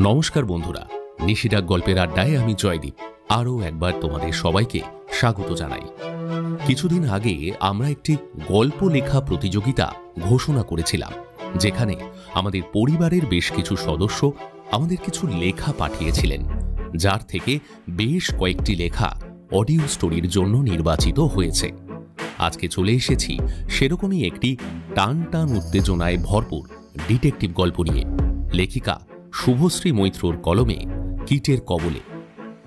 নমস্কার বন্ধুরা, নিশিরাগ গল্পের আড্ডায় আমি জয়দীপ আরও একবার তোমাদের সবাইকে স্বাগত জানাই। কিছুদিন আগে আমরা একটি গল্প লেখা প্রতিযোগিতা ঘোষণা করেছিলাম, যেখানে আমাদের পরিবারের বেশ কিছু সদস্য আমাদের কিছু লেখা পাঠিয়েছিলেন, যার থেকে বেশ কয়েকটি লেখা অডিও স্টোরির জন্য নির্বাচিত হয়েছে। আজকে চলে এসেছি সেরকমই একটি টান টান উত্তেজনায় ভরপুর ডিটেকটিভ গল্প নিয়ে, লেখিকা শুভশ্রী মৈত্রর কলমে কীটের কবলে।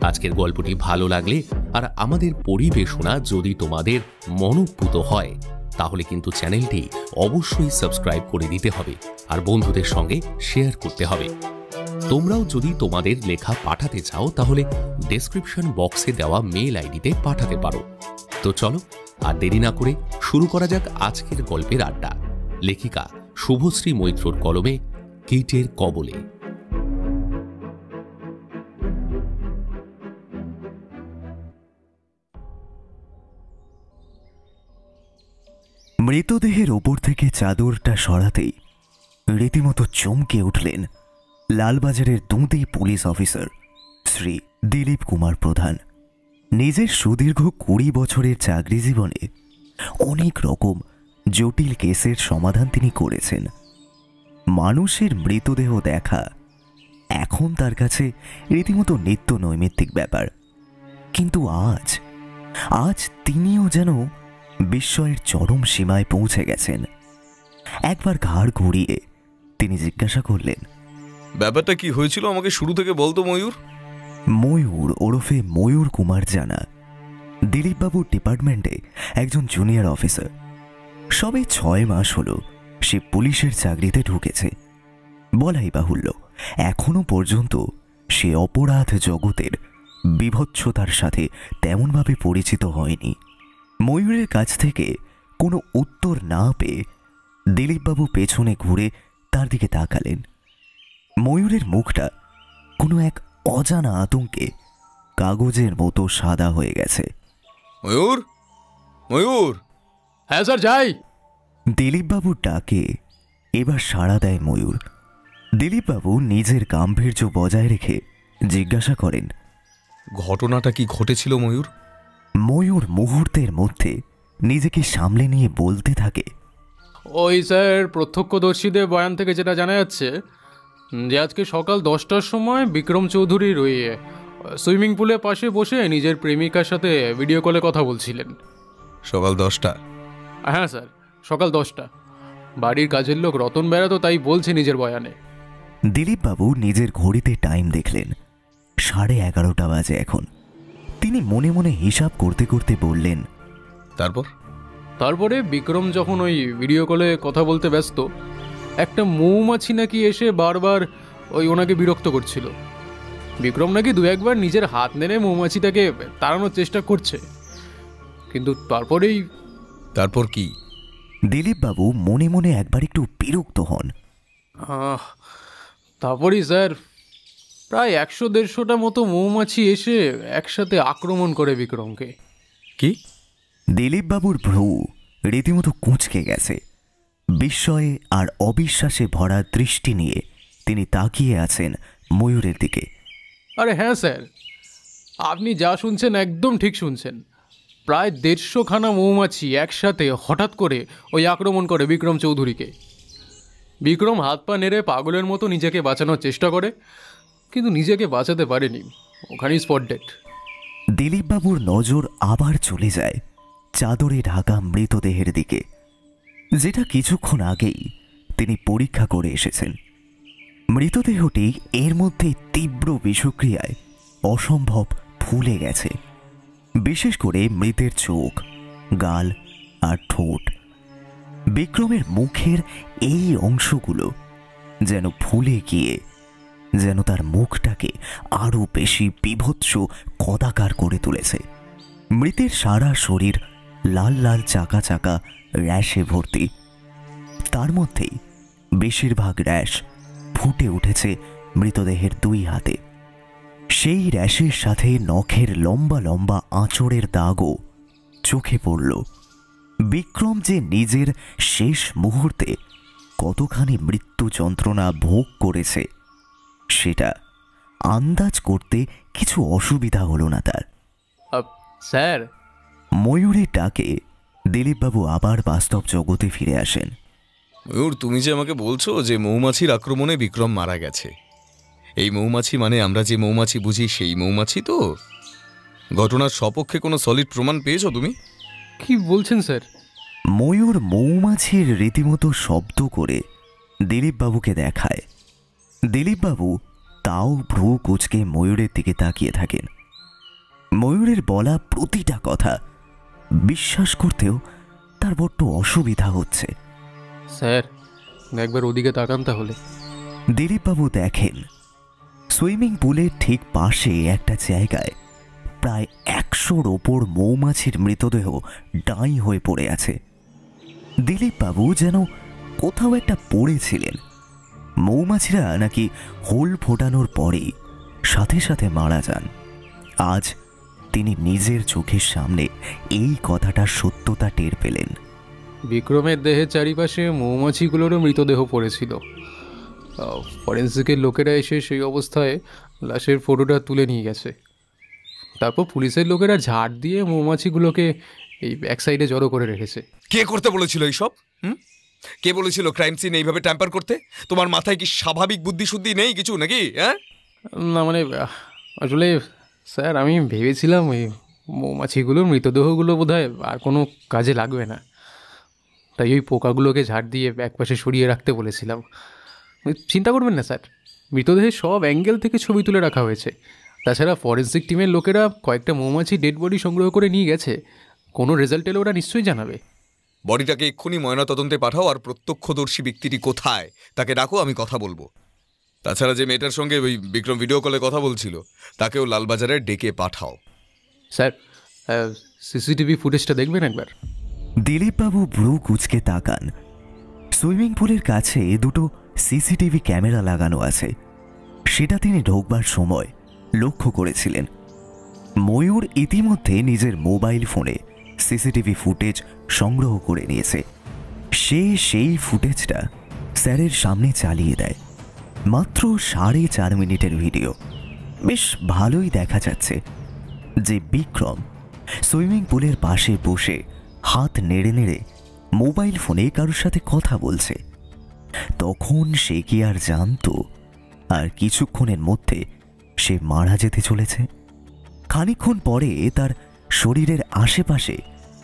আজকের গল্পটি ভালো লাগলে আর আমাদের পরিবেশনা যদি তোমাদের মনোপুত হয়, তাহলে কিন্তু চ্যানেলটি অবশ্যই সাবস্ক্রাইব করে দিতে হবে আর বন্ধুদের সঙ্গে শেয়ার করতে হবে। তোমরাও যদি তোমাদের লেখা পাঠাতে চাও, তাহলে ডেসক্রিপশন বক্সে দেওয়া মেল আইডিতে পাঠাতে পারো। তো চলো আর দেরি না করে শুরু করা যাক আজকের গল্পের আড্ডা, লেখিকা শুভশ্রী মৈত্রর কলমে কীটের কবলে। মৃতদেহের ওপর থেকে চাদরটা সরাতেই রীতিমতো চমকে উঠলেন লালবাজারের দুঁদে পুলিশ অফিসার শ্রী দিলীপ কুমার প্রধান। নিজের সুদীর্ঘ 20 বছরের চাকরি জীবনে অনেক রকম জটিল কেসের সমাধান তিনি করেছেন। মানুষের মৃতদেহ দেখা এখন তার কাছে রীতিমতো নিত্য নৈমিত্তিক ব্যাপার, কিন্তু আজ তিনিও যেন বিস্ময়ের চরম সীমায় পৌঁছে গেছেন। একবার ঘাড় ঘুরিয়ে তিনি জিজ্ঞাসা করলেন, ব্যাপারটা কি হয়েছিল আমাকে শুরু থেকে বলতো ময়ূর। ময়ূর ওরফে ময়ূর কুমার জানা দিলীপবাবুর ডিপার্টমেন্টে একজন জুনিয়র অফিসার। সবে 6 মাস হলো সে পুলিশের চাকরিতে ঢুকেছে। বলাই বাহুল্য, এখনো পর্যন্ত সে অপরাধ জগতের বিভৎসতার সাথে তেমনভাবে পরিচিত হয়নি। ময়ূরের কাছ থেকে কোনো উত্তর না পেয়ে দিলীপবাবু পেছনে ঘুরে তার দিকে তাকালেন। ময়ূরের মুখটা কোনো এক অজানা আতঙ্কে কাগজের মতো সাদা হয়ে গেছে। ময়ূর, ময়ূর। হ্যাঁ স্যার, যাই। দিলীপবাবুর ডাকে এবার সাড়া দেয় ময়ূর। দিলীপবাবু নিজের গাম্ভীর্য বজায় রেখে জিজ্ঞাসা করেন, ঘটনাটা কি ঘটেছিল ময়ূর? ময়ূর মুহূর্তের মধ্যে নিজেকে সামলে নিয়ে বলতে থাকে, ওই স্যার, প্রত্যক্ষদর্শীদের বয়ান থেকে যেটা জানা যাচ্ছে যে আজকে সকাল 10টার সময় বিক্রম চৌধুরীর ওই সুইমিং পুলের পাশে বসে নিজের প্রেমিকার সাথে ভিডিও কলে কথা বলছিলেন। সকাল 10টা? হ্যাঁ স্যার, সকাল 10টা। বাড়ির কাজের লোক রতন বেড়াতো তাই বলছে নিজের বয়ানে। দিলীপবাবু নিজের ঘড়িতে টাইম দেখলেন, 11:30 বাজে এখন। তিনি মনে মনে হিসাব করতে করতে বললেন, তারপরে বিক্রম যখন ওই ভিডিও কলে কথা বলতে ব্যস্ত, একটা মৌমাছি নাকি এসে বারবার ওনাকে বিরক্ত করছিল। বিক্রম নাকি 2-1 বার নিজের হাত নেড়ে মৌমাছিটাকে তাড়ানোর চেষ্টা করছে, কিন্তু তারপর কি? দিলীপবাবু মনে মনে একবার একটু বিরক্ত হন। তারপরই স্যার প্রায় 100-150টা মতো মৌমাছি এসে একসাথে আক্রমণ করে বিক্রমকে। কি? দিলীপবাবুর ভ্রু রীতিমতো কুঁচকে গেছে। বিস্ময়ে আর অবিশ্বাসে ভরা দৃষ্টি নিয়ে তিনি তাকিয়ে আছেন ময়ূরের দিকে। আরে হ্যাঁ স্যার, আপনি যা শুনছেন একদম ঠিক শুনছেন। প্রায় 150খানা মৌমাছি একসাথে হঠাৎ করে ওই আক্রমণ করে বিক্রম চৌধুরীকে। বিক্রম হাত পা নেড়ে পাগলের মতো নিজেকে বাঁচানোর চেষ্টা করে, কিন্তু নিজেকে বাঁচাতে পারেনি, ওখানেই স্পট ডেড। দিলীপবাবুর নজর আবার চলে যায় চাদরে ঢাকা মৃতদেহের দিকে, যেটা কিছুক্ষণ আগেই তিনি পরীক্ষা করে এসেছেন। মৃতদেহটি এর মধ্যে তীব্র বিষক্রিয়ায় অসম্ভব ফুলে গেছে। বিশেষ করে মৃতের চোখ, গাল আর ঠোঁট। বিক্রমের মুখের এই অংশগুলো যেন ফুলে গিয়ে যেন তার মুখটাকে আরো বেশি বিভৎস কদাকার করে তুলেছে। মৃতের সারা শরীর লাল লাল চাকা চাকা র্যাশে ভর্তি। তার মধ্যেই বেশিরভাগ র্যাশ ফুটে উঠেছে মৃতদেহের 2 হাতে। সেই র্যাশের সাথে নখের লম্বা লম্বা আঁচড়ের দাগও চোখে পড়ল। বিক্রম যে নিজের শেষ মুহূর্তে কতখানি মৃত্যু যন্ত্রণা ভোগ করেছে সেটা আন্দাজ করতে কিছু অসুবিধা হলো না তার। স্যার, ময়ূরের ডাকে দিলীপবাবু আবার বাস্তব জগতে ফিরে আসেন। ময়ূর, তুমি যে আমাকে বলছো যে মৌমাছির আক্রমণে বিক্রম মারা গেছে, এই মৌমাছি মানে আমরা যে মৌমাছি বুঝি সেই মৌমাছি তো? ঘটনার সপক্ষে কোনো সলিড প্রমাণ পেয়েছো তুমি? কি বলছেন স্যার? ময়ূর মৌমাছির রীতিমতো শব্দ করে দিলীপবাবুকে দেখায়। দিলীপবাবু তাও ভ্রু কুঁচকে ময়ূরের দিকে তাকিয়ে থাকেন। ময়ূরের বলা প্রতিটা কথা বিশ্বাস করতেও তার বড্ড অসুবিধা হচ্ছে। স্যার, একবার ওদিকে তাকান তাহলে। দিলীপবাবু দেখেন সুইমিং পুলের ঠিক পাশে একটা জায়গায় প্রায় 100-র ওপর মৌমাছির মৃতদেহ ডাই হয়ে পড়ে আছে। দিলীপবাবু যেন কোথাও একটা পড়েছিলেন। মৌমাছিরা নাকি হোল ফোটানোর পরেই সাথে সাথে মারা যান। আজ তিনি নিজের চোখের সামনে এই কথাটার সত্যতা টের পেলেন। বিক্রমের দেহের চারিপাশে মৌমাছিগুলোরও মৃতদেহ পড়েছিল। ফরেন্সিকের লোকেরা এসে সেই অবস্থায় লাশের ফটোটা তুলে নিয়ে গেছে। তারপর পুলিশের লোকেরা ঝাড় দিয়ে মৌমাছিগুলোকে এই ব্যাক সাইডে জড়ো করে রেখেছে। কে করতে বলেছিল এইসব? কে বলেছিল ক্রাইম সিন এইভাবে ট্যাম্পার করতে? তোমার মাথায় কি স্বাভাবিক বুদ্ধি শুদ্ধি নেই কিছু নাকি? হ্যাঁ, না মানে আসলে স্যার, আমি ভেবেছিলাম ওই মৌমাছিগুলোর মৃতদেহগুলো বোধহয় আর কোনো কাজে লাগবে না, তাই ওই পোকাগুলোকে ঝাড় দিয়ে এক পাশে সরিয়ে রাখতে বলেছিলাম। চিন্তা করবেন না স্যার, মৃতদেহের সব অ্যাঙ্গেল থেকে ছবি তুলে রাখা হয়েছে। তাছাড়া ফরেন্সিক টিমের লোকেরা কয়েকটা মৌমাছি ডেড বডি সংগ্রহ করে নিয়ে গেছে। কোনো রেজাল্ট এলে ওরা নিশ্চয়ই জানাবে। বডিটাকে এক্ষুনি ময়নাতদন্তে পাঠাও, আর প্রত্যক্ষদর্শী ব্যক্তিটি কোথায় তাকে ডাকো, আমি কথা বলবো। তাছাড়া যে মেয়েটার সঙ্গে ওই বিক্রম ভিডিও কলে কথা বলছিল তাকেও লালবাজারে ডেকে পাঠাও। স্যার, সিসিটিভি ফুটেজটা দেখবেন একবার। দিলীপবাবু ভ্রু কুঁচকে তাকান। সুইমিং পুলের কাছে দুটো সিসিটিভি ক্যামেরা লাগানো আছে, সেটা তিনি ঢোকবার সময় লক্ষ্য করেছিলেন। ময়ূর ইতিমধ্যে নিজের মোবাইল ফোনে সিসিটিভি ফুটেজ সংগ্রহ করে নিয়েছে। সে সেই ফুটেজটা স্যারের সামনে চালিয়ে দেয়। মাত্র 4.5 মিনিটের ভিডিও। বেশ ভালোই দেখা যাচ্ছে যে বিক্রম সুইমিং পুলের পাশে বসে হাত নেড়ে নেড়ে মোবাইল ফোনে কারোর সাথে কথা বলছে। তখন সে কি আর জানতো আর কিছুক্ষণের মধ্যে সে মারা যেতে চলেছে? খানিকক্ষণ পরে তার শরীরের আশেপাশে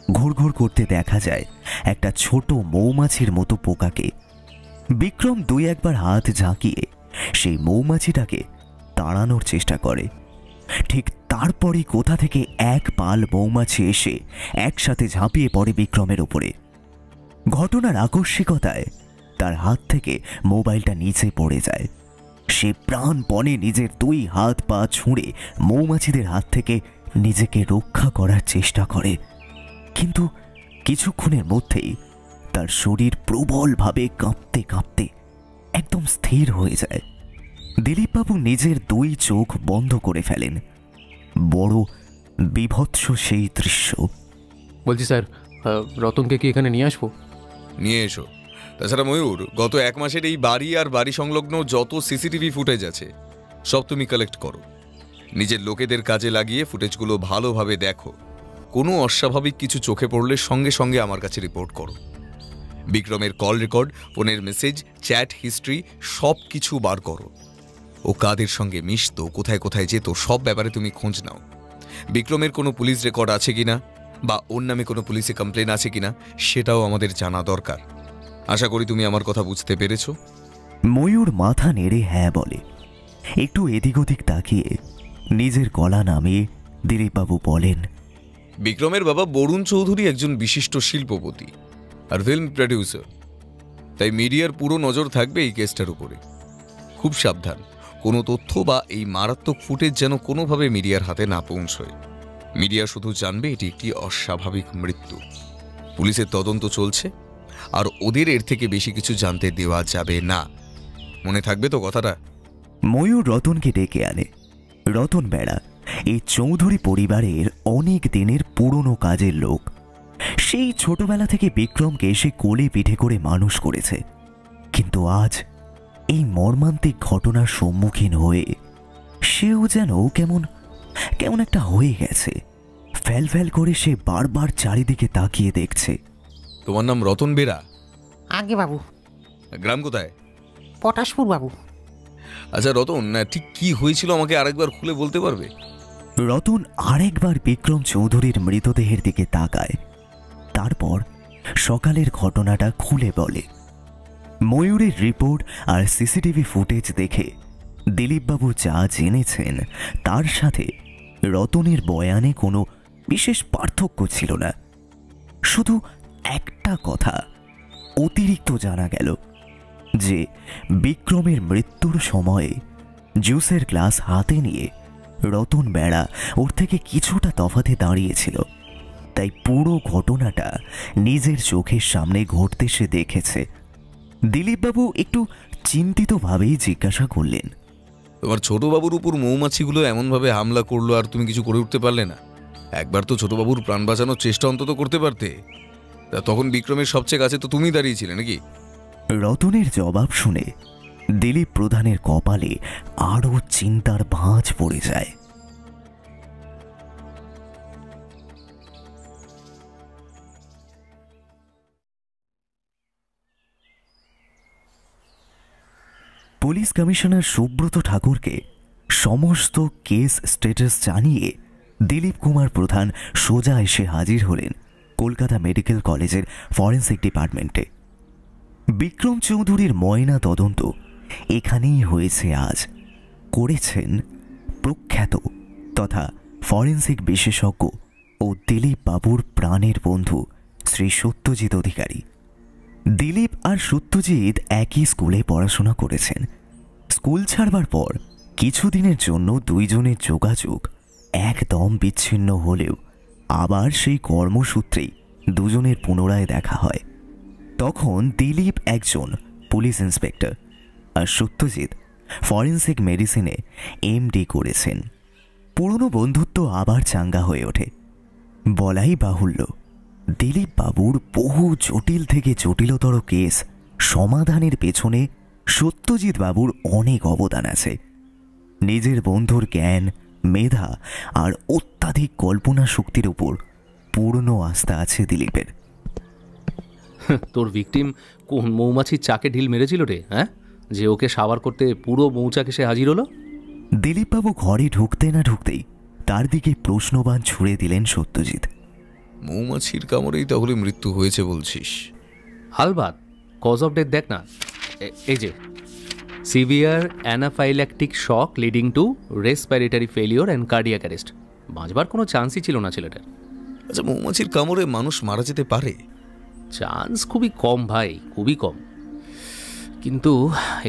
ঘুরঘুর করতে দেখা যায় একটা ছোট মৌমাছির মতো পোকাকে। বিক্রম 2-1 হাত ঝাঁকিয়ে সেই মৌমাছিটাকে তাড়ানোর চেষ্টা করে। ঠিক তারপরই কোথা থেকে এক পাল মৌমাছি এসে একসাথে ঝাঁপিয়ে পড়ে বিক্রমের ওপরে। ঘটনার আকস্মিকতায় তার হাত থেকে মোবাইলটা নিচে পড়ে যায়। সে প্রাণপণে নিজের 2 হাত পা ছুঁড়ে মৌমাছিদের হাত থেকে নিজেকে রক্ষা করার চেষ্টা করে, কিন্তু কিছুক্ষণের মধ্যেই তার শরীর প্রবলভাবে কাঁপতে কাঁপতে একদম স্থির হয়ে যায়। দিলীপবাবু নিজের 2 চোখ বন্ধ করে ফেলেন। বড় বিভৎস সেই দৃশ্য। বলছি স্যার, রতনকে কি এখানে নিয়ে আসবো? নিয়ে এসো। তাছাড়া ময়ূর, গত 1 মাসের এই বাড়ি আর বাড়ি সংলগ্ন যত সিসিটিভি ফুটেজ আছে সব তুমি কালেক্ট করো। নিজের লোকেদের কাজে লাগিয়ে ফুটেজগুলো ভালোভাবে দেখো। কোনো অস্বাভাবিক কিছু চোখে পড়লে সঙ্গে সঙ্গে আমার কাছে রিপোর্ট করো। বিক্রমের কল রেকর্ড, ফোনের মেসেজ, চ্যাট হিস্ট্রি সব কিছু বার করো। ও কাদের সঙ্গে মিশতো, কোথায় কোথায় যেত, সব ব্যাপারে তুমি খোঁজ নাও। বিক্রমের কোনো পুলিশ রেকর্ড আছে কিনা বা ওর নামে কোনো পুলিশে কমপ্লেন আছে কিনা সেটাও আমাদের জানা দরকার। আশা করি তুমি আমার কথা বুঝতে পেরেছো। ময়ূর মাথা নেড়ে হ্যাঁ বলে। একটু এদিক ওদিক তাকিয়ে নিজের গলা নামিয়ে দিলীপবাবু বলেন, বিক্রমের বাবা বরুণ চৌধুরী একজন বিশিষ্ট শিল্পপতি আর ফিল্ম প্রডিউসার, তাই মিডিয়ার পুরো নজর থাকবে এই কেসটার উপরে। খুব সাবধান, কোনো তথ্য বা এই মারাত্মক ফুটেজ যেন কোনোভাবে মিডিয়ার হাতে না পৌঁছয়। মিডিয়া শুধু জানবে এটি একটি অস্বাভাবিক মৃত্যু। পুলিশের তদন্ত চলছে আর ওদের এর থেকে বেশি কিছু জানতে দেওয়া যাবে না। মনে থাকবে তো কথাটা? ময়ূর রতনকে ডেকে আনে। রতন বেড়া এই চৌধুরী পরিবারের অনেক দিনের পুরনো কাজের লোক। সেই ছোটবেলা থেকে বিক্রমকে সে কোলে পিঠে করে মানুষ করেছে, কিন্তু আজ এই মর্মান্তিক ঘটনার সম্মুখীন হয়ে সেও যেন কেমন কেমন একটা হয়ে গেছে। ফ্যাল ফ্যাল করে সে বারবার চারিদিকে তাকিয়ে দেখছে। তোমার নাম রতন বেরা? আগে বাবু। গ্রাম কোথায়? পটাশপুর বাবু। আচ্ছা রতন, ঠিক কি হয়েছিল আমাকে আরেকবার খুলে বলতে পারবে? রতন আরেকবার বিক্রম চৌধুরীর মৃতদেহের দিকে তাকায়, তারপর সকালের ঘটনাটা খুলে বলে। ময়ূরের রিপোর্ট আর সিসিটিভি ফুটেজ দেখে দিলীপবাবু যা জেনেছেন তার সাথে রতনের বয়ানে কোনো বিশেষ পার্থক্য ছিল না। শুধু একটা কথা অতিরিক্ত জানা গেল, যে বিক্রমের মৃত্যুর সময়ে জুসের গ্লাস হাতে নিয়ে রতন বেড়া ওর থেকে কিছুটা তফাতে দাঁড়িয়েছিল। তাই পুরো ঘটনাটা নিজের চোখের সামনে ঘটতে সে দেখেছে। দিলীপবাবু একটু চিন্তিতভাবেই জিজ্ঞাসা করলেন, তোমার ছোটবাবুর উপর মৌমাছিগুলো এমনভাবে হামলা করলো আর তুমি কিছু করে উঠতে পারলে না? একবার তো ছোটবাবুর প্রাণ বাঁচানোর চেষ্টা অন্তত করতে পারতে। তা তখন বিক্রমের সবচেয়ে কাছে তো তুমি দাঁড়িয়েছিলে নাকি? রতনের জবাব শুনে দিলীপ প্রধানের কপালে আরো চিন্তার ভাঁজ পড়ে যায়। পুলিশ কমিশনার সুব্রত ঠাকুরকে সমস্ত কেস স্ট্যাটাস জানিয়ে দিলীপ কুমার প্রধান সোজা এসে হাজির হলেন কলকাতা মেডিকেল কলেজের ফরেন্সিক ডিপার্টমেন্টে। বিক্রম চৌধুরীর ময়না তদন্ত এখানেই হয়েছে আজ। করেছেন প্রখ্যাত তথা ফরেন্সিক বিশেষজ্ঞ ও দিলীপ বাবুর প্রাণের বন্ধু শ্রী সত্যজিৎ অধিকারী। দিলীপ আর সত্যজিৎ একই স্কুলে পড়াশোনা করেছেন। স্কুল ছাড়বার পর কিছুদিনের জন্য দুইজনের যোগাযোগ একদম বিচ্ছিন্ন হলেও আবার সেই কর্মসূত্রেই দুজনের পুনরায় দেখা হয়। তখন দিলীপ একজন পুলিশ ইন্সপেক্টর আর সত্যজিৎ ফরেন্সিক মেডিসিনে এমডি করেছেন। পুরনো বন্ধুত্ব আবার চাঙ্গা হয়ে ওঠে। বলাই বাহুল্য, দিলীপ বাবুর বহু জটিল থেকে জটিলতর কেস সমাধানের পেছনে সত্যজিৎ বাবুর অনেক অবদান আছে। নিজের বন্ধুর জ্ঞান, মেধা আর অত্যাধিক কল্পনা শক্তির উপর পূর্ণ আস্থা আছে দিলীপের। তোর ভিকটিম কোন মৌমাছির চাকে ঢিল মেরেছিল রে? হ্যাঁ, যে ওকে সাবার করতে পুরো মৌচাকে সে হাজির হলো? দিলীপবাবু ঘরে ঢুকতে না ঢুকতেই তার দিকে প্রশ্নবাণ ছুড়ে দিলেন সত্যজিৎ। মৌমাছির কামড়েই তাহলে মৃত্যু হয়েছে বলছিস? হালবাদ, কজ অফ ডেথ দেখ না, এই যে severe anaphylactic shock leading to respiratory failure and cardiac arrest. বাঁচবার কোনো চান্সই ছিল না ছেলেটার। আচ্ছা, মৌমাছির কামড়ে মানুষ মারা যেতে পারে? চান্স খুবই কম ভাই, খুবই কম। কিন্তু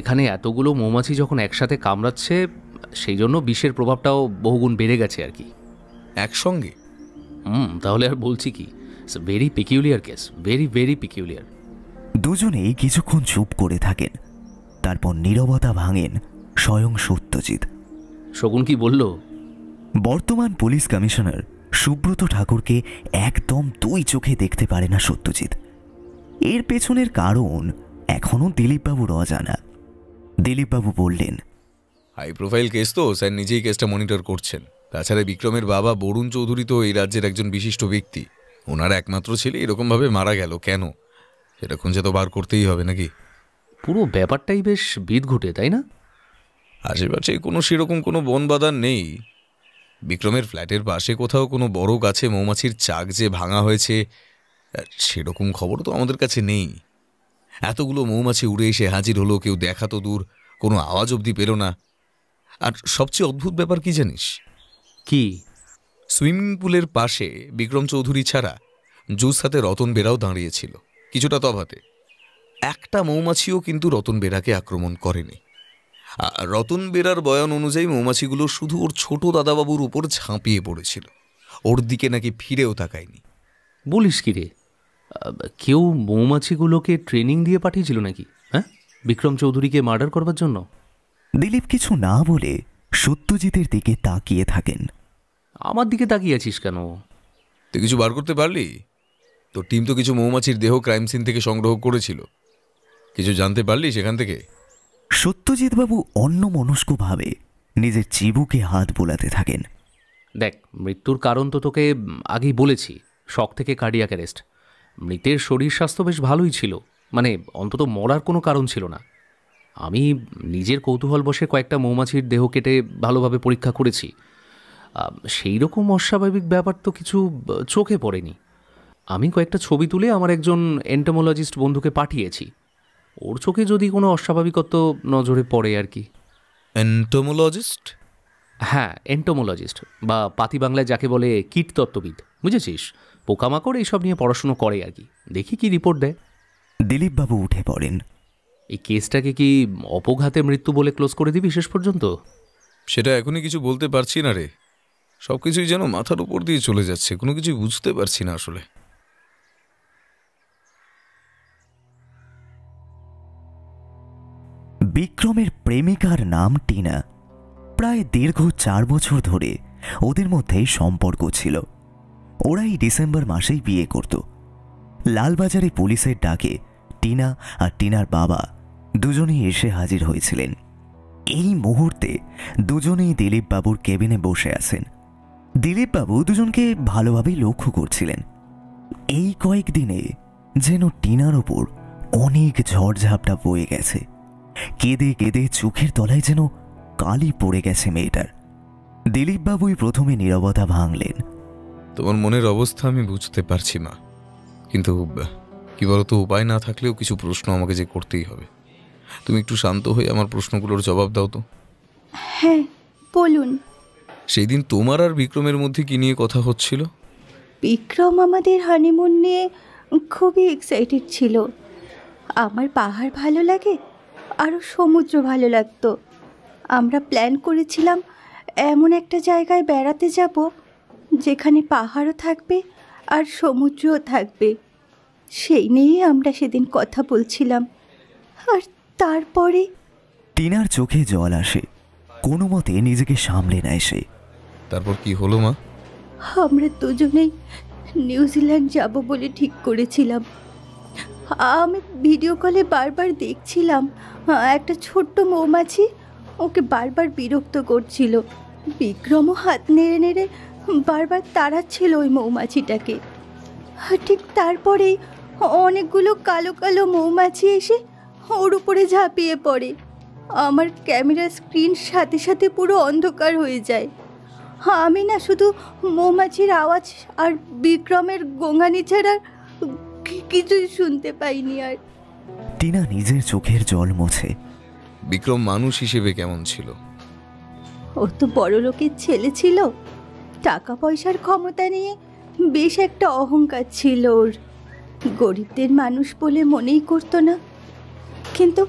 এখানে এতগুলো মৌমাছি যখন একসাথে কামড়াচ্ছে, সেই জন্য বিষের প্রভাবটাও বহুগুণ বেড়ে গেছে আর কি, একসঙ্গে। তাহলে আর বলছি কি, it's a very peculiar case, very very peculiar. দুজনেই কিছুক্ষণ চুপ করে থাকেন, তারপর নীরবতা ভাঙেন স্বয়ং সত্যজিৎ। শকুন কি বলল? বর্তমান পুলিশ কমিশনার সুব্রত ঠাকুরকে একদম দুই চোখে দেখতে পারে না সত্যজিৎ। এর পেছনের কারণ এখনো দিলীপবাবুর অজানা। দিলীপবাবু বললেন, হাই প্রোফাইল কেস তো, স্যার নিজেই কেসটা মনিটর করছেন। তাছাড়া বিক্রমের বাবা বরুণ চৌধুরী তো এই রাজ্যের একজন বিশিষ্ট ব্যক্তি। ওনার একমাত্র ছেলে এরকমভাবে মারা গেল কেন, সেটা খুঁজে তো বার করতেই হবে নাকি? পুরো ব্যাপারটাই বেশ বিদঘুটে, তাই না? আশেপাশে সেরকম কোনো বন বাদান নেই। বিক্রমের ফ্ল্যাটের পাশে কোথাও কোনো বড় গাছে মৌমাছির চাক যে ভাঙা হয়েছে সেরকম খবর তো আমাদের কাছে নেই। এতগুলো মৌমাছি উড়ে এসে হাজির হলো, কেউ দেখা তো দূর, কোনো আওয়াজ অবধি পেল না। আর সবচেয়ে অদ্ভুত ব্যাপার কি জানিস? কি? সুইমিং পুলের পাশে বিক্রম চৌধুরী ছাড়া জুস হাতে রতন বেরাও দাঁড়িয়েছিল কিছুটা তফাতে। একটা মৌমাছিও কিন্তু রতন বেরাকে আক্রমণ করেনি। রতন বেরার বয়ান অনুযায়ী মৌমাছিগুলো শুধু ওর ছোট দাদাবাবুর উপর ঝাঁপিয়ে পড়েছিল, ওর দিকে নাকি ফিরেও তাকায়নি। বলিস কি রে? কেউ মৌমাছিগুলোকে ট্রেনিং দিয়ে পাঠিয়েছিল নাকি, হ্যাঁ, বিক্রম চৌধুরীকে মার্ডার করবার জন্য? দিলীপ কিছু না বলে সত্যজিতের দিকে তাকিয়ে থাকেন। আমার দিকে তাকিয়ে আছিস কেন? তুই কিছু বার করতে পারলি? তোর টিম তো কিছু মৌমাছির দেহ ক্রাইম সিন থেকে সংগ্রহ করেছিল, কিছু জানতে পারলি সেখান থেকে? সত্যজিৎবাবু অন্যমনস্কভাবে নিজের চিবুকে হাত বোলাতে থাকেন। দেখ, মৃত্যুর কারণ তো তোকে আগেই বলেছি, শক থেকে কার্ডিয়াক অ্যারেস্ট। মৃতের শরীর স্বাস্থ্য বেশ ভালোই ছিল, মানে অন্তত মরার কোনো কারণ ছিল না। আমি নিজের কৌতূহলবশে কয়েকটা মৌমাছির দেহ কেটে ভালোভাবে পরীক্ষা করেছি। সেই রকম অস্বাভাবিক ব্যাপার তো কিছু চোখে পড়েনি। আমি কয়েকটা ছবি তুলে আমার একজন এন্টোমোলজিস্ট বন্ধুকে পাঠিয়েছি। ওর চোখে যদি কোনো অস্বাভাবিকত্ব নজরে পড়ে আর কি। এন্টোমোলজিস্ট? হ্যাঁ, এন্টোমোলজিস্ট, বা পাতি বাংলায় যাকে বলে কীটতত্ত্ববিদ, বুঝেছিস? পোকামাকড় এইসব নিয়ে পড়াশুনো করে আর কি। দেখি কি রিপোর্ট দেয়। দিলীপবাবু উঠে পড়েন। এই কেসটাকে কি অপঘাতে মৃত্যু বলে ক্লোজ করে দিবি শেষ পর্যন্ত? সেটা এখনই কিছু বলতে পারছি না রে। সবকিছুই যেন মাথার উপর দিয়ে চলে যাচ্ছে, কোনো কিছুই বুঝতে পারছি না আসলে। বিক্রমের প্রেমিকার নাম টিনা। প্রায় দীর্ঘ 4 বছর ধরে ওদের মধ্যেই সম্পর্ক ছিল। ওরাই ডিসেম্বর মাসেই বিয়ে করত। লালবাজারে পুলিশের ডাকে টিনা আর টিনার বাবা দুজনেই এসে হাজির হয়েছিলেন। এই মুহূর্তে দুজনেই দিলীপবাবুর কেবিনে বসে আছেন। দিলীপবাবু দুজনকে ভালোভাবেই লক্ষ্য করছিলেন। এই কয়েকদিনে যেন টিনার ওপর অনেক ঝড়ঝাপটা বয়ে গেছে। কেঁদে কেঁদে চোখের তলায় যেন কালি পড়ে গেছে মেয়েটার। দিলীপবাবুই প্রথমে নীরবতা ভাঙলেন। তোমার মনের অবস্থা আমি বুঝতে পারছি মা, কিন্তু কি বলতো, উপায় না থাকলেও কিছু প্রশ্ন আমাকে যে করতেই হবে। তুমি একটু শান্ত হয়ে আমার প্রশ্নগুলোর জবাব দাও তো। হ্যাঁ, বলুন। সেই দিন তোমার আর বিক্রমের মধ্যে কি নিয়ে কথা হচ্ছিল? বিক্রম আমাদের হানিমুন নিয়ে খুবই এক্সাইটেড ছিল। আমার পাহাড় ভালো লাগে, আরও সমুদ্র ভালো লাগতো। আমরা প্ল্যান করেছিলাম এমন একটা জায়গায় বেড়াতে যাব যেখানে পাহাড়ও থাকবে আর সমুদ্রও থাকবে। সেই নিয়েই আমরা সেদিন কথা বলছিলাম। আর তারপরে টিনার চোখে জল আসে। কোনো মতে নিজেকে সামলে নেয় সে। তারপর কি হলো মা? আমরা দুজনেই নিউজিল্যান্ড যাব বলে ঠিক করেছিলাম। আমি ভিডিও কলে বারবার দেখছিলাম একটা ছোট্ট মৌমাছি ওকে বারবার বিরক্ত করছিল। বিক্রমও হাত নেড়ে নেড়ে বারবার তাড়াচ্ছিল ওই মৌমাছিটাকে। ঠিক তারপরেই অনেকগুলো কালো কালো মৌমাছি এসে ওর উপরে ঝাঁপিয়ে পড়ে। আমার ক্যামেরা স্ক্রিন সাথে সাথে পুরো অন্ধকার হয়ে যায়। আমি না শুধু মৌমাছির আওয়াজ আর বিক্রমের গোঙানি ছাড়া কিছুই শুনতে পাইনি। আর টিনা নিজের চোখের জল মোছে। বিক্রম মানুষ হিসেবে কেমন ছিল? ও তো বড় লোকের ছেলে ছিল, টাকা পয়সার ক্ষমতা নিয়ে বেশ একটা অহংকার ছিল ওর। গরিবদের মানুষ বলে মনেই করতো না। কিন্তু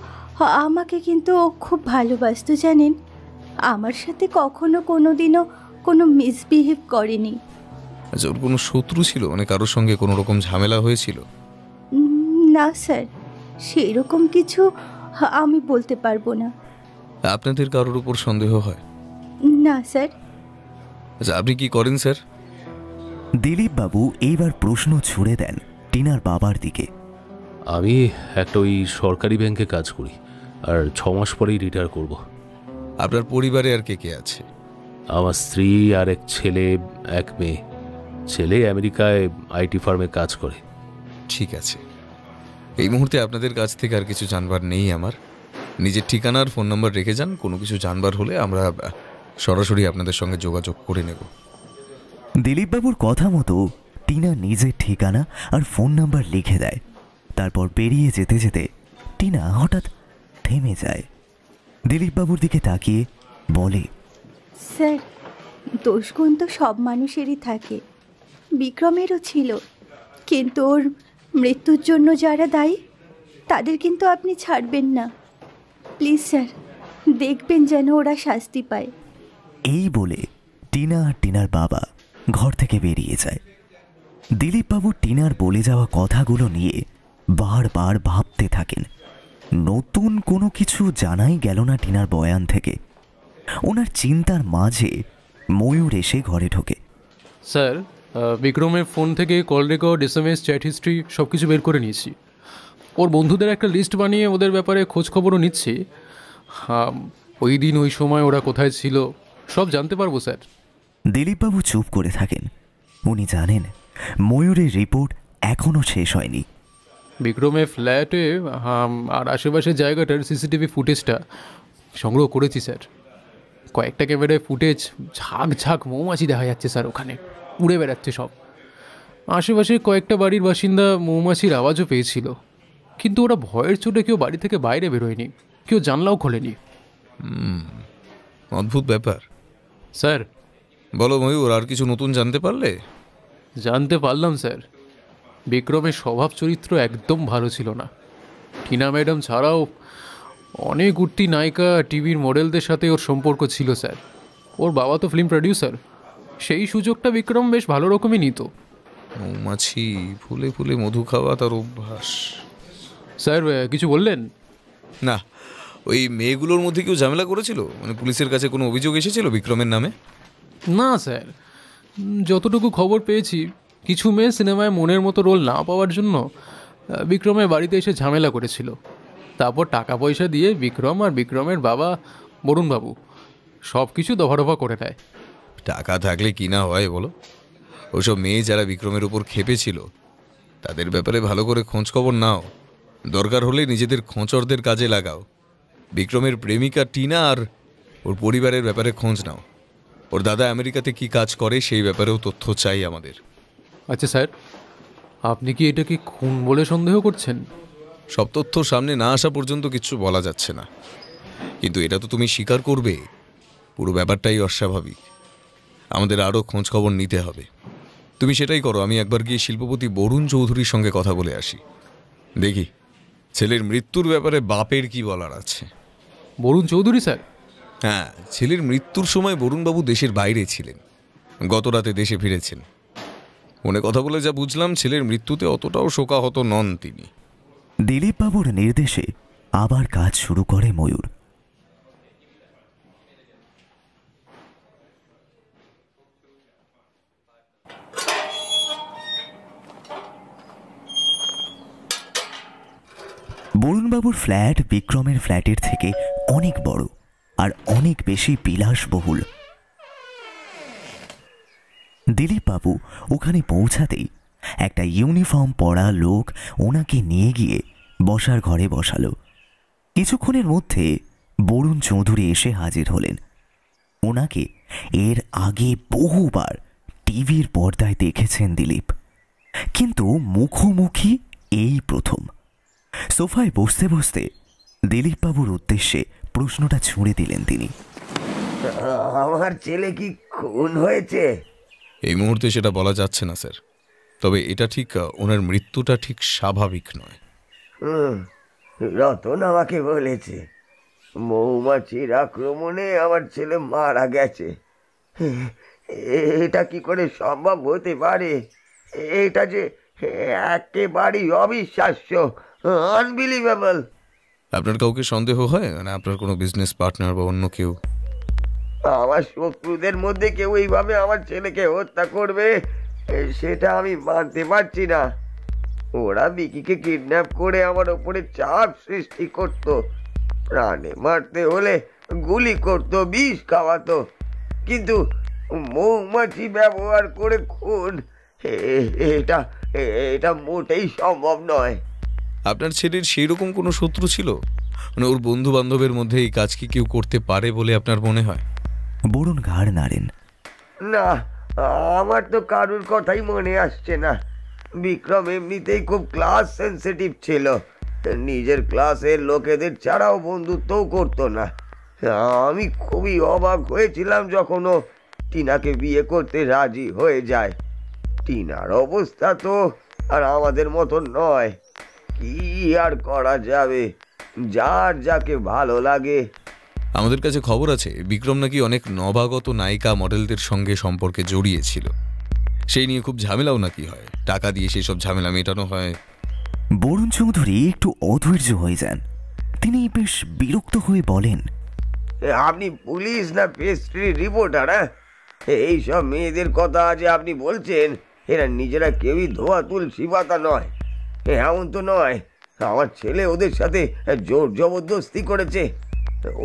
আমাকে কিন্তু ও খুব ভালোবাসতো জানেন। আমার সাথে কখনো কোনোদিনও কোনো মিসবিহেভ করেনি। আচ্ছা, ওর কোনো শত্রু ছিল, মানে কারোর সঙ্গে কোনো রকম ঝামেলা হয়েছিল? না স্যার, সেই রকম কিছু আমি বলতে পারবো না। আপনাদের কারোর উপর সন্দেহ হয়? না স্যার। আচ্ছা, আপনি কি করেন স্যার? দিলীপবাবু এইবার প্রশ্ন ছুড়ে দেন টিনার বাবার দিকে। আমি একটা ওই সরকারি ব্যাংকে কাজ করি, আর 6 মাস পরেই রিটায়ার করব। আপনার পরিবারে আর কে কে আছে? আমার স্ত্রী আর এক ছেলে, এক মেয়ে। ছেলে আমেরিকায় আইটি ফার্মে কাজ করে। ঠিক আছে, এই মুহূর্তে আপনাদের কাছ থেকে আর কিছু জানবার নেই আমার। নিজের ঠিকানা আর ফোন নাম্বার রেখে যান। কোনো কিছু জানবার হলে আমরা সরাসরি আপনাদের সঙ্গে যোগাযোগ করে নেব। দিলীপবাবুর কথা মতো টিনা নিজের ঠিকানা আর ফোন নাম্বার লিখে দেয়। তারপর বেরিয়ে যেতে যেতে টিনা হঠাৎ থেমে যায়। দিলীপবাবুর দিকে তাকিয়ে বলে, স্যার, দোষগুণ তো সব মানুষেরই থাকে, বিক্রমেরও ছিল। কিন্তু ওর মৃত্যুর জন্য যারা দায়ী তাদের কিন্তু আপনি ছাড়বেন না। প্লিজ স্যার, দেখবেন যেন ওরা শাস্তি পায়। এই বলে টিনা আর টিনার বাবা ঘর থেকে বেরিয়ে যায়। দিলীপবাবু টিনার বলে যাওয়া কথাগুলো নিয়ে বারবার ভাবতে থাকেন। নতুন কোনো কিছু জানাই গেল না টিনার বয়ান থেকে। ওনার চিন্তার মাঝে ময়ূর এসে ঘরে ঢোকে। স্যার, বিক্রমের ফোন থেকে call record, SMS, chat history সব কিছু বের করে নিয়েছি। ওর বন্ধুদের একটা লিস্ট বানিয়ে ওদের ব্যাপারে খোঁজ খবরও নিচ্ছি। ওই দিন ওই সময় ওরা কোথায় ছিল সব জানতে পারবো স্যার। দিলীপবাবু চুপ করে থাকেন। উনি জানেন ময়ূরের রিপোর্ট এখনো শেষ হয়নি। বিক্রমের ফ্ল্যাটে আর আশেপাশের জায়গাটার সিসিটিভি ফুটেজটা সংগ্রহ করেছি স্যার। কয়েকটা ক্যামেরায় ফুটেজ ঝাঁক ঝাঁক মৌমাছি দেখা যাচ্ছে স্যার, ওখানে উড়ে বেড়াচ্ছে সব। আশেপাশে কয়েকটা বাড়ির বাসিন্দা মৌমাছির আওয়াজও পেয়েছিল, কিন্তু ওরা ভয়ের চোটে কেউ বাড়ি থেকে বাইরে বেরোয়নি, কেউ জানলাও খোলেনি। অদ্ভুত ব্যাপার। স্যার বলো ময়ূর, আর কিছু নতুন জানতে পারলে? জানতে পারলাম স্যার, বিক্রমের স্বভাব চরিত্র একদম ভালো ছিল না। টিনা ম্যাডাম ছাড়াও অনেক উঠতি নায়িকা টিভির মডেলদের সাথে ওর সম্পর্ক ছিল স্যার। ওর বাবা তো ফিল্ম প্রডিউসার, সেই সুযোগটা বিক্রম বেশ ভালো রকমই নিত। মৌমাছি ফুলে ফুলে মধু খাওয়া তার অভ্যাস। স্যার কিছু বললেন? না, ওই মেয়েগুলোর মধ্যে কেউ ঝামেলা করেছিল? মানে পুলিশের কাছে কোনো অভিযোগ এসেছিল বিক্রমের নামে? না স্যার, যতটুকু খবর পেয়েছি কিছু মেয়ে সিনেমায় মনের মতো রোল না পাওয়ার জন্য বিক্রমের বাড়িতে এসে ঝামেলা করেছিল। তারপর টাকা পয়সা দিয়ে বিক্রম আর বিক্রমের বাবা বরুণবাবু সব কিছু দফা করে দেয়। টাকা থাকলে কি না হয় বলো? ওসব মেয়ে যারা বিক্রমের উপর খেপেছিল তাদের ব্যাপারে ভালো করে খোঁজ খবর নাও। দরকার হলে নিজেদের খোঁচরদের কাজে লাগাও। বিক্রমের প্রেমিকা টিনা আর ওর পরিবারের ব্যাপারে খোঁজ নাও। ওর দাদা আমেরিকাতে কি কাজ করে সেই ব্যাপারেও তথ্য চাই আমাদের। আচ্ছা স্যার, আপনি কি এটাকে খুন বলে সন্দেহ করছেন? সব তথ্য সামনে না আসা পর্যন্ত কিছু বলা যাচ্ছে না, কিন্তু এটা তো তুমি স্বীকার করবে পুরো ব্যাপারটাই অস্বাভাবিক। আমাদের আরও খোঁজ খবর নিতে হবে। তুমি সেটাই করো, আমি একবার গিয়ে শিল্পপতি বরুণ চৌধুরীর সঙ্গে কথা বলে আসি। দেখি ছেলের মৃত্যুর ব্যাপারে বাপের কি বলার আছে। বরুণ চৌধুরী স্যার? হ্যাঁ, ছেলের মৃত্যুর সময় বরুণবাবু দেশের বাইরে ছিলেন, গত রাতে দেশে ফিরেছেন। ফোনে কথা বলে যা বুঝলাম, ছেলের মৃত্যুতে অতটাও শোকাহত নন তিনি। দিলীপবাবুর নির্দেশে আবার কাজ শুরু করে ময়ূর। বরুণবাবুর ফ্ল্যাট বিক্রমের ফ্ল্যাটের থেকে অনেক বড় আর অনেক বেশি বিলাসবহুল। দিলীপবাবু ওখানে পৌঁছাতেই একটা ইউনিফর্ম পরা লোক ওনাকে নিয়ে গিয়ে বসার ঘরে বসালো। কিছুক্ষণের মধ্যে বরুণ চৌধুরী এসে হাজির হলেন। ওনাকে এর আগে বহুবার টিভির পর্দায় দেখেছেন দিলীপ, কিন্তু মুখোমুখি এই প্রথম। সোফায় বসতে বসতে দিলীপবাবুর উদ্দেশ্যে প্রশ্নটা ছুঁড়ে দিলেন তিনি। আমার ছেলে কি খুন হয়েছে? এই মুহূর্তে সেটা বলা যাচ্ছে না স্যার, তবে এটা ঠিক ওনার মৃত্যুটা ঠিক স্বাভাবিক নয়। রতন আমাকে বলেছে মৌমাছির আক্রমণে আমার ছেলে মারা গেছে। এটা কি করে সম্ভব হতে পারে? এটা যে একেবারেই অবিশ্বাস্য, আনবিলিভেবল। আপনার কাউকে সন্দেহ হয়? মানে আপনার কোনো বিজনেস পার্টনার বা অন্য কেউ? আমার শত্রুদের মধ্যে কেউ এইভাবে আমার ছেলেকে হত্যা করবে সেটা আমি মানতে পারছি না। ওরা বিকিকে কিডন্যাপ করে আমার ওপরে চাপ সৃষ্টি করত, প্রাণে মারতে হলে গুলি করত, বিষ খাওয়াতো, কিন্তু মৌমাছি ব্যবহার করে খুন, এটা মোটেই সম্ভব নয়। আপনার ছেলের সেই রকম কোনো শত্রু ছিল? মানে ওর বন্ধু বান্ধবের মধ্যে এই কাজ কি কেউ করতে পারে বলে আপনার মনে হয়? বরুণ ঘাড় নাড়েন। না, আমার তো কারুর কথাই মনে আসছে না। বিক্রম এমনিতেই খুব ক্লাস সেন্সিটিভ ছিল, নিজের ক্লাসের লোকেদের ছাড়াও বন্ধুত্বও করতো না। আমি খুবই অবাক হয়েছিলাম যখন ও টিনাকে বিয়ে করতে রাজি হয়ে যায়। টিনার অবস্থা তো আর আমাদের মতন নয়, কি আর করা যাবে, যার যাকে ভালো লাগে। আমাদের কাছে খবর আছে বিক্রম নাকি অনেক নবাগত নায়িকা মডেলদের সঙ্গে সম্পর্কে জড়িয়েছিল, সেই নিয়ে খুব ঝামেলাও নাকি হয়, টাকা দিয়ে সেই সব ঝামেলা মেটানো হয়। বরুণ চৌধুরী একটু অধৈর্য হয়ে যান। তিনি বেশ বিরক্ত হয়ে বলেন, আপনি পুলিশ না পেস্ট্রি রিপোর্টার? এইসব মেয়েদের কথা যে আপনি বলছেন, এরা নিজেরা কেউই ধোয়া তুলসী পাতা নয়। এমন তো নয় আমার ছেলে ওদের সাথে জোর জবরদস্তি করেছে।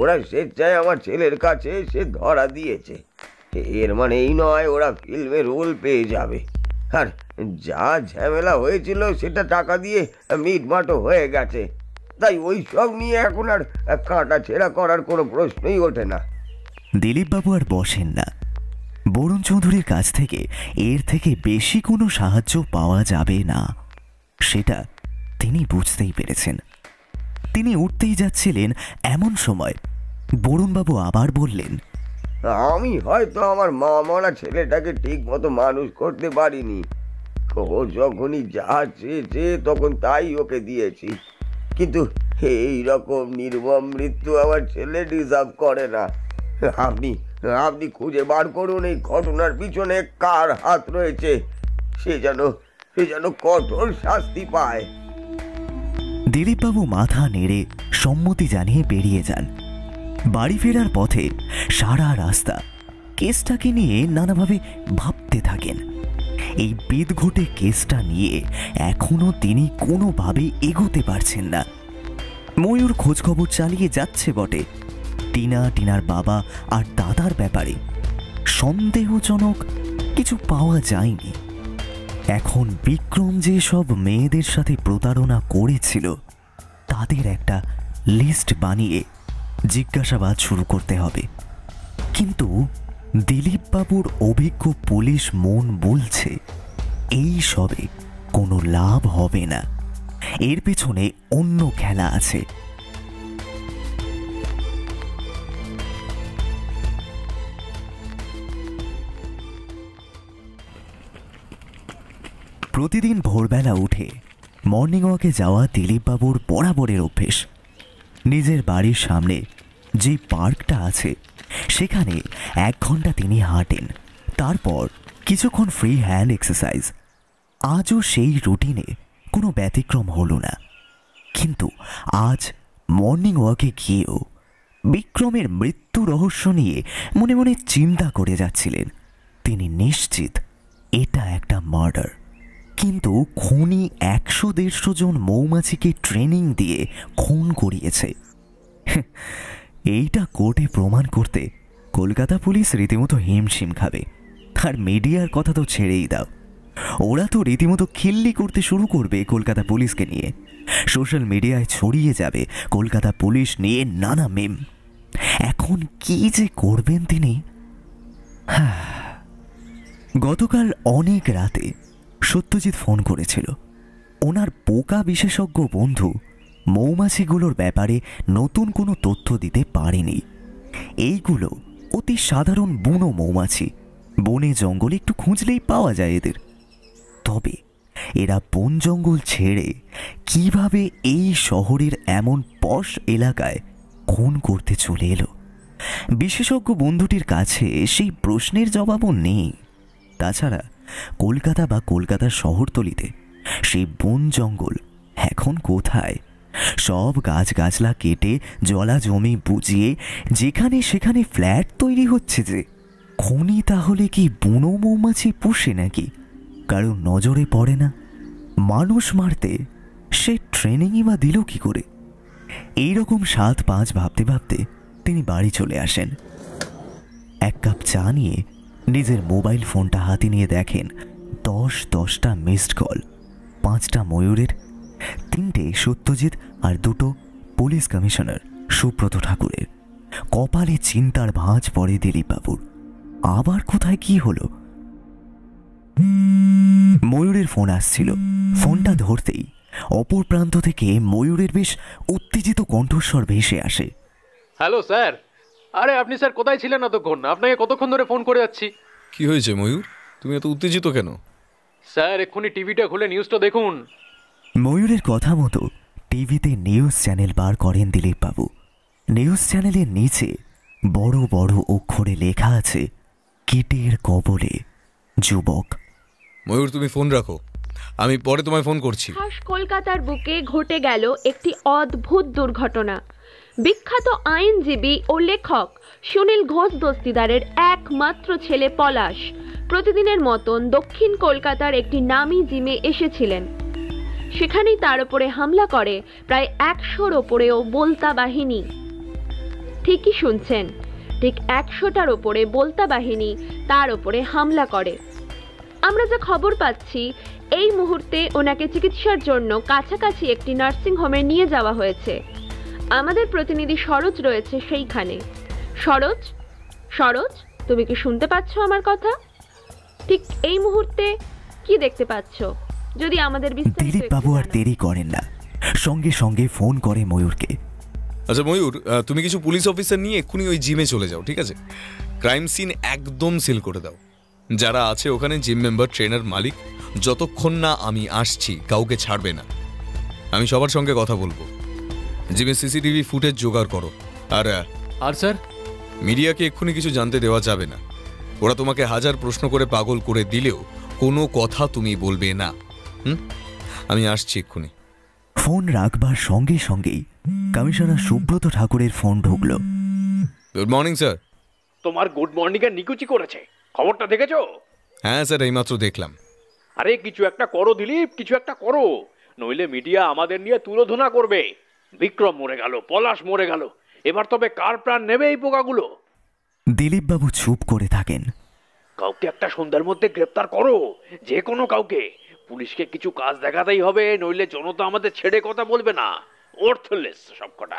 ওরা স্বেচ্ছায় আমার ছেলের কাছে এসে ধরা দিয়েছে। এর মানে এই নয় ওরা ফিল্মে রোল পেয়ে যাবে। আর যা ঝামেলা হয়েছিল সেটা টাকা দিয়ে মিটমাটও হয়ে গেছে, তাই ওই সব নিয়ে এখন আর কাটা ছেঁড়া করার কোনো প্রশ্নই ওঠে না। দিলীপবাবু আর বসেন না। বরুণ চৌধুরীর কাছ থেকে এর থেকে বেশি কোনো সাহায্য পাওয়া যাবে না, সেটা তিনি বুঝতেই পেরেছেন। তিনি উঠতেই যাচ্ছিলেন, এমন সময় বরুণবাবু আবার বললেন, আমি হয়তো আমার মা মরা ছেলেটাকে ঠিক মতো মানুষ করতে পারিনি। ও যখনই যা চেয়েছে তখন তাই ওকে দিয়েছি, কিন্তু এই রকম নির্মম মৃত্যু আমার ছেলে ডিজার্ভ করে না। আপনি খুঁজে বার করুন এই ঘটনার পিছনে কার হাত রয়েছে, সে যেন কঠোর শাস্তি পায়। দিলীপবাবু মাথা নেড়ে সম্মতি জানিয়ে বেরিয়ে যান। বাড়ি ফেরার পথে সারা রাস্তা কেসটাকে নিয়ে নানাভাবে ভাবতে থাকেন। এই বিদঘটে কেসটা নিয়ে এখনো তিনি কোনোভাবে এগোতে পারছেন না। ময়ূর খোঁজখবর চালিয়ে যাচ্ছে বটে, টিনার বাবা আর দাদার ব্যাপারে সন্দেহজনক কিছু পাওয়া যায়নি। এখন বিক্রম যে সব মেয়েদের সাথে প্রতারণা করেছিল তাদের একটা লিস্ট বানিয়ে জিজ্ঞাসাবাদ শুরু করতে হবে। কিন্তু দিলীপবাবুর অভিজ্ঞ পুলিশ মন বলছে এই সবে কোনো লাভ হবে না, এর পেছনে অন্য খেলা আছে। প্রতিদিন ভোরবেলা উঠে মর্নিং ওয়াকে যাওয়া দিলীপবাবুর বরাবরের অভ্যেস। নিজের বাড়ির সামনে যে পার্কটা আছে সেখানে 1 ঘন্টা তিনি হাঁটেন, তারপর কিছুক্ষণ ফ্রি হ্যান্ড এক্সারসাইজ। আজও সেই রুটিনে কোনো ব্যতিক্রম হলো না। কিন্তু আজ মর্নিং ওয়াকে গিয়েও বিক্রমের মৃত্যু রহস্য নিয়ে মনে মনে চিন্তা করে যাচ্ছিলেন। তিনি নিশ্চিত এটা একটা মার্ডার, কিন্তু খুনি 100-150 জন মৌমাছিকে ট্রেনিং দিয়ে খুন করিয়েছে। এইটা কোর্টে প্রমাণ করতে কলকাতা পুলিশ রীতিমতো হিমশিম খাবে। আর মিডিয়ার কথা তো ছেড়েই দাও, ওরা তো রীতিমতো খিল্লি করতে শুরু করবে কলকাতা পুলিশকে নিয়ে। সোশ্যাল মিডিয়ায় ছড়িয়ে যাবে কলকাতা পুলিশ নিয়ে নানা মেম। এখন কি যে করবেন তিনি। গতকাল অনেক রাতে সত্যজিৎ ফোন করেছিল। ওনার পোকা বিশেষজ্ঞ বন্ধু মৌমাছিগুলোর ব্যাপারে নতুন কোনো তথ্য দিতে পারেনি। এইগুলো অতি সাধারণ বুনো মৌমাছি, বনে জঙ্গলে একটু খুঁজলেই পাওয়া যায় এদের। তবে এরা বন জঙ্গল ছেড়ে কিভাবে এই শহরের এমন পশ এলাকায় খুন করতে চলে এলো, বিশেষজ্ঞ বন্ধুটির কাছে সেই প্রশ্নের জবাবও নেই। তাছাড়া কলকাতা বা কলকাতার শহরতলিতে সেই বন জঙ্গল এখন কোথায়? সব গাছগাছলা কেটে জলা জমি বুঝিয়ে যেখানে সেখানে ফ্ল্যাট তৈরি হচ্ছে। যে খুনি তাহলে কি বুনো মৌমাছি পুষে নাকি? কারণ নজরে পড়ে না। মানুষ মারতে সে ট্রেনিংই বা দিল কি করে? এইরকম 7-5 ভাবতে ভাবতে তিনি বাড়ি চলে আসেন। 1 কাপ চা নিয়ে নিজের মোবাইল ফোনটা হাতে নিয়ে দেখেন 10টা মিসড কল, 5টা ময়ূরের, 3টে সত্যজিৎ আর 2টো পুলিশ কমিশনার সুব্রত ঠাকুরের। কপালে চিন্তার ভাঁজ পড়ে দিলীপবাবুর। আবার কোথায় কি হলো? ময়ূরের ফোন আসছিল। ফোনটা ধরতেই অপর প্রান্ত থেকে ময়ূরের বেশ উত্তেজিত কণ্ঠস্বর ভেসে আসে। Hello sir. আরে আপনি স্যার কোথায় ছিলেন এতক্ষণ? আপনাকে কতক্ষণ ধরে ফোন করে যাচ্ছি। কি হয়েছে ময়ূর, তুমি এত উত্তেজিত কেন? স্যার এক্ষুনি টিভিটা খুলে নিউজটা দেখুন। ময়ূরের কথা মতো টিভিতে নিউজ চ্যানেল বার করেন দিলীপবাবু। নিউজ চ্যানেলের নিচে বড় বড় অক্ষরে লেখা আছে, কীটের কবলে যুবক। ময়ূর তুমি ফোন রাখো, আমি পরে তোমায় ফোন করছি। কলকাতার বুকে ঘটে গেল একটি অদ্ভুত দুর্ঘটনা। বিখ্যাত আইনজীবী ও লেখক সুনীল ঘোষ দস্তিদারের একমাত্র ছেলে পলাশ প্রতিদিনের মতন দক্ষিণ কলকাতার একটি নামী জিমে এসেছিলেন। সেখানেই তার উপরে হামলা করে প্রায় 100-র ওপরেও বোলতা বাহিনী। ঠিকই শুনছেন, ঠিক 100টার ওপরে বলতা বাহিনী তার ওপরে হামলা করে। আমরা যা খবর পাচ্ছি, এই মুহূর্তে ওনাকে চিকিৎসার জন্য কাছাকাছি একটি নার্সিং হোমে নিয়ে যাওয়া হয়েছে। আমাদের প্রতিনিধি সরোজ রয়েছে সেইখানে। সরোজ, সরোজ, তুমি কি শুনতে পাচ্ছ আমার কথা? ঠিক এই মুহূর্তে কি দেখতে পাচ্ছ? যদি আমাদের দিলীপ বাবু আর দেরি করেন না, সঙ্গে সঙ্গে ফোন করে ময়ূরকে। আচ্ছা ময়ূর, তুমি কিছু পুলিশ অফিসার নিয়ে এক্ষুনি ওই জিমে চলে যাও, ঠিক আছে? ক্রাইম সিন একদম সিল করে দাও। যারা আছে ওখানে, জিম মেম্বার, ট্রেনার, মালিক, যতক্ষণ না আমি আসছি কাউকে ছাড়বে না। আমি সবার সঙ্গে কথা বলবো। জিমে সিসিটিভি ফুটেজ জোগাড় করো। আর স্যার, মিডিয়াকে এক্ষুনি কিছু জানতে দেওয়া যাবে না। ওরা তোমাকে হাজার প্রশ্ন করে পাগল করে দিলেও কোনো কথা তুমি বলবে না। আমি আসছি এক্ষুনি। ফোন রাখবার সঙ্গে সঙ্গেই কমিশনার সুব্রত ঠাকুরের ফোন ঢুকলো। Good morning sir. তোমার গুড মর্নিং এর নিকুচি করেছে, খবরটা দেখেছো? হ্যাঁ স্যার, এইমাত্র দেখলাম। আরে কিছু একটা করো দিলীপ, কিছু একটা করো, নইলে মিডিয়া আমাদের নিয়ে তুলোধনা করবে। বিক্রম মরে গেল, পলাশ মরে গেল, এবার তবে কার প্রাণ নেবে এই পোকাগুলো? দিলীপ বাবু চুপ করে থাকেন। কাউকে একটা সন্ধ্যার মধ্যে গ্রেপ্তার করো, যে কোনো কাউকে। পুলিশকে কিছু কাজ দেখাতেই হবে, নইলে জনতা আমাদের ছেড়ে কথা বলবে না। অর্থলেস সবকটা।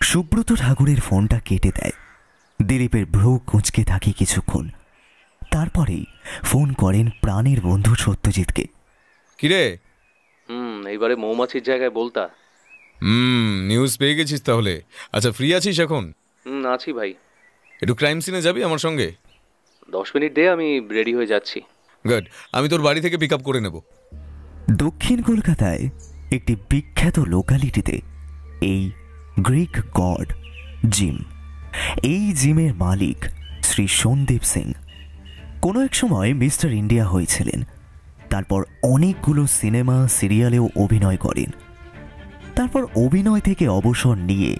সুব্রত ঠাকুরের ফোনটা কেটে দেয়। দিলীপের ভ্রু কুঁচকে থাকে কিছুক্ষণ, তারপরেই ফোন করেন প্রাণের বন্ধু সত্যজিৎকে। কিরে? এইবারে মৌমাছির জায়গায় বলতা। নিউজ পেয়ে গেছিস তাহলে? আচ্ছা, ফ্রি আছিস এখন? আছি ভাই। একটু ক্রাইম সিনে যাবি আমার সঙ্গে? 10 মিনিট দে, আমি রেডি হয়ে যাচ্ছি। গুড, আমি তোর বাড়ি থেকে পিক আপ করে নেব। দক্ষিণ কলকাতায় একটি বিখ্যাত লোকালিটিতে এই গ্রিক গড জিম। এই জিমের মালিক শ্রী সন্দীপ সিং কোনো এক সময় মিস্টার ইন্ডিয়া হয়েছিলেন। তারপর অনেকগুলো সিনেমা সিরিয়ালেও অভিনয় করেন। তারপর অভিনয় থেকে অবসর নিয়ে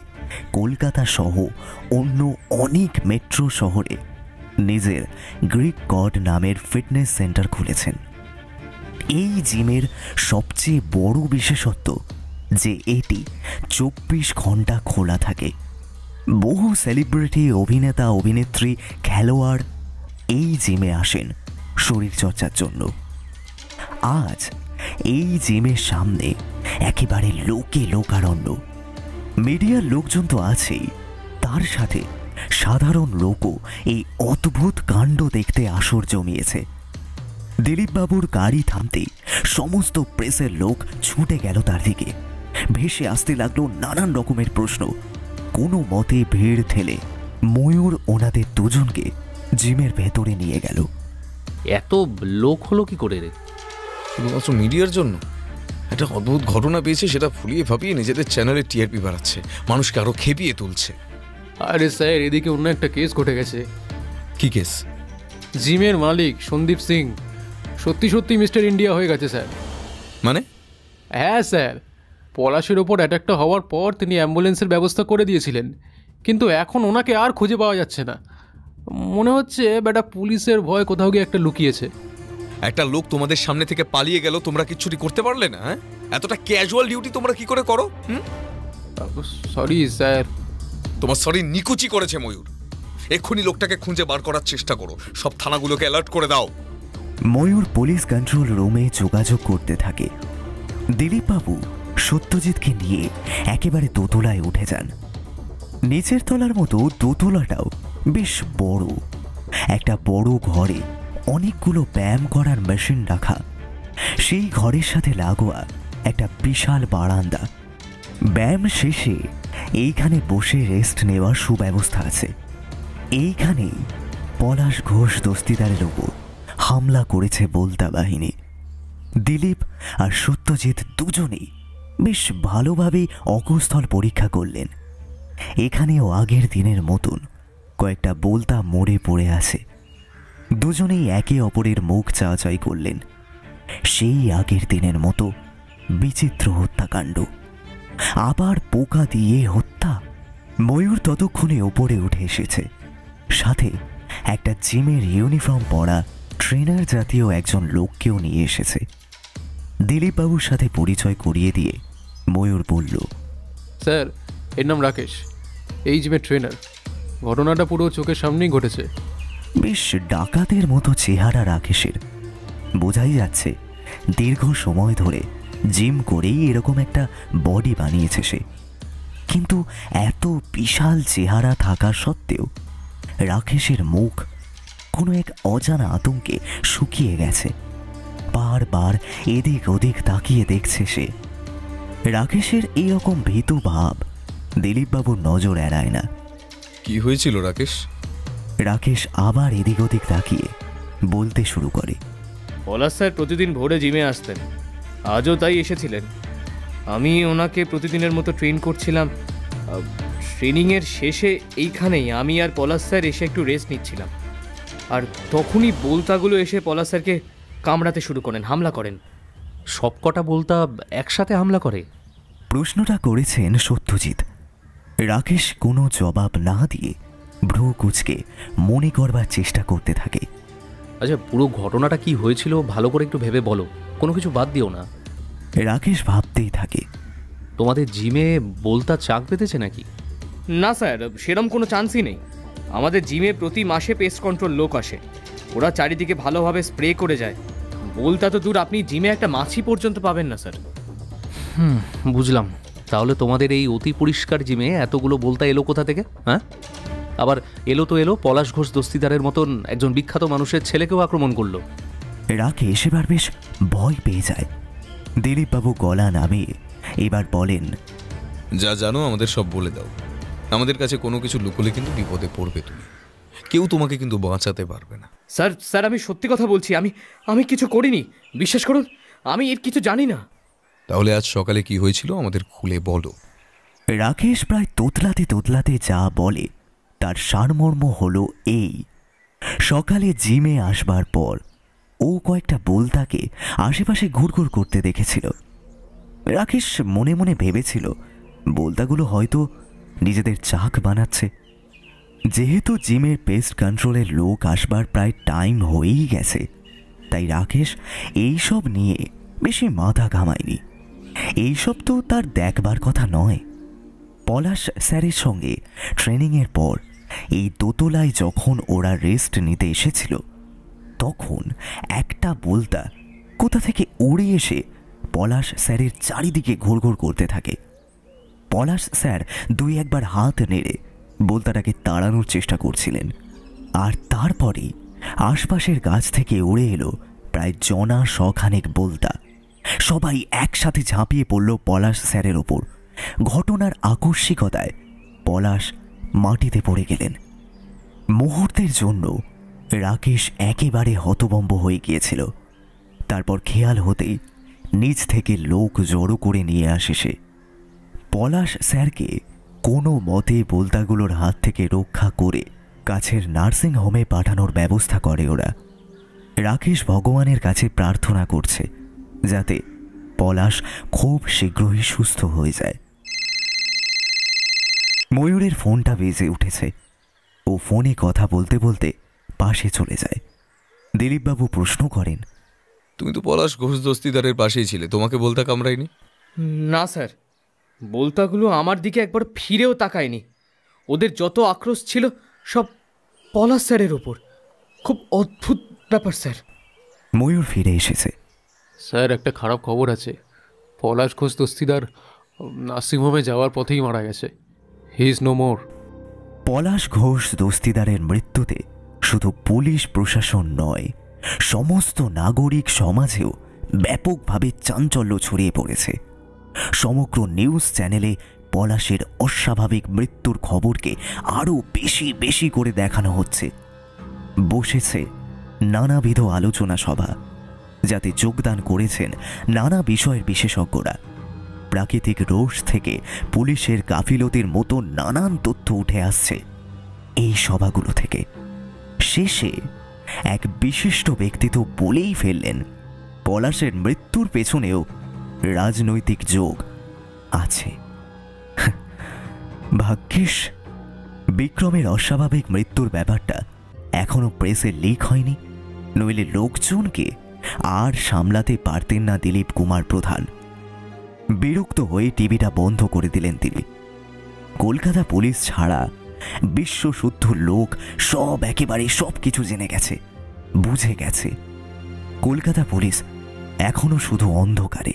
কলকাতা সহ অন্য অনেক মেট্রো শহরে নিজের গ্রিক গড নামের ফিটনেস সেন্টার খুলেছেন। এই জিমের সবচেয়ে বড় বিশেষত্ব যে এটি 24 ঘন্টা খোলা থাকে। বহু সেলিব্রিটি, অভিনেতা, অভিনেত্রী, খেলোয়াড় এই জিমে আসেন শরীরচর্চার জন্য। আজ এই জিমের সামনে একেবারে লোকে লোকারণ্য। মিডিয়ার লোকজন তো আছেই, তার সাথে সাধারণ লোকও এই অদ্ভুত কাণ্ড দেখতে আসর জমিয়েছে। দিলীপবাবুর গাড়ি থামতেই সমস্ত প্রেসের লোক ছুটে গেল তার দিকে। ভেসে আসতে লাগলো নানান রকমের প্রশ্ন। কোনো মতে ভিড় ঠেলে ময়ূর ওনাদের দুজনকে জিমের ভেতরে নিয়ে গেল। এত লোক হলো কি করে রে? শুধুমাত্র মিডিয়ার জন্য একটা অদ্ভুত ঘটনা পেয়েছে, সেটা ফুলিয়ে ফাঁপিয়ে নিজেদের চ্যানেলে টিআরপি বাড়াচ্ছে, মানুষকে আরো খেপিয়ে তুলছে। আরে স্যার, এদিকে অন্য একটা কেস ঘটে গেছে। কি কেস? জিমের মালিক সন্দীপ সিং সত্যি সত্যি মিস্টার ইন্ডিয়া হয়ে গেছে স্যার। মানে? হ্যাঁ স্যার, পলাশের ওপর অ্যাটাকটা হওয়ার পর তিনি অ্যাম্বুলেন্সের ব্যবস্থা করে দিয়েছিলেন, কিন্তু এখন ওনাকে আর খুঁজে পাওয়া যাচ্ছে না। মনে হচ্ছে বেটা পুলিশের ভয় কোথাও গিয়ে একটা লুকিয়েছে। একটা লোক তোমাদের সামনে থেকে পালিয়ে গেল, তোমরা কিচ্ছুটি করতে পারলে না? হ্যাঁ, এতটা ক্যাজুয়াল ডিউটি তোমরা কি করে করো? Sorry sir. তোমার সরি নিকুচি করেছে ময়ূর। এক্ষুনি লোকটাকে খুঁজে বার করার চেষ্টা করো, সব থানাগুলোকে অ্যালার্ট করে দাও। ময়ূর পুলিশ কন্ট্রোল রুমে যোগাযোগ করতে থাকে। দিলীপবাবু সত্যজিৎকে নিয়ে একেবারে দোতলায় উঠে যান। নিচের তলার মতো দোতলাটাও বেশ বড়। একটা বড় ঘরে অনেকগুলো ব্যায়াম করার মেশিন রাখা। সেই ঘরের সাথে লাগোয়া একটা বিশাল বারান্দা। ব্যায়াম শেষে এইখানে বসে রেস্ট নেওয়ার সুব্যবস্থা আছে। এইখানেই পলাশ ঘোষ দস্তিদারের ওপর হামলা করেছে বলতা বাহিনী। দিলীপ আর সত্যজিৎ দুজনেই বেশ ভালোভাবেই অকুস্থল পরীক্ষা করলেন। এখানেও আগের দিনের মতন কয়েকটা বলতা মরে পড়ে আছে। দুজনেই একে অপরের মুখ চাওয়াচাই করলেন। সেই আগের দিনের মতো বিচিত্র হত্যাকাণ্ড। আবার পোকা দিয়ে হত্যা। ময়ূর ততক্ষণে ওপরে উঠে এসেছে, সাথে একটা জিমের ইউনিফর্ম পরা ট্রেনার জাতীয় একজন লোককেও নিয়ে এসেছে। দিলীপবাবুর সাথে পরিচয় করিয়ে দিয়ে ময়ূর বলল, স্যার, এর নাম রাকেশ, এই জিমের ট্রেনার। ঘটনাটা পুরো চোখের সামনেই ঘটেছে। বেশ ডাকাতের মতো চেহারা রাকেশের। বোঝাই যাচ্ছে দীর্ঘ সময় ধরে জিম করেই এরকম একটা বডি বানিয়েছে সে। কিন্তু এত বিশাল চেহারা থাকা সত্ত্বেও রাকেশের মুখ কোনো এক অজানা আতঙ্কে শুকিয়ে গেছে। বারবার এদিক ওদিক তাকিয়ে দেখছে সে। রাকেশের এইরকম ভীতু ভাব দিলীপবাবুর নজর এড়ায় না। কি হয়েছিল রাকেশ? রাকেশ আবার এদিক ওদিক তাকিয়ে বলতে শুরু করে। পলাশ স্যার প্রতিদিন ভোরে জিমে আসতেন, আজও তাই এসেছিলেন। আমি ওনাকে প্রতিদিনের মতো ট্রেন করছিলাম। ট্রেনিংয়ের শেষে এইখানেই আমি আর পলাশ স্যার এসে একটু রেস্ট নিচ্ছিলাম, আর তখনই বোলতাগুলো এসে পলাশ স্যারকে কামড়াতে শুরু করেন, হামলা করেন। সবকটা বোলতা একসাথে হামলা করে? প্রশ্নটা করেছেন সত্যজিৎ। রাকেশ কোনো জবাব না দিয়ে ভ্রু কুঁচকে মনে করবার চেষ্টা করতে থাকে। আচ্ছা, পুরো ঘটনাটা কি হয়েছিল ভালো করে একটু ভেবে বলো, কোনো কিছু বাদ দিও না। রাকেশ ভাবতেই থাকে। তোমাদের জিমে বোলতা চাক বেঁধেছে নাকি? না স্যার, সেরম কোনো চান্সই নেই। আমাদের জিমে প্রতি মাসে পেস্ট কন্ট্রোল লোক আসে, ওরা চারিদিকে ভালোভাবে স্প্রে করে যায়। বোলতা তো দূর, আপনি জিমে একটা মাছি পর্যন্ত পাবেন না স্যার। বুঝলাম। তাহলে তোমাদের এই অতি পরিষ্কার জিমে এতগুলো বোলতা এলো কোথা থেকে? হ্যাঁ, আবার এলো তো এলো, পলাশ ঘোষ দস্তিদারের মতন একজন বিখ্যাত মানুষের ছেলেকেও আক্রমণ করলো। রাকেশ এবার বেশ ভয় পেয়ে যায়। দিলীপবাবু গলা নামিয়ে এবার বলেন, যা জানো আমাদের সব বলে দাও। আমাদের কাছে কোনো কিছু লুকোলে কিন্তু বিপদে পড়বে তুমি। কেউ তোমাকে কিন্তু বাঁচাতে পারবে না। স্যার আমি সত্যি কথা বলছি, আমি কিছু করিনি, বিশ্বাস করুন, আমি এর কিছু জানি না। তাহলে আজ সকালে কি হয়েছিল আমাদের খুলে বলো। রাকেশ প্রায় তোতলাতে যা বলে তার সারমর্ম হলো এই। সকালে জিমে আসবার পর ও কয়েকটা বোলতাকে আশেপাশে ঘুরঘুর করতে দেখেছিল। রাকেশ মনে মনে ভেবেছিল বোলতাগুলো হয়তো নিজেদের চাক বানাচ্ছে। যেহেতু জিমের পেস্ট কন্ট্রোলের লোক আসবার প্রায় টাইম হয়েই গেছে, তাই রাকেশ এইসব নিয়ে বেশি মাথা ঘামায়নি। এইসব তো তার দেখবার কথা নয়। পলাশ স্যারের সঙ্গে ট্রেনিংয়ের পর এই দোতলায় যখন ওরা রেস্ট নিতে এসেছিল, তখন একটা বোলতা কোথা থেকে উড়ে এসে পলাশ স্যারের চারিদিকে ঘোরঘোর করতে থাকে। পলাশ স্যার দুই একবার হাত নেড়ে বোলতাটাকে তাড়ানোর চেষ্টা করছিলেন, আর তারপরেই আশপাশের গাছ থেকে উড়ে এলো প্রায় জনা শখানেক বোলতা। সবাই একসাথে ঝাঁপিয়ে পড়ল পলাশ স্যারের ওপর। ঘটনার আকস্মিকতায় পলাশ মাটিতে পড়ে গেলেন। মুহূর্তের জন্য রাকেশ একেবারে হতভম্ব হয়ে গিয়েছিল। তারপর খেয়াল হতেই নিচ থেকে লোক জড়ো করে নিয়ে আসে সে। পলাশ স্যারকে কোনো মতে বোলতাগুলোর হাত থেকে রক্ষা করে কাছের নার্সিং হোমে পাঠানোর ব্যবস্থা করে ওরা। রাকেশ ভগবানের কাছে প্রার্থনা করছে যাতে পলাশ খুব শীঘ্রই সুস্থ হয়ে যায়। ময়ূরের ফোনটা বেজে উঠেছে। ও ফোনে কথা বলতে বলতে পাশে চলে যায়। দিলীপবাবু প্রশ্ন করেন, তুমি তো পলাশ ঘোষ দস্তিদারের পাশেই ছিলে, তোমাকে বোলতা কামড়ায়নি? না স্যার, বোলতাগুলো আমার দিকে একবার ফিরেও তাকায়নি। ওদের যত আক্রোশ ছিল সব পলাশ স্যারের ওপর। খুব অদ্ভুত ব্যাপার স্যার। ময়ূর ফিরে এসেছে। স্যার, একটা খারাপ খবর আছে। পলাশ ঘোষ দস্তিদার নার্সিংহোমে যাওয়ার পথেই মারা গেছে। He is no more. Palash Ghosh দস্তিদারের মৃত্যুতে শুধু পুলিশ প্রশাসন নয়, সমস্ত নাগরিক সমাজেও ব্যাপকভাবে চাঞ্চল্য ছড়িয়ে পড়েছে। সমগ্র নিউজ চ্যানেলে পলাশের অস্বাভাবিক মৃত্যুর খবরকে আরও বেশি বেশি করে দেখানো হচ্ছে। বসেছে নানাবিধ আলোচনা সভা, যাতে যোগদান করেছেন নানা বিষয়ের বিশেষজ্ঞরা। প্রাকৃতিক রোষ থেকে পুলিশের গাফিলতির মতো নানান তথ্য উঠে আসছে এই সভাগুলো থেকে। শেষে এক বিশিষ্ট ব্যক্তি তো বলেই ফেললেন, পলাশের মৃত্যুর পেছনেও রাজনৈতিক যোগ আছে। ভাগ্যিস বিক্রমের অস্বাভাবিক মৃত্যুর ব্যাপারটা এখনো প্রেসে লিক হয়নি, নইলে লোকজনকে আর সামলাতে পারতেন না দিলীপ কুমার প্রধান। বিরক্ত হয়ে টিভিটা বন্ধ করে দিলেন তিনি। কলকাতা পুলিশ ছাড়া বিশ্বশুদ্ধ লোক সব একেবারে সব কিছু জেনে গেছে, বুঝে গেছে। কলকাতা পুলিশ এখনো শুধু অন্ধকারে।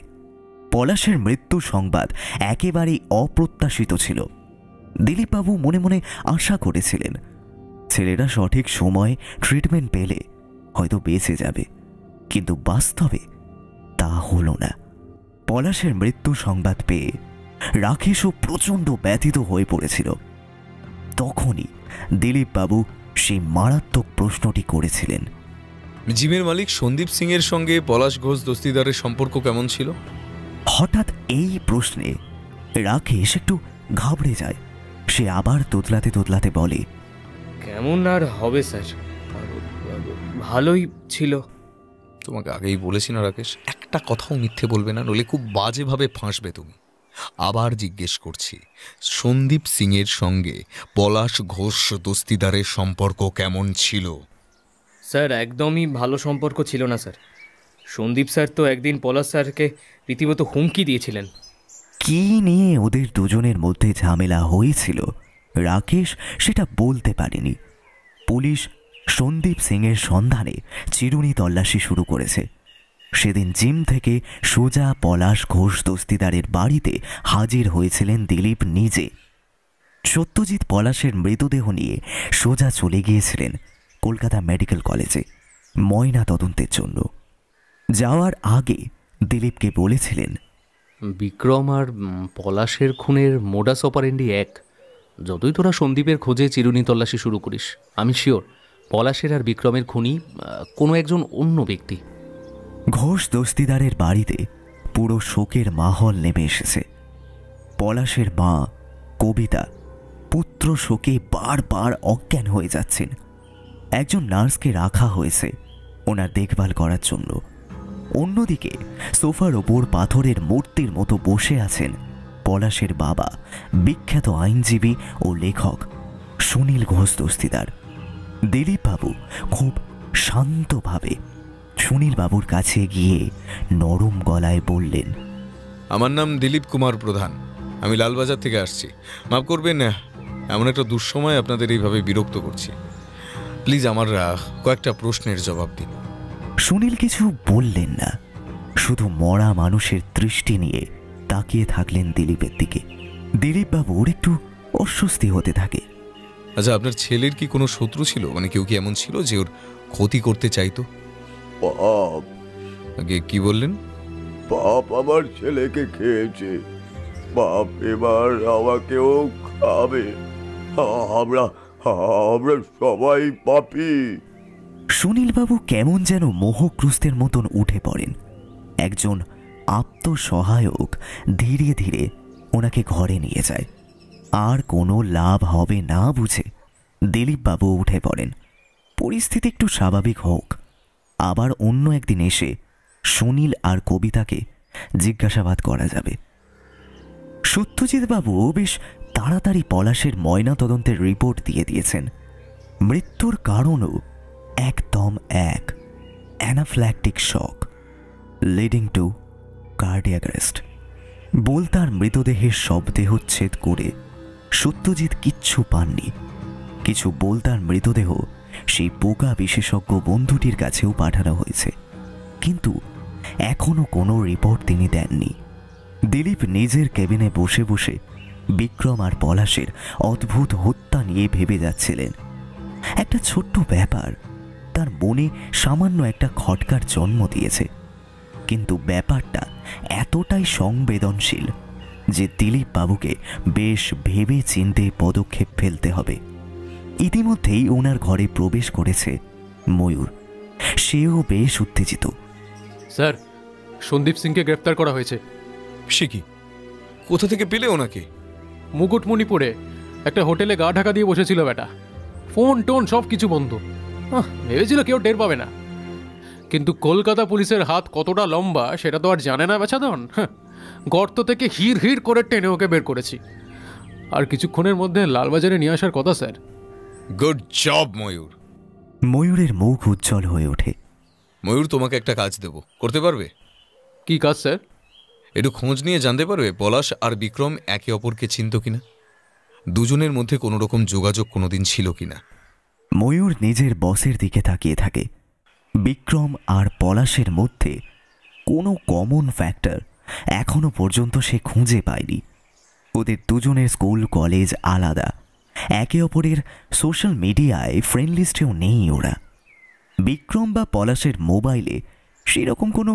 পলাশের মৃত্যু সংবাদ একেবারেই অপ্রত্যাশিত ছিল। দিলীপবাবু মনে মনে আশা করেছিলেন ছেলেরা সঠিক সময়ে ট্রিটমেন্ট পেলে হয়তো বেঁচে যাবে, কিন্তু বাস্তবে তা হলো না। পলাশের মৃত্যু সংবাদ পেয়ে রাকেশও প্রচণ্ড ব্যথিত হয়ে পড়েছিল। তখনই দিলীপবাবু সেই মারাত্মক প্রশ্নটি করেছিলেন, জিমের মালিক সন্দীপ সিং এর সঙ্গে পলাশ ঘোষ দস্তিদারের সম্পর্ক কেমন ছিল? হঠাৎ এই প্রশ্নে রাকেশ একটু ঘাবড়ে যায়। সে আবার তোতলাতে তোতলাতে বলে, কেমন আর হবে স্যার, ভালোই ছিল। তোমাকে আগেই বলেছি না রাকেশ, একটা কথাও মিথ্যে বলবে না, নইলে খুব বাজেভাবে ফাঁসবে তুমি। আবার জিজ্ঞেস করছি, সন্দীপ সিং এর সঙ্গে পলাশ ঘোষ দস্তিদারের সম্পর্ক কেমন ছিল? স্যার একদমই ভালো সম্পর্ক ছিল না স্যার। সন্দীপ স্যার তো একদিন পলাশ স্যারকে রীতিমতো হুমকি দিয়েছিলেন। কি নিয়ে ওদের দুজনের মধ্যে ঝামেলা হয়েছিল রাকেশ সেটা বলতে পারেনি। পুলিশ সন্দীপ সিং এর সন্ধানে চিরুনি তল্লাশি শুরু করেছে। সেদিন জিম থেকে সোজা পলাশ ঘোষ দস্তিদারের বাড়িতে হাজির হয়েছিলেন দিলীপ নিজে। সত্যজিৎ পলাশের মৃতদেহ নিয়ে সোজা চলে গিয়েছিলেন কলকাতা মেডিকেল কলেজে ময়না তদন্তের জন্য। যাওয়ার আগে দিলীপকে বলেছিলেন, বিক্রম আর পলাশের খুনের মোডাস অপারেন্ডি এক। যতই তোরা সন্দীপের খোঁজে চিরুনি তল্লাশি শুরু করিস, আমি শিওর পলাশের আর বিক্রমের খুনি কোনো একজন অন্য ব্যক্তি। ঘোষ দস্তিদারের বাড়িতে পুরো শোকের মাহল নেমে এসেছে। পলাশের মা কবিতা পুত্র শোকে বারবার অজ্ঞান হয়ে যাচ্ছেন। একজন নার্সকে রাখা হয়েছে ওনার দেখভাল করার জন্য। অন্যদিকে সোফার ওপর পাথরের মূর্তির মতো বসে আছেন পলাশের বাবা, বিখ্যাত আইনজীবী ও লেখক সুনীল ঘোষ দস্তিদার। দিলীপবাবু খুব শান্তভাবে সুনীল বাবুর কাছে গিয়ে নরম গলায় বললেন, আমার নাম দিলীপ কুমার প্রধান, আমি লালবাজার থেকে আসছি। মাফ করবেন না, এমন একটা দুঃসময় আপনাদের এইভাবে বিরক্ত করছি। প্লিজ আমার কয়েকটা প্রশ্নের জবাব দিন। সুনীল কিছু বললেন না, শুধু মরা মানুষের দৃষ্টি নিয়ে তাকিয়ে থাকলেন দিলীপের দিকে। দিলীপবাবুর একটু অস্বস্তি হতে থাকে। আচ্ছা, আপনার ছেলের কি কোনো শত্রু ছিল? মানে কেউ কি এমন ছিল যে ওর ক্ষতি করতে চাইতো? পাপ। আগে কি বললেন? পাপ আমার ছেলেকে খেয়েছে, পাপ এবার আমাকেও খাবে। আমরা আমরা সবাই পাপী। সুনীলবাবু কেমন যেন মোহগ্রস্তের মতন উঠে পড়েন। একজন আত্মসহায়ক ধীরে ধীরে ওনাকে ঘরে নিয়ে যায়। আর কোনো লাভ হবে না বুঝে দিলীপবাবু উঠে পড়েন। পরিস্থিতি একটু স্বাভাবিক হোক, আবার অন্য একদিন এসে সুনীল আর কবিতাকে জিজ্ঞাসাবাদ করা যাবে। সত্যজিৎবাবু বেশ তাড়াতাড়ি পলাশের ময়নাতদন্তের রিপোর্ট দিয়ে দিয়েছেন। মৃত্যুর কারণও একদম এক, অ্যানাফিল্যাক্টিক শক লিডিং টু কার্ডিয়াক অ্যারেস্ট। বোলতার মৃতদেহের শবদেহচ্ছেদ করে সত্যজিৎ কিচ্ছু পাননি। কিছু বোলতার মৃতদেহ সেই পোকা বিশেষজ্ঞ বন্ধুটির কাছেও পাঠানো হয়েছে, কিন্তু এখনো কোনো রিপোর্ট তিনি দেননি। দিলীপ নিজের কেবিনে বসে বসে বিক্রম আর পলাশের অদ্ভুত হত্যা নিয়ে ভেবে যাচ্ছিলেন। একটা ছোট্ট ব্যাপার তার মনে সামান্য একটা খটকার জন্ম দিয়েছে, কিন্তু ব্যাপারটা এতটাই সংবেদনশীল যে দিলীপ বাবুকে বেশ ভেবে চিন্তে পদক্ষেপ ফেলতে হবে। ইতিমধ্যেই ওনার ঘরে প্রবেশ করেছে ময়ূর। সেও বেশ উত্তেজিত। স্যার, সন্দীপ সিংকে গ্রেফতার করা হয়েছে। সে কি? কোথা থেকে পেলে ওনাকে? মুকুটমণিপুরে একটা হোটেলে গা ঢাকা দিয়ে বসেছিল বেটা। ফোন টোন সব কিছু বন্ধ। ভেবেছিল কেউ টের পাবে না, কিন্তু কলকাতা পুলিশের হাত কতটা লম্বা সেটা তো আর জানে না বেচাদন। গর্ত থেকে হির হির করে টেনে ওকে বের করেছি, আর কিছুক্ষণের মধ্যে লালবাজারে নিয়ে আসার কথা স্যার। গুড জব ময়ূর। ময়ূরের মুখ উজ্জ্বল হয়ে ওঠে। ময়ূর, তোমাকে একটা কাজ দেব, করতে পারবে? কি কাজ স্যার? একটু খোঁজ নিয়ে জানতে পারবে পলাশ আর বিক্রম একে অপরকে চিনত কিনা? দুজনের মধ্যে কোনো রকম যোগাযোগ কোনোদিন ছিল কিনা। ময়ূর নিজের বসের দিকে তাকিয়ে থাকে। বিক্রম আর পলাশের মধ্যে কোনো কমন ফ্যাক্টর এখনো পর্যন্ত সে খুঁজে পায়নি। ওদের দুজনের স্কুল কলেজ আলাদা, একে অপরের সোশ্যাল মিডিয়ায় ফ্রেন্ড লিস্টেও নেই ওরা। বিক্রম বা পলাশের মোবাইলে সেরকম কোনো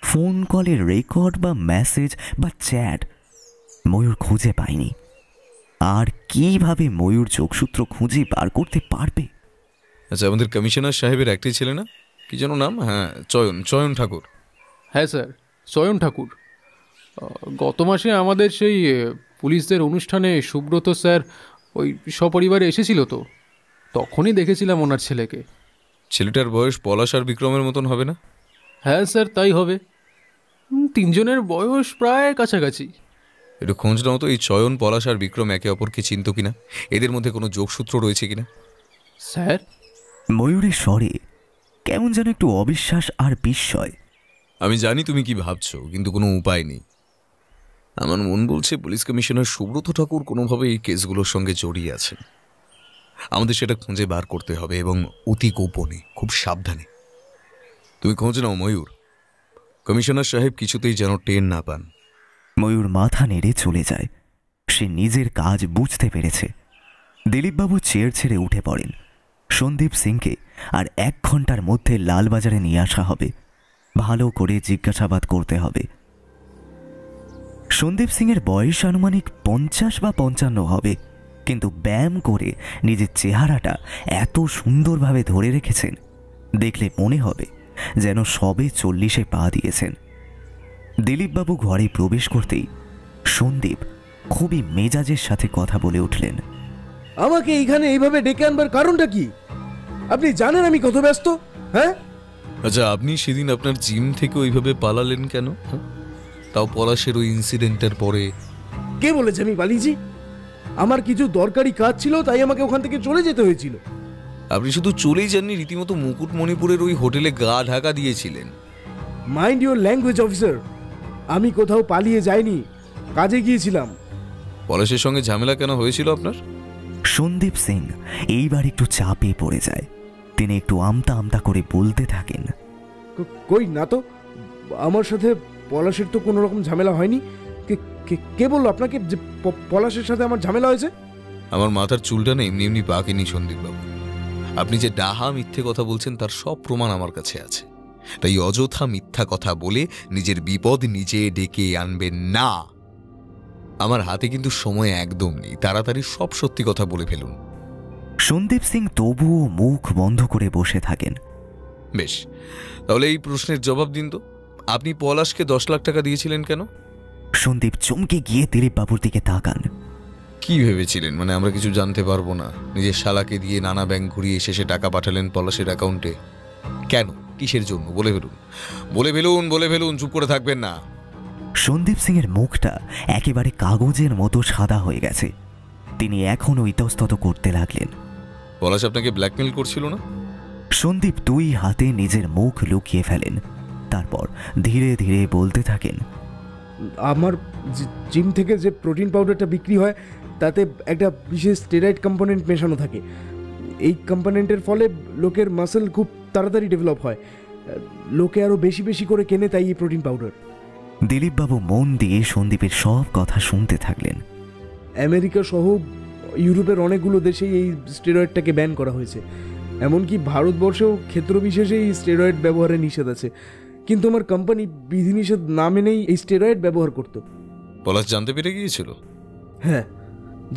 ফোন কলের রেকর্ড বা মেসেজ বা চ্যাট ময়ূর খুঁজে পায়নি। আর কিভাবে ময়ূর যোগসূত্র খুঁজে বার করতে পারবে? আচ্ছা, আমাদের কমিশনার সাহেবের একটাই ছেলে না, কি যেন নাম? হ্যাঁ, চয়ন ঠাকুর। হ্যাঁ স্যার, চয়ন ঠাকুর। গত মাসে আমাদের সেই পুলিশদের অনুষ্ঠানে সুব্রত স্যার ওই সপরিবারে এসেছিল, তো তখনই দেখেছিলাম ওনার ছেলেকে। ছেলেটার বয়স পলাশ আর বিক্রমের মতন হবে না? হ্যাঁ স্যার, তাই হবে। তিনজনের বয়স প্রায় কাছাকাছি। একটু খোঁজ নাও তো, এই চয়ন, পলাশ আর বিক্রম একে অপরকে চিনত কিনা, এদের মধ্যে কোনো যোগসূত্র রয়েছে কিনা। স্যার? ময়ূরের স্বরে কেমন যেন একটু অবিশ্বাস আর বিস্ময়। আমি জানি তুমি কি ভাবছো, কিন্তু কোনো উপায় নেই। আমার মন বলছে পুলিশ কমিশনার সুব্রত ঠাকুর কোনোভাবে এই কেসগুলোর সঙ্গে জড়িয়ে আছেন। আমাদের সেটা খুঁজে বার করতে হবে, এবং অতি গোপনে, খুব সাবধানে। তুমি খোঁজ নাও ময়ূর, কমিশনার সাহেব কিছুতেই যেন টের না পান। ময়ূর মাথা নেড়ে চলে যায়। সে নিজের কাজ বুঝতে পেরেছে। দিলীপবাবু চেয়ার ছেড়ে উঠে পড়েন। সন্দীপ সিংকে আর 1 ঘন্টার মধ্যে লালবাজারে নিয়ে আসা হবে। ভালো করে জিজ্ঞাসাবাদ করতে হবে। সন্দীপ সিংয়ের বয়স আনুমানিক 50 বা 55 হবে, কিন্তু ব্যায়াম করে নিজের চেহারাটা এত সুন্দরভাবে ধরে রেখেছেন, দেখলে মনে হবে যেন সবে 40-এ পা দিয়েছেন। দিলীপবাবু ঘরে প্রবেশ করতেই সন্দীপ খুবই মেজাজের সাথে কথা বলে উঠলেন। আমাকে এইখানে এইভাবে ডেকে আনবার কারণটা কি? আপনি জানেন আমি কত ব্যস্ত? হ্যাঁ, আচ্ছা, আপনি সেদিন আপনার জিম থেকে ওইভাবে পালালেন কেন? তাও পলাশের ওই ইনসিডেন্টের পরে। কে বলেছে আমি পালিয়েছি? আমার কিছু দরকারি কাজ ছিল, তাই আমাকে ওখান থেকে চলে যেতে হয়েছিল। আপনি শুধু চলেই যাননি, রীতিমতো মুকুটমণিপুরের ওই হোটেলে গা ঢাকা দিয়েছিলেন। মাইন্ড ইউর ল্যাঙ্গুয়েজ অফিসার, আমি কোথাও পালিয়ে যাইনি, কাজে গিয়েছিলাম। পলাশের সঙ্গে ঝামেলা কেন হয়েছিল আপনার? সন্দীপ সিং এইবার একটু চাপে পড়ে যায়। তিনি একটু আমতা আমতা করে বলতে থাকেন, কই না তো, আমার সাথে পলাশের তো কোনো রকম ঝামেলা হয়নি। কে বললো আপনাকে যে পলাশের সাথে আমার ঝামেলা হয়েছে? আমার মাথার চুলটা না এমনি এমনি বাঁকেনি সন্দীপবাবু। আপনি যে ডাহা মিথ্যে কথা বলছেন তার সব প্রমাণ আমার কাছে আছে। তাই অযথা মিথ্যা কথা বলে নিজের বিপদ নিজে ডেকে আনবেন না। আমার হাতে কিন্তু সময় একদম নেই, তাড়াতাড়ি সব সত্যি কথা বলে ফেলুন। সন্দীপ সিং তবুও মুখ বন্ধ করে বসে থাকেন। বেশ, তাহলে এই প্রশ্নের জবাব দিন তো, আপনি পলাশকে 10 লাখ টাকা দিয়েছিলেন কেন? সন্দীপ চমকে গিয়ে দিলীপবাবুর দিকে তাকান। কি ভেবেছিলেন, মানে আমরা কিছু জানতে পারবো না? নিজের শালাকে দিয়ে নানা ব্যাংক ঘুরিয়ে শেষে টাকা পাঠালেন পলাশের অ্যাকাউন্টে। কেন, কিসের জন্য? বলে ফেলুন, চুপ করে থাকবেন না। সন্দীপ সিং এর মুখটা একেবারে কাগজের মতো সাদা হয়ে গেছে। তিনি এখনো ইতস্তত করতে লাগলেন। পলাশ আপনাকে ব্ল্যাকমেল করছিল না? সন্দীপ 2 হাতে নিজের মুখ লুকিয়ে ফেলেন। তারপর ধীরে ধীরে বলতে থাকেন, আমার জিম থেকে যে প্রোটিন পাউডারটা বিক্রি হয় তাতে একটা বিশেষ স্টেরয়েড কম্পোনেন্ট মেশানো থাকে। এই কম্পোনেন্টের ফলে লোকের মাসেল খুব তাড়াতাড়ি ডেভেলপ হয়, লোকে আরও বেশি বেশি করে কেনে, তাই এই প্রোটিন পাউডার। দিলীপবাবু মন দিয়ে সন্দীপের সব কথা শুনতে থাকলেন। আমেরিকা সহ ইউরোপের অনেকগুলো দেশেই এই স্টেরয়েডটাকে ব্যান করা হয়েছে, এমনকি ভারতবর্ষেও ক্ষেত্র বিশেষে এই স্টেরয়েড ব্যবহারে নিষেধ আছে। কিন্তু আমার কোম্পানি বিধিনিষেধ না মেনেই এই স্টেরয়েড ব্যবহার করত। পলাশ জানতে পেরে গিয়েছিল? হ্যাঁ,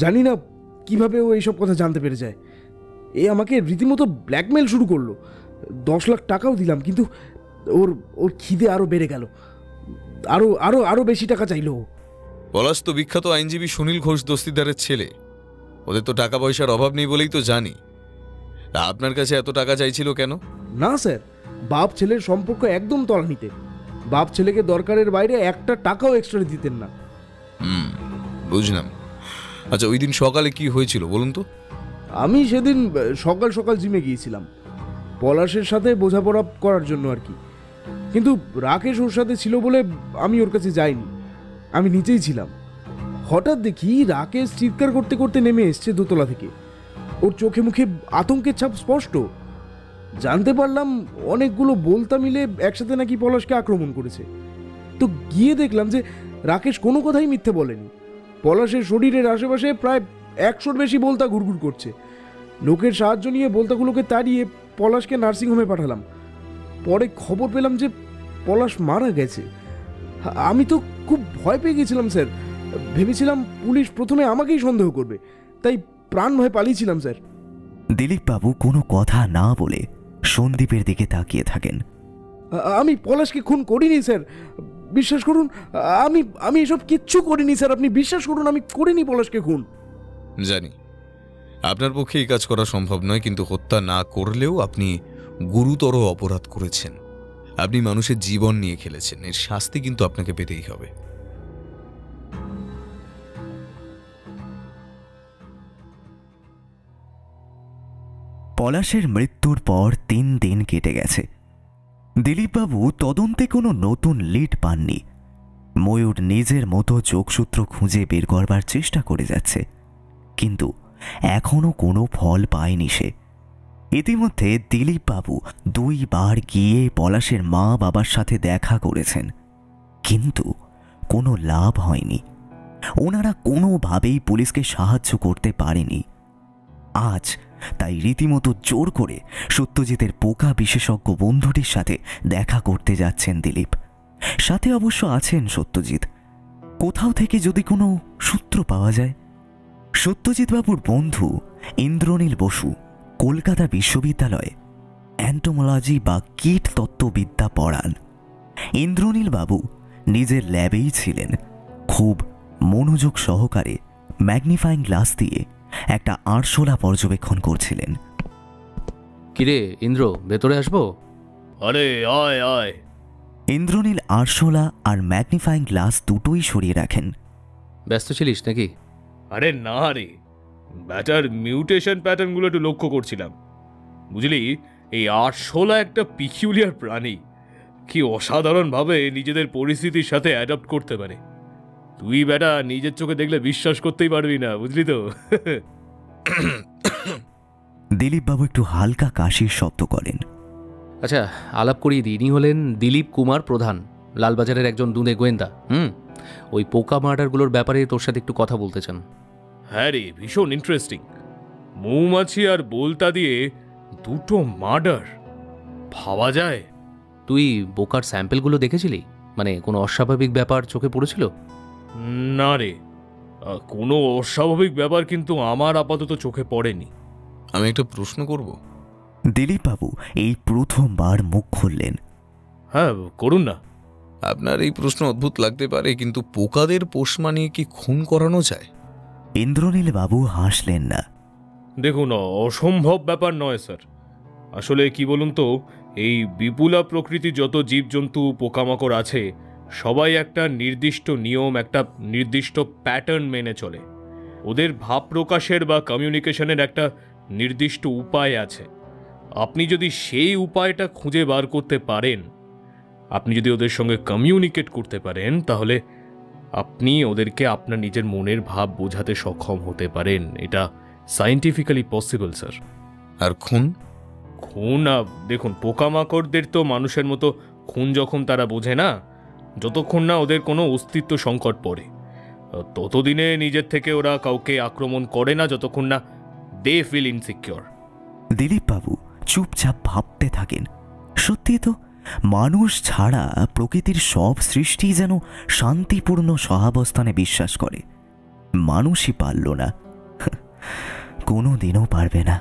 জানি না কিভাবে ও এইসব কথা জানতে পেরে যায়। এ আমাকে রীতিমতো ব্ল্যাকমেল শুরু করলো। 10 লাখ টাকাও দিলাম, কিন্তু ওর খিদে আরো বেড়ে গেল, আরো আরো আরো বেশি টাকা চাইলো। পলাশ তো বিখ্যাত আইনজীবী সুনীল ঘোষ দস্তিদারের ছেলে, ওদের তো টাকা পয়সার অভাব নেই বলেই তো জানি। আপনার কাছে এত টাকা চাইছিল কেন? না স্যার, বাপ ছেলের সম্পর্ক একদম তলানিতে। বাপ ছেলেকে দরকারের বাইরে 1 টাকাও এক্সট্রা দিতেন না। বুঝলাম। আচ্ছা, ওই দিন সকালে কি হয়েছিল বলুন তো? আমি সেদিন সকাল সকাল জিমে গিয়েছিলাম পলাশের সাথে বোঝাপড়া করার জন্য আর কি, কিন্তু রাকেশ ওর সাথে ছিল বলে আমি ওর কাছে যাইনি, আমি নিচেই ছিলাম। হঠাৎ দেখি রাকেশ চিৎকার করতে করতে নেমে এসছে দোতলা থেকে। ওর চোখে মুখে আতঙ্কের ছাপ স্পষ্ট। জানতে পারলাম অনেকগুলো বলতা মিলে একসাথে নাকি পলাশকে আক্রমণ করেছে। তো গিয়ে দেখলাম যে রাকেশ কোনো কথাই মিথ্যে বলেনি। পলাশের শরীরের আশেপাশে প্রায় 100-র বেশি বলতা ঘুরঘুর করছে। লোকের সাহায্য নিয়ে বলতাগুলোকে তাড়িয়ে পলাশকে নার্সিংহোমে পাঠালাম। পরে খবর পেলাম যে পলাশ মারা গেছে। আমি তো খুব ভয় পেয়ে গেছিলাম স্যার। ভেবেছিলাম পুলিশ প্রথমে আমাকেই সন্দেহ করবে, তাই প্রাণ ভয় পালিয়েছিলাম স্যার। দিলীপবাবু কোনো কথা না বলে সন্দীপের দিকে তাকিয়ে থাকেন। আমি পলাশকে খুন করিনি স্যার, বিশ্বাস করুন। আমি এসব কিচ্ছু করিনি স্যার, আপনি বিশ্বাস করুন, আমি করিনি পলাশকে খুন। জানি আপনার পক্ষে এই কাজ করা সম্ভব নয়, কিন্তু হত্যা না করলেও আপনি গুরুতর অপরাধ করেছেন। আপনি মানুষের জীবন নিয়ে খেলেছেন, এর শাস্তি কিন্তু আপনাকে পেতেই হবে। পলাশের মৃত্যুর পর 3 দিন কেটে গেছে। দিলীপবাবু তদন্তে কোনো নতুন লিড পাননি। ময়ূর নিজের মতো যোগসূত্র খুঁজে বের করবার চেষ্টা করে যাচ্ছে, কিন্তু এখনো কোনো ফল পায়নি সে। ইতিমধ্যে দিলীপবাবু 2 বার গিয়ে পলাশের মা বাবার সাথে দেখা করেছেন, কিন্তু কোনো লাভ হয়নি। ওনারা কোনোভাবেই পুলিশকে সাহায্য করতে পারেনি। আজ তাই রীতিমতো জোর করে সত্যজিতের পোকা বিশেষজ্ঞ বন্ধুটির সাথে দেখা করতে যাচ্ছেন দিলীপ। সাথে অবশ্য আছেন সত্যজিৎ। কোথাও থেকে যদি কোনো সূত্র পাওয়া যায়। সত্যজিৎ বাবুর বন্ধু ইন্দ্রনীল বসু কলকাতা বিশ্ববিদ্যালয়ে অ্যান্টোমোলজি বা কীট তত্ত্ববিদ্যা পড়ান। ইন্দ্রনীল বাবু নিজের ল্যাবেই ছিলেন, খুব মনোযোগ সহকারে ম্যাগনিফাইং গ্লাস দিয়ে একটা আরশোলা পর্যবেক্ষণ করছিলেন। কিরে ইন্দ্র, ভেতরে আসবো? আরে আয় আয়। ইন্দ্রনীল আরশোলা আর ম্যাগনিফাইং গ্লাস দুটোই সরিয়ে রাখেন। ব্যস্ত ছিলিস নাকি? আরে না রে, ব্যাটার মিউটেশন প্যাটার্নগুলো একটু লক্ষ্য করছিলাম। বুঝলি, এই আরশোলা একটা পিকিউলিয়ার প্রাণী, কি অসাধারণভাবে নিজেদের পরিস্থিতির সাথে অ্যাডাপ্ট করতে পারে। তুই ব্যাটা নিজের চোখে দেখলে বিশ্বাস করতেই পারবি না, বুঝলি তো। দিলীপবাবু একটু হালকা কাশির শব্দ করেন। আচ্ছা, আলাপ করিয়ে দিই। ইনি হলেন দিলীপ কুমার প্রধান, লালবাজারের একজন দুঁদে গোয়েন্দা। ওই পোকা মার্ডারগুলোর ব্যাপারে তোর সাথে একটু কথা বলতে চান। হ্যাঁ রে, ভীষণ ইন্টারেস্টিং। মৌমাছি আর বলতা দিয়ে 2টো মার্ডার, ভাবা যায়? তুই বোকার স্যাম্পেলগুলো দেখেছিলি? মানে কোনো অস্বাভাবিক ব্যাপার চোখে পড়েছিল? না রে, কোনো অস্বাভাবিক ব্যাপার কিন্তু আমার আপাতত চোখে পড়েনি। আমি একটা প্রশ্ন করব? দিলীপবাবু এই প্রথমবার মুখ খুললেন। হ্যাঁ, করুন না। আপনার এই প্রশ্ন অদ্ভুত লাগতে পারে, কিন্তু পোকাদের পোষ মানিয়ে কি খুন করানো যায়? ইন্দ্রনীল বাবু হাসলেন না। দেখুন, অসম্ভব ব্যাপার নয় স্যার। আসলে কি বলুন তো, এই বিপুলা প্রকৃতি যত জীবজন্তু পোকামাকড় আছে, সবাই একটা নির্দিষ্ট নিয়ম, একটা নির্দিষ্ট প্যাটার্ন মেনে চলে। ওদের ভাব প্রকাশের বা কমিউনিকেশনের একটা নির্দিষ্ট উপায় আছে। আপনি যদি সেই উপায়টা খুঁজে বার করতে পারেন, আপনি যদি ওদের সঙ্গে কমিউনিকেট করতে পারেন, তাহলে আপনি ওদেরকে আপনার নিজের মনের ভাব বোঝাতে সক্ষম হতে পারেন। এটা সায়েন্টিফিক্যালি পসিবল স্যার। আর খুন? খুন দেখুন, পোকামাকড়দের তো মানুষের মতো খুন যখন তারা বোঝে না, যতক্ষণ না ওদের কোনো অস্তিত্ব সংকট পড়ে, ততদিনে নিজের থেকে ওরা কাউকে আক্রমণ করে না, যতক্ষণ না দে ফিল ইনসিকিউর। দিলীপবাবু চুপচাপ ভাবতে থাকেন। সত্যি তো, মানুষ ছাড়া প্রকৃতির সব সৃষ্টি যেন শান্তিপূর্ণ সহাবস্থানে বিশ্বাস করে। মানুষই পারল না, কোনোদিনও পারবে না।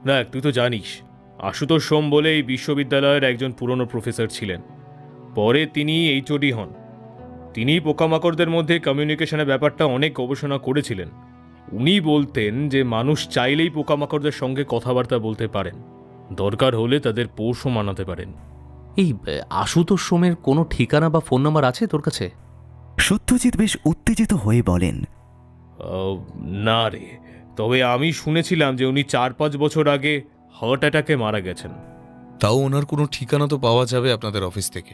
দেখ, তুই তো জানিস, আশুতোষ সোম বলে এই বিশ্ববিদ্যালয়ের একজন পুরনো প্রফেসর ছিলেন। পরে তিনি এইচওডি হন। তিনি পোকামাকড়দের মধ্যে কমিউনিকেশনের ব্যাপারটা অনেক গবেষণা করেছিলেন। উনি বলতেন যে মানুষ চাইলেই পোকামাকড়দের সঙ্গে কথাবার্তা বলতে পারেন, দরকার হলে তাদের পোষও মানাতে পারেন। এই আশুতোষ সোমের কোনো ঠিকানা বা ফোন নাম্বার আছে তোর কাছে? সত্যজিৎ বেশ উত্তেজিত হয়ে বলেন, না রে, তবে আমি শুনেছিলাম যে উনি 4-5 বছর আগে হার্ট অ্যাটাকে মারা গেছেন। তাও ওনার কোনো ঠিকানা তো পাওয়া যাবে আপনাদের অফিস থেকে?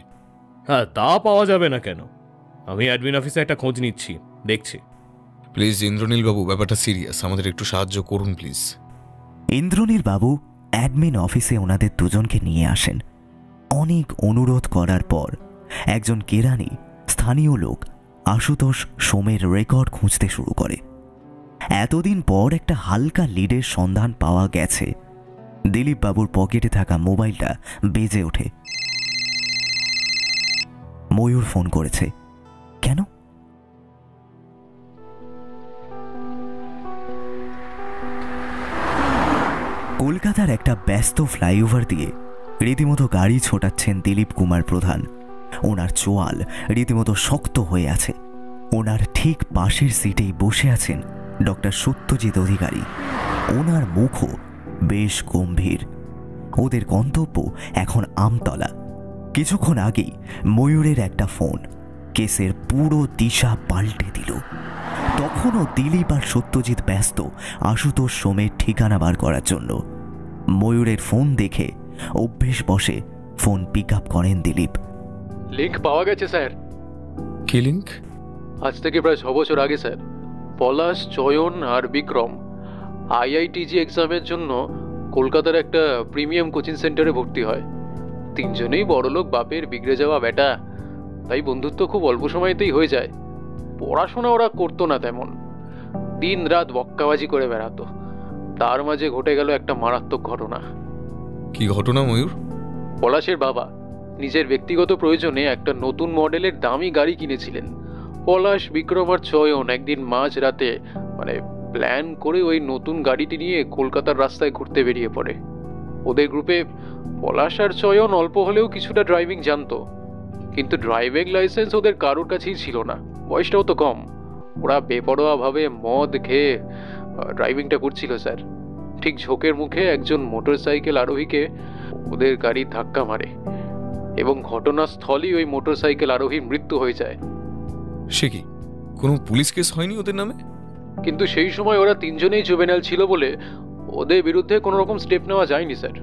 হ্যাঁ, তা পাওয়া যাবে না কেন? আমি অ্যাডমিন অফিসে একটা খোঁজ নিচ্ছি, দেখছি। প্লিজ ইন্দ্রনীল বাবু, ব্যাপারটা সিরিয়াস, আমাদের একটু সাহায্য করুন প্লিজ। ইন্দ্রনীল বাবু অ্যাডমিন অফিসে ওনাদের দুজনকে নিয়ে আসেন। অনেক অনুরোধ করার পর একজন কেরানি, স্থানীয় লোক আশুতোষ সোমের রেকর্ড খুঁজতে শুরু করে। এতদিন পর একটা হালকা লিডের সন্ধান পাওয়া গেছে। দিলীপ বাবুর পকেটে থাকা মোবাইলটা বেজে ওঠে। ময়ূর ফোন করেছে। কেন? কলকাতার একটা ব্যস্ত ফ্লাইওভার দিয়ে রীতিমতো গাড়ি ছোটাচ্ছেন দিলীপ কুমার প্রধান। ওনার চোয়াল রীতিমতো শক্ত হয়ে আছে। ওনার ঠিক পাশের সিটেই বসে আছেন ডক্টর সত্যজিৎ অধিকারী। ওনার মুখও বেশ গম্ভীর। ওদের গন্তব্য এখন আমতলা। কিছুক্ষণ আগেই ময়ূরের একটা ফোন কেসের পুরো দিশা পাল্টে দিল। তখনও দিলীপ আর সত্যজিৎ ব্যস্ত আশুতোষ সোমের ঠিকানা বার করার জন্য। ময়ূরের ফোন দেখে অভ্যেস বসে ফোন পিক আপ করেন দিলীপ। লিঙ্ক পাওয়া গেছে স্যার। কি লিঙ্ক? আজ থেকে প্রায় 6 বছর আগে স্যার, পলাশ, চয়ন আর বিক্রম আইআইটিজি এক্সামের জন্য কলকাতার একটা প্রিমিয়াম কোচিং সেন্টারে ভর্তি হয়। তিনজনেই বড়লোক বাপের বিগড়ে যাওয়া বেটা, তাই বন্ধুত্ব খুব অল্প সময়তেই হয়ে যায়। পড়াশোনা ওরা করতো না তেমন, দিন রাত বক্কাবাজি করে বেড়াতো। তার মাঝে ঘটে গেল একটা মারাত্মক ঘটনা। কি ঘটনা ময়ূর? পলাশের বাবা নিজের ব্যক্তিগত প্রয়োজনে একটা নতুন মডেলের দামি গাড়ি কিনেছিলেন। পলাশ, বিক্রম আর চয়ন একদিন মাঝ রাতে প্ল্যান করে ওই নতুন গাড়িটি নিয়ে কলকাতার রাস্তায় ঘুরতে বেরিয়ে পড়ে। ওদের গ্রুপে পলাশ আর চয়ন অল্প হলেও কিছুটা ড্রাইভিং জানতো, কিন্তু ড্রাইভিং লাইসেন্স ওদের কারোর কাছেই ছিল না, বয়সটাও তো কম। ওরা বেপরোয়াভাবে মদ খেয়ে ড্রাইভিংটা করছিল স্যার। ঠিক ঝোঁকের মুখে একজন মোটরসাইকেল আরোহীকে ওদের গাড়ি ধাক্কা মারে এবং ঘটনাস্থলেই ওই মোটরসাইকেল আরোহীর মৃত্যু হয়ে যায়। সে কি, কোনো পুলিশ কেস হয়নি ওদের নামে? কিন্তু সেই সময় ওরা তিনজনেই জুভেনাইল ছিল বলে ওদের বিরুদ্ধে কোনো রকম স্টেপ নেওয়া যায়নি স্যার।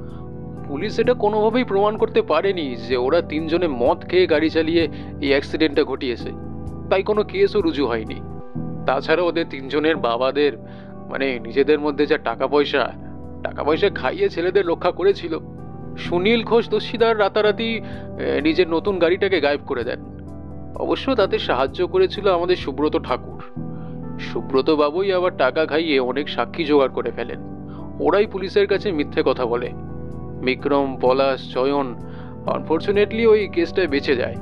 পুলিশ এটা কোনোভাবেই প্রমাণ করতে পারেনি যে ওরা তিনজনে মদ খেয়ে গাড়ি চালিয়ে এই অ্যাক্সিডেন্টটা ঘটিয়েছে, তাই কোনো কেসও রুজু হয়নি। তাছাড়া ওদের তিনজনের বাবাদের নিজেদের মধ্যে যা টাকা পয়সা খাইয়ে ছেলেদের রক্ষা করেছিল। সুনীল ঘোষ দস্যিদার রাতারাতি নিজের নতুন গাড়িটাকে গায়েব করে দেন। অবশ্য তাতে সাহায্য করেছিল আমাদের সুব্রত ঠাকুর। সুব্রত বাবুই আবার টাকা খাইয়ে অনেক সাক্ষী জোগাড় করে ফেলেন। ওরাই পুলিশের কাছে মিথ্যে কথা বলে। বিক্রম, পলাশ, চয়ন আনফরচুনেটলি ওই কেসটায় বেঁচে যায়।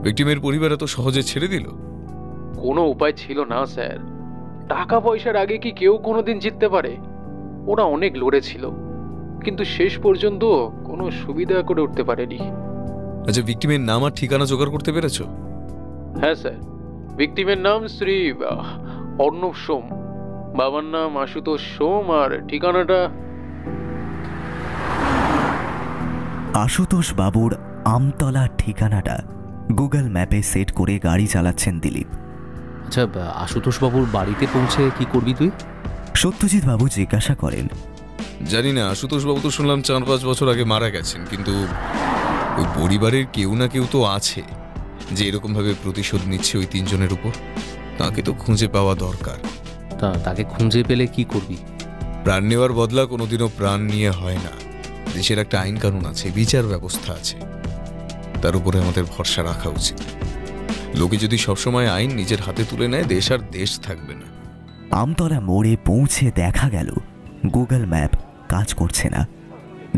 ভিকটিমের পরিবার এত সহজে ছেড়ে দিল? কোনো উপায় ছিল না স্যার। টাকা পয়সার আগে কি কেউ কোনোদিন জিততে পারে? ওরা অনেক লড়েছিল, কিন্তু শেষ পর্যন্ত কোনো সুবিধা করে উঠতে পারেনি। আচ্ছা, ভিকটিমের নাম আর ঠিকানা জোগাড় করতে পেরেছো? হ্যাঁ স্যার, ভিকটিমের নাম শ্রী অর্ণব সোম, বাবার নাম আশুতোষ সোম, আর ঠিকানাটা আশুতোষ বাবুর আমতলা ঠিকানাটা গুগল ম্যাপে সেট করে গাড়ি চালাচ্ছেন দিলীপ। আচ্ছা, আশুতোষ বাবুর বাড়িতে পৌঁছে কি করবি তুই? সত্যজিৎ বাবু জিজ্ঞাসা করেন। জানি না, আশুতোষ বাবু তো শুনলাম 4-5 বছর আগে মারা গেছেন, কিন্তু ওই পরিবারের কেউ না কেউ তো আছে যে এরকম ভাবে প্রতিশোধ নিচ্ছে ওই তিনজনের উপর। তাকে তো খুঁজে পাওয়া দরকার। তাকে খুঁজে পেলে কি করবি? প্রাণ নেওয়ার বদলা কোনোদিনও প্রাণ নিয়ে হয় না। দেশের একটা আইন কানুন আছে, বিচার ব্যবস্থা আছে, তার উপরে আমাদের ভরসা রাখা উচিত। লোকে যদি সবসময় আইন নিজের হাতে তুলে নেয়, দেশ আর দেশ থাকবে না। আমতলা মোড়ে পৌঁছে দেখা গেল গুগল ম্যাপ কাজ করছে না।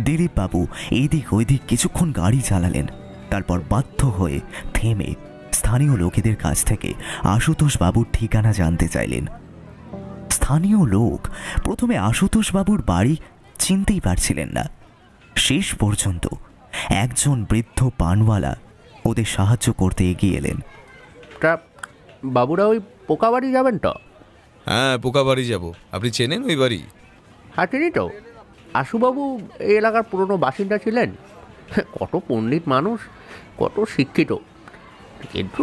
দিলীপ বাবু এইদিক ওইদিক কিছুক্ষণ গাড়ি চালালেন, তারপর বাধ্য হয়ে থেমে স্থানীয় লোকেদের কাছ থেকে আশুতোষ বাবুর ঠিকানা জানতে চাইলেন। স্থানীয় লোক প্রথমে আশুতোষ বাবুর বাড়ি চিনতেই পারছিলেন না। শেষ পর্যন্ত একজন বৃদ্ধ পানওয়ালা ওদের সাহায্য করতে এগিয়ে এলেন। বাবুরা ওই পোকা বাড়ি যাবেন তো? হ্যাঁ, পোকা বাড়ি যাব। আপনি চেনেন ওই বাড়ি? হ্যাঁ, চিনি তো। আশুবাবু এই এলাকার পুরনো বাসিন্দা ছিলেন। কত পণ্ডিত মানুষ, কত শিক্ষিত, কিন্তু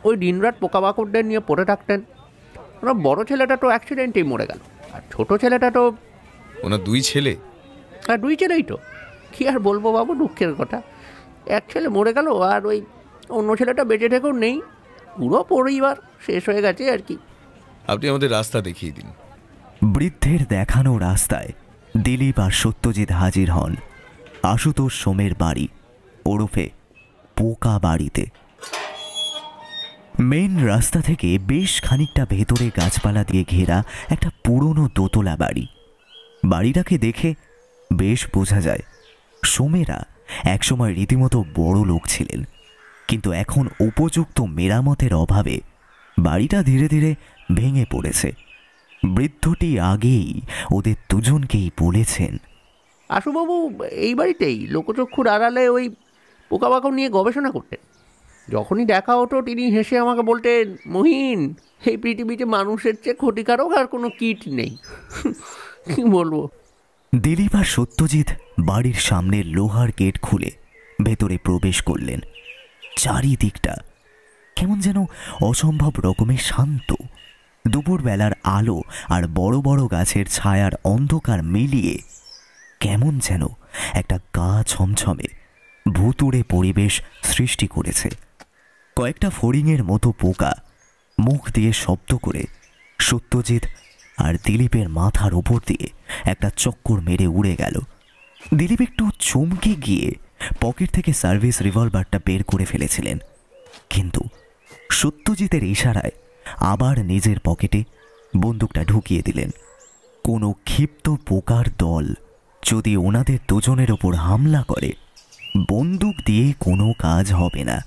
ওই দিনরাত পোকামাকড়দের নিয়ে পড়ে থাকতেন। ওনার বড় ছেলেটা তো অ্যাক্সিডেন্টেই মরে গেল, আর ছোট ছেলেটা তো... ওনার 2 ছেলে? হ্যাঁ, 2 ছেলেই তো। কী আর বলবো বাবু, দুঃখের কথা। এক ছেলে মরে গেল, আর ওই অন্য ছেলেটা বেঁচে থেকেও নেই। পুরো পরিবার শেষ হয়ে গেছে আর কি। আপনি আমাদের রাস্তা দেখিয়ে দিন। বৃদ্ধের দেখানো রাস্তায় দিলীপ আর সত্যজিৎ হাজির হন আশুতোষ সোমের বাড়ি ওরফে পোকা বাড়িতে। মেন রাস্তা থেকে বেশ খানিকটা ভেতরে গাছপালা দিয়ে ঘেরা একটা পুরনো দোতলা বাড়ি। বাড়িটাকে দেখে বেশ বোঝা যায় সোমেরা একসময় রীতিমতো বড় লোক ছিলেন, কিন্তু এখন উপযুক্ত মেরামতের অভাবে বাড়িটা ধীরে ধীরে ভেঙে পড়েছে। বৃদ্ধটি আগেই ওদের দুজনকেই বলেছেন, আশুবাবু এই বাড়িতেই লোকচক্ষুর আড়ালে ওই পোকামাকড় নিয়ে গবেষণা করতেন। যখনই দেখা হতো তিনি হেসে আমাকে বলতেন, মহিন, এই পৃথিবীতে মানুষের চেয়ে ক্ষতিকারক আর কোনো কীট নেই। কি বলবো। দিলীপ আর সত্যজিৎ বাড়ির সামনে লোহার গেট খুলে ভেতরে প্রবেশ করলেন। চারিদিকটা কেমন যেন অসম্ভব রকমের শান্ত। দুপুরবেলার আলো আর বড় বড় গাছের ছায়ার অন্ধকার মিলিয়ে কেমন যেন একটা গা ছমছমে ভুতুড়ে পরিবেশ সৃষ্টি করেছে। কয়েকটা ফড়িংয়ের মতো পোকা মুখ দিয়ে শব্দ করে সত্যজিৎ আর দিলীপের মাথার ওপর দিয়ে একটা চক্কর মেরে উড়ে গেল। দিলীপ একটু চমকে গিয়ে পকেট থেকে সার্ভিস রিভলভারটা বের করে ফেলেছিলেন, কিন্তু সত্যজিতের ইশারায় আবার নিজের পকেটে বন্দুকটা ঢুকিয়ে দিলেন। কোনো ক্ষিপ্ত পোকার দল যদি ওনাদের দুজনের ওপর হামলা করে বন্দুক দিয়ে কোনো কাজ হবে না।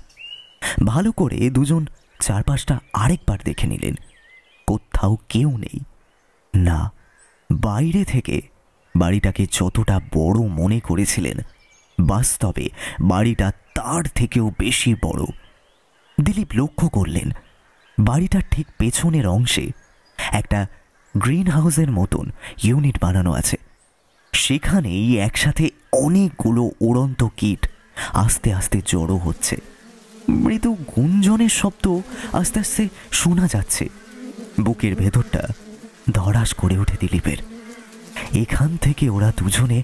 ভালো করে দুজন চারপাশটা আরেকবার দেখে নিলেন। কোথাও কেউ নেই। না, বাইরে থেকে বাড়িটাকে যতটা বড় মনে করেছিলেন বাস্তবে বাড়িটা তার থেকেও বেশি বড়। দিলীপ লক্ষ্য করলেন বাড়িটার ঠিক পেছনের অংশে একটা গ্রিন হাউসের মতন ইউনিট বানানো আছে। সেখানেই একসাথে অনেকগুলো উড়ন্ত কীট আস্তে আস্তে জড়ো হচ্ছে। মৃদু গুঞ্জনের শব্দ আস্তে আস্তে শোনা যাচ্ছে। বুকের ভেতরটা ধড়াস করে ওঠে দিলীপের। এখান থেকে ওরা দুজনে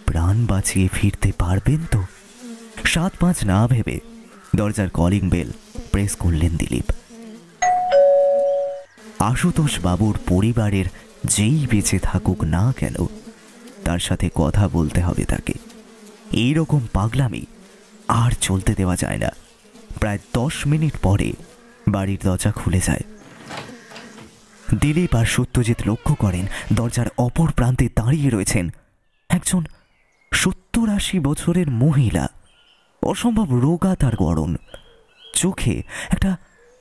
প্রাণ বাঁচিয়ে ফিরতে পারবেন তো? 7-5 না ভেবে দরজার কলিং বেল প্রেস করলেন দিলীপ। আশুতোষ বাবুর পরিবারের যেই বেঁচে থাকুক না কেন তার সাথে কথা বলতে হবে তাকে। এই রকম পাগলামি আর চলতে দেওয়া যায় না। প্রায় 10 মিনিট পরে বাড়ির দরজা খুলে যায়। দিলীপ আর সত্যজিৎ লক্ষ্য করেন দরজার অপর প্রান্তে দাঁড়িয়ে রয়েছেন একজন 70-80 বছরের মহিলা। অসম্ভব রোগা তার গড়ন, চোখে একটা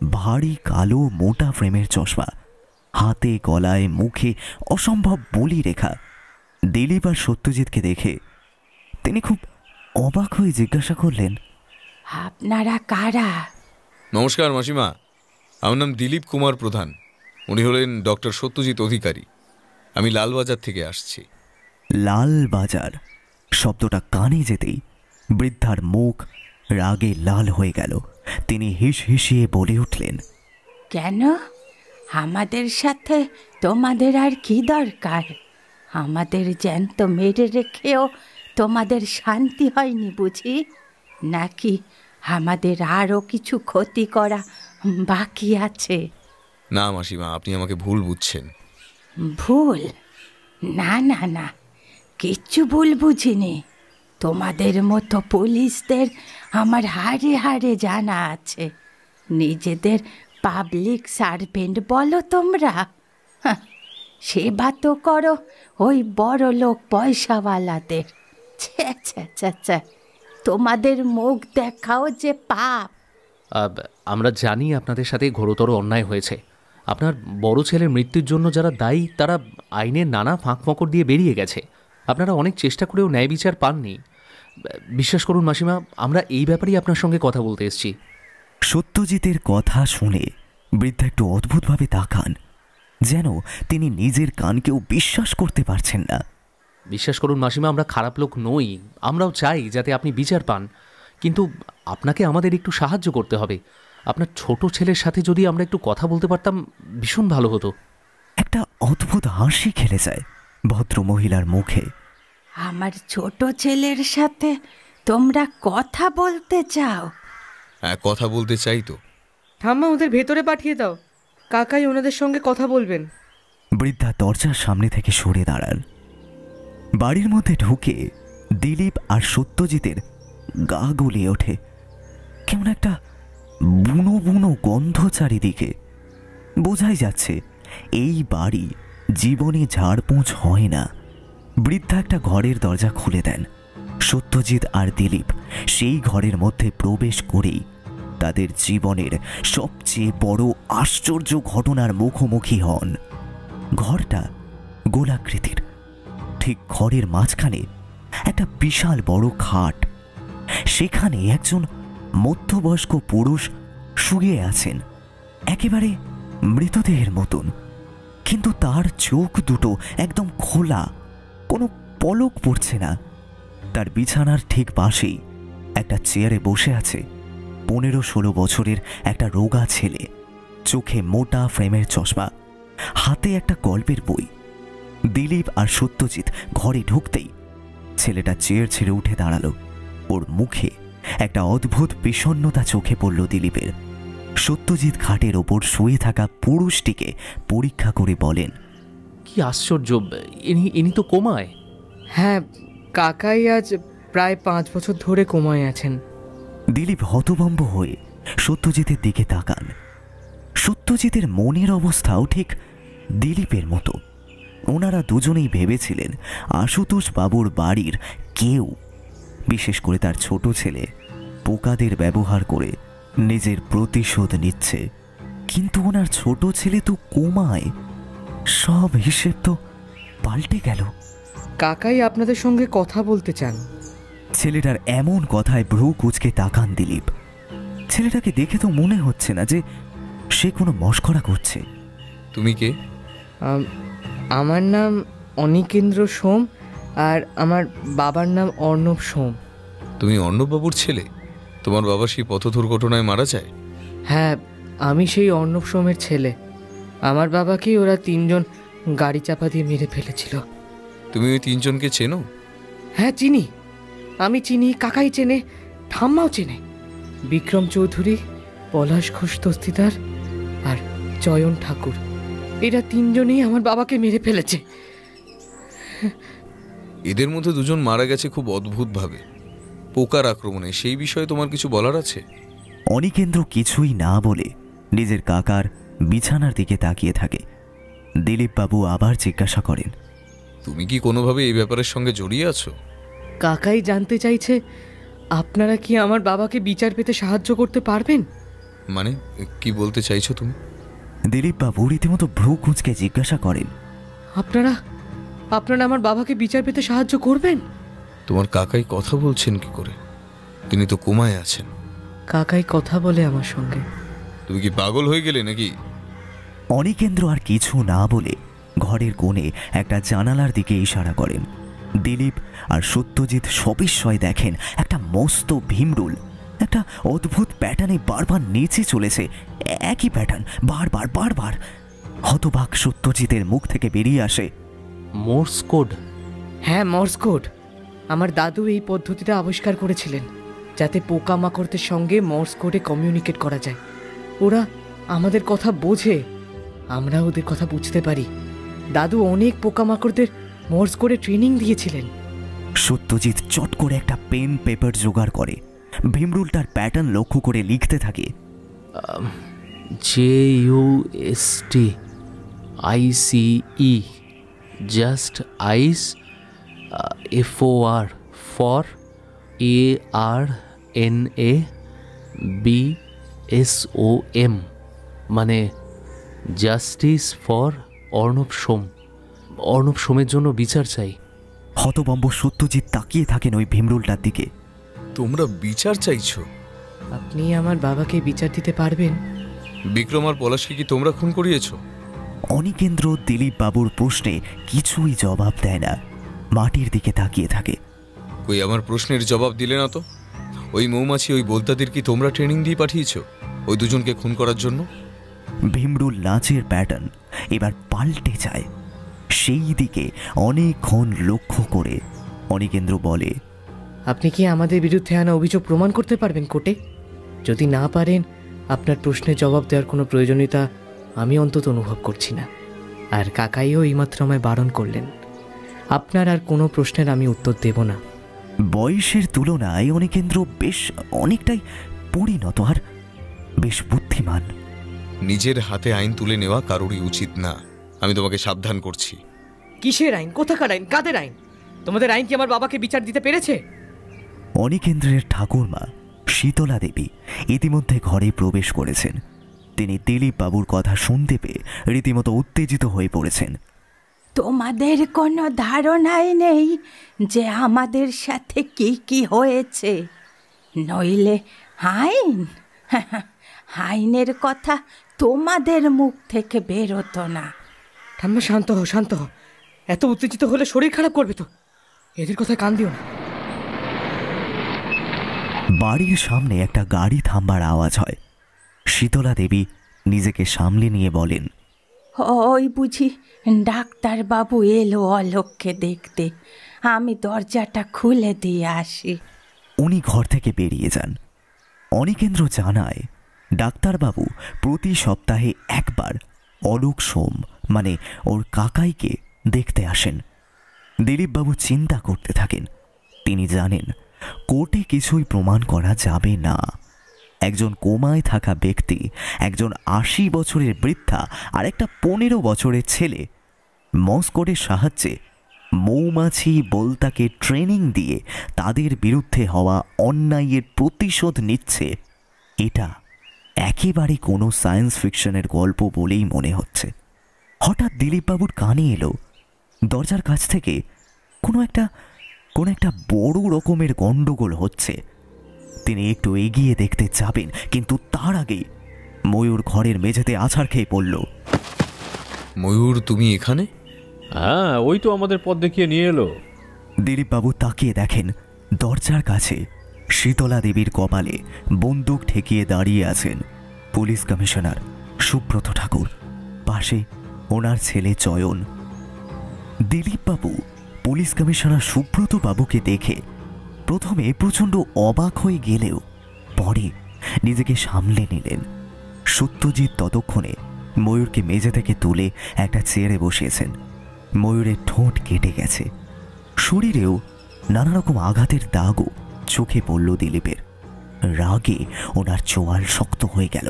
ভারী কালো মোটা ফ্রেমের চশমা, হাতে গলায় মুখে অসম্ভব বলি রেখা। দিলীপ আর সত্যজিৎকে দেখে তিনি খুব অবাক হয়ে জিজ্ঞাসা করলেন, আপনারা কারা? নমস্কার মাসিমা, আমার নাম দিলীপ কুমার প্রধান। উনি হলেন ডক্টর সত্যজিৎ অধিকারী। আমি লালবাজার থেকে আসছি। লালবাজার শব্দটা কানে যেতেই বৃদ্ধার মুখ রাগে লাল হয়ে গেল। তিনি হিস হিসিয়ে বলে উঠলেন, কেন? আমাদের সাথে তোমাদের আর কি দরকার? আমাদের জ্যান্ত মেরে রেখেও তোমাদের শান্তি হয়নি বুঝি? নাকি আমাদের আরও কিছু ক্ষতি করা বাকি আছে? না মাসিমা, আপনি আমাকে ভুল বুঝছেন। ভুল? না না না, কিচ্ছু ভুল বুঝিনি। তোমাদের মতো পুলিশদের আমার হাড়ে হাড়ে জানা আছে। নিজেদের পাবলিক সার্ভেন্ট বলো তোমরা? সেবা তো করো ওই বড় লোক পয়সাওয়ালাদের। ছে, তোমাদের মুখ দেখাও যে পাপ। আমরা জানি আপনাদের সাথে ঘোরতর অন্যায় হয়েছে। আপনার বড় ছেলের মৃত্যুর জন্য যারা দায়ী তারা আইনের নানা ফাঁকফোকর দিয়ে বেরিয়ে গেছে। আপনারা অনেক চেষ্টা করেও ন্যায় বিচার পাননি। বিশ্বাস করুন মাসিমা, আমরা এই ব্যাপারেই আপনার সঙ্গে কথা বলতে এসেছি। সত্যজিতের কথা শুনে বৃদ্ধা একটু অদ্ভুতভাবে তাকান, যেন তিনি নিজের কানকেও বিশ্বাস করতে পারছেন না। বিশ্বাস করুন মাসিমা, আমরা খারাপ লোক নই। আমরাও চাই যাতে আপনি বিচার পান, কিন্তু আপনাকে আমাদের একটু সাহায্য করতে হবে। আপনার ছোট ছেলের সাথে যদি আমরা একটু কথা বলতে পারতাম ভীষণ ভালো হতো। একটা অদ্ভুত হাসি খেলে যায় ভদ্র মহিলার মুখে। আমার ছোট ছেলের সাথে তোমরা কথা বলতে চাও? হ্যাঁ, কথা বলতে চাই তো। ঠাম্মা, ওদের ভেতরে পাঠিয়ে দাও। কাকাই ওনাদের সঙ্গে কথা বলবেন। বৃদ্ধা দরজার সামনে থেকে সরে দাঁড়ান। বাড়ির মধ্যে ঢুকে দিলীপ আর সত্যজিতের গা গুলিয়ে ওঠে। কেমন একটা বুনো বুনো গন্ধ চারিদিকে। বোঝাই যাচ্ছে এই বাড়ি জীবনে ঝাড়পোঁছ হয় না। বৃদ্ধা একটা ঘরের দরজা খুলে দেন। সত্যজিৎ আর দিলীপ সেই ঘরের মধ্যে প্রবেশ করেই তাদের জীবনের সবচেয়ে বড় আশ্চর্য ঘটনার মুখোমুখি হন। ঘরটা গোলাকৃতির। ঠিক ঘরের মাঝখানে একটা বিশাল বড় খাট। সেখানে একজন মধ্যবয়স্ক পুরুষ শুয়ে আছেন, একেবারে মৃতদেহের মতন, কিন্তু তার চোখ দুটো একদম খোলা, কোনো পলক পড়ছে না। তার বিছানার ঠিক পাশেই একটা চেয়ারে বসে আছে 15-16 বছরের একটা রোগা ছেলে, চোখে মোটা ফ্রেমের চশমা, হাতে একটা গল্পের বই। দিলীপ আর সত্যজিৎ ঘরে ঢুকতেই ছেলেটা চেয়ার ছেড়ে উঠে দাঁড়ালো। ওর মুখে একটা অদ্ভুত বিষণ্ণতা চোখে পড়ল দিলীপের। সত্যজিৎ খাটের ওপর শুয়ে থাকা পুরুষটিকে পরীক্ষা করে বলেন, কি আশ্চর্য, ইনি তো কোমায়। হ্যাঁ, কাকাই আজ প্রায় 5 বছর ধরে কোমায় আছেন। দিলীপ হতভম্ব হয়ে সত্যজিতের দিকে তাকান। সত্যজিতের মনের অবস্থাও ঠিক দিলীপের মতো। ওনারা দুজনেই ভেবেছিলেন আশুতোষ বাবুর বাড়ির কেউ, বিশেষ করে তার ছোট ছেলে, পোকাদের ব্যবহার করে নিজের প্রতিশোধ নিচ্ছে। কিন্তু ওনার ছোট ছেলে তো কোমায়। সব হিসেব তো পাল্টে গেল। কাকাই আপনাদের সঙ্গে কথা বলতে চান। ছেলেটার এমন কথায় ভ্রু কুঁচকে তাকান দিলীপ। ছেলেটাকে দেখে তো মনে হচ্ছে না যে সে কোনো মশকরা করছে। তুমি কে? আমার নাম অনিকেন্দ্র সোম, আর আমার বাবার নাম অর্ণব সোম। তুমি অর্ণববাবুর ছেলে? তোমার বাবা সেই পথ দুর্ঘটনায় মারা যায়? হ্যাঁ, আমি সেই অর্ণব সোমের ছেলে। আমার বাবাকেই ওরা 3 জন গাড়ি চাপা দিয়ে মেরে ফেলেছিল। তুমি ওই 3 জনকে চেনো? হ্যাঁ চিনি, আমি চিনি, কাকাই চেনে, ঠাম্মাও চেনে। বিক্রম চৌধুরী, পলাশ ঘোষ দস্তিদার আর চয়ন ঠাকুর, এরা 3 জনই আমার বাবাকে মেরে ফেলেছে। এদের মধ্যে 2 জন মারা গেছে খুব অদ্ভুতভাবে, পোকার আক্রমণে। সেই বিষয়ে তোমার কিছু বলার আছে? অনিকেন্দ্র কিছুই না বলে নিজের কাকার বিছানার দিকে তাকিয়ে থাকে। দিলীপ বাবু আবার জিজ্ঞাসা করেন, তুমি কি কোনোভাবে এই ব্যাপারের সঙ্গে জড়িয়ে আছো? কাকাই জানতে চাইছে আপনারা কি আমার বাবাকে বিচার পেতে সাহায্য করতে পারবেন। মানে কি বলতে চাইছো তুমি? দিলীপ বাবু রীতিমতো ভ্রু কুঁচকে জিজ্ঞাসা করেন, আপনারা আমার বাবাকে বিচার পেতে সাহায্য করবেন? তোমার কাকাই কথা বলছেন কি করে? তিনি তো কোমায় আছেন। কাকাই কথা বলে আমার সঙ্গে। তুমি কি পাগল হয়ে গেলে নাকি? অনিকেন্দ্র আর কিছু না বলে ঘরের কোণে একটা জানালার দিকে ইশারা করেন। দিলীপ আর সত্যজিৎ সবিস্ময় দেখেন একটা মস্ত ভীমরুল একটা অদ্ভুত প্যাটার্নে বারবার নেচে চলেছে। একই প্যাটার্ন বারবার বারবার। হতবাক সত্যজিতের মুখ থেকে বেরিয়ে আসে, মোর্স কোড। হ্যাঁ, মোর্স কোড। আমার দাদু এই পদ্ধতিটা আবিষ্কার করেছিলেন যাতে পোকামাকড়দের সঙ্গে মোর্স কোডে কমিউনিকেট করা যায়। ওরা আমাদের কথা বোঝে, আমরা ওদের কথা বুঝতে পারি। দাদু অনেক পোকামাকড়দের মোর্স কোডে ট্রেনিং দিয়েছিলেন। সত্যজিৎ চট করে একটা পেন পেপার জোগাড় করে, ভীমরুলটার প্যাটার্ন লক্ষ্য করে লিখতে থাকে, JUSTICE, just ice, FOR for, ARNABSOM, মানে জাস্টিস ফর অর্ণব সোম। অর্ণব সোমের জন্য বিচার চাই। হতবম্ব সত্যজিৎ তাকিয়ে থাকেন ওই ভীমরুলটার দিকে। তোমরা বিচার চাইছো? আপনি আমার বাবাকে বিচার দিতে পারবেন? বিক্রম আর পলাশকে কি তোমরা খুন করিয়েছো? অনিকেন্দ্র দিলীপ বাবুর প্রশ্নে কিছুই জবাব দেয় না, মাটির দিকে তাকিয়ে থাকে। কই আমার প্রশ্নের জবাব দিলে না তো? ওই মৌমাছি ওই বোলতাদের কি তোমরা ট্রেনিং দিয়ে পাঠিয়েছো ওই 2 জনকে খুন করার জন্য? ভীমরুল নাচের প্যাটার্ন এবার পাল্টে যায়। সেই দিকে অনেকক্ষণ লক্ষ্য করে অনিকেন্দ্র বলে, আপনি কি আমাদের বিরুদ্ধে আনা অভিযোগ প্রমাণ করতে পারবেন কোর্টে? যদি না পারেন, আপনার প্রশ্নের জবাব দেওয়ার কোনো প্রয়োজনীয়তা আমি অন্তত অনুভব করছি না। আর কাকাইও এইমাত্র আমায় বারণ করলেন। আপনার আর কোনো প্রশ্নের আমি উত্তর দেব না। বয়সের তুলনায় অনিকেন্দ্র বেশ অনেকটাই পরিণত আর বেশ বুদ্ধিমান। নিজের হাতে আইন তুলে নেওয়া কারোরই উচিত না, আমি তোমাকে সাবধান করছি। কিসের আইন? কোথাকার আইন? কাদের আইন? তোমাদের আইন কি আমার বাবাকে বিচার দিতে পেরেছে? অনিকেন্দ্রের ঠাকুরমা শীতলা দেবী ইতিমধ্যে ঘরে প্রবেশ করেছেন। তিনি দিলীপ বাবুর কথা শুনতে পেয়ে রীতিমতো উত্তেজিত হয়ে পড়েছেন। তোমাদের কোনো ধারণাই নেই যে আমাদের সাথে কি কি হয়েছে, নইলে আইন আইনের কথা তোমাদের মুখ থেকে বেরোতো না। ঠাম্মা শান্ত হও, শান্ত হও। এত উত্তেজিত হলে শরীর খারাপ করবে তো। এদের কথায় কান দিও না। বাড়ির সামনে একটা গাড়ি থামবার আওয়াজ হয়। শীতলা দেবী নিজেকে সামলে নিয়ে বলেন, ওই বুঝি ডাক্তারবাবু এলো অলোককে দেখতে, আমি দরজাটা খুলে দিয়ে আসি। উনি ঘর থেকে বেরিয়ে যান। অনিকেন্দ্র জানায় ডাক্তারবাবু প্রতি সপ্তাহে একবার অলোক সোম মানে ওর কাকাইকে দেখতে আসেন। দিলীপবাবু চিন্তা করতে থাকেন। তিনি জানেন কোর্টে কিছুই প্রমাণ করা যাবে না। একজন কোমায় থাকা ব্যক্তি, একজন 80 বছরের বৃদ্ধা আর একটা 15 বছরের ছেলে মস্কোটের সাহায্যে মৌমাছি বলতাকে ট্রেনিং দিয়ে তাদের বিরুদ্ধে হওয়া অন্যায়ের প্রতিশোধ নিচ্ছে, এটা একেবারে কোনো সায়েন্স ফিকশনের গল্প বলেই মনে হচ্ছে। হঠাৎ দিলীপবাবুর কানে এলো দরজার কাছ থেকে কোনো একটা বড় রকমের গন্ডগোল হচ্ছে। তিনি একটু এগিয়ে দেখতে যাবেন, কিন্তু তার আগেই ময়ূর ঘরের মেঝেতে আছাড় খেয়ে পড়ল। ময়ূর, তুমি এখানে? হ্যাঁ, ওই তো আমাদের পথ দেখিয়ে নিয়ে এলো। দিলীপবাবু তাকিয়ে দেখেন দরজার কাছে শীতলা দেবীর কপালে বন্দুক ঠেকিয়ে দাঁড়িয়ে আছেন পুলিশ কমিশনার সুব্রত ঠাকুর, পাশে ওনার ছেলে চয়ন। দিলীপবাবু পুলিশ কমিশনার সুব্রত বাবুকে দেখে প্রথমে প্রচণ্ড অবাক হয়ে গেলেও পরে নিজেকে সামলে নিলেন। সত্যজিৎ ততক্ষণে ময়ূরকে মেঝে থেকে তুলে একটা চেয়ারে বসিয়েছেন। ময়ূরের ঠোঁট কেটে গেছে, শরীরেও নানা রকম আঘাতের দাগও চোখে পড়ল দিলীপের। রাগে ওনার চোয়াল শক্ত হয়ে গেল।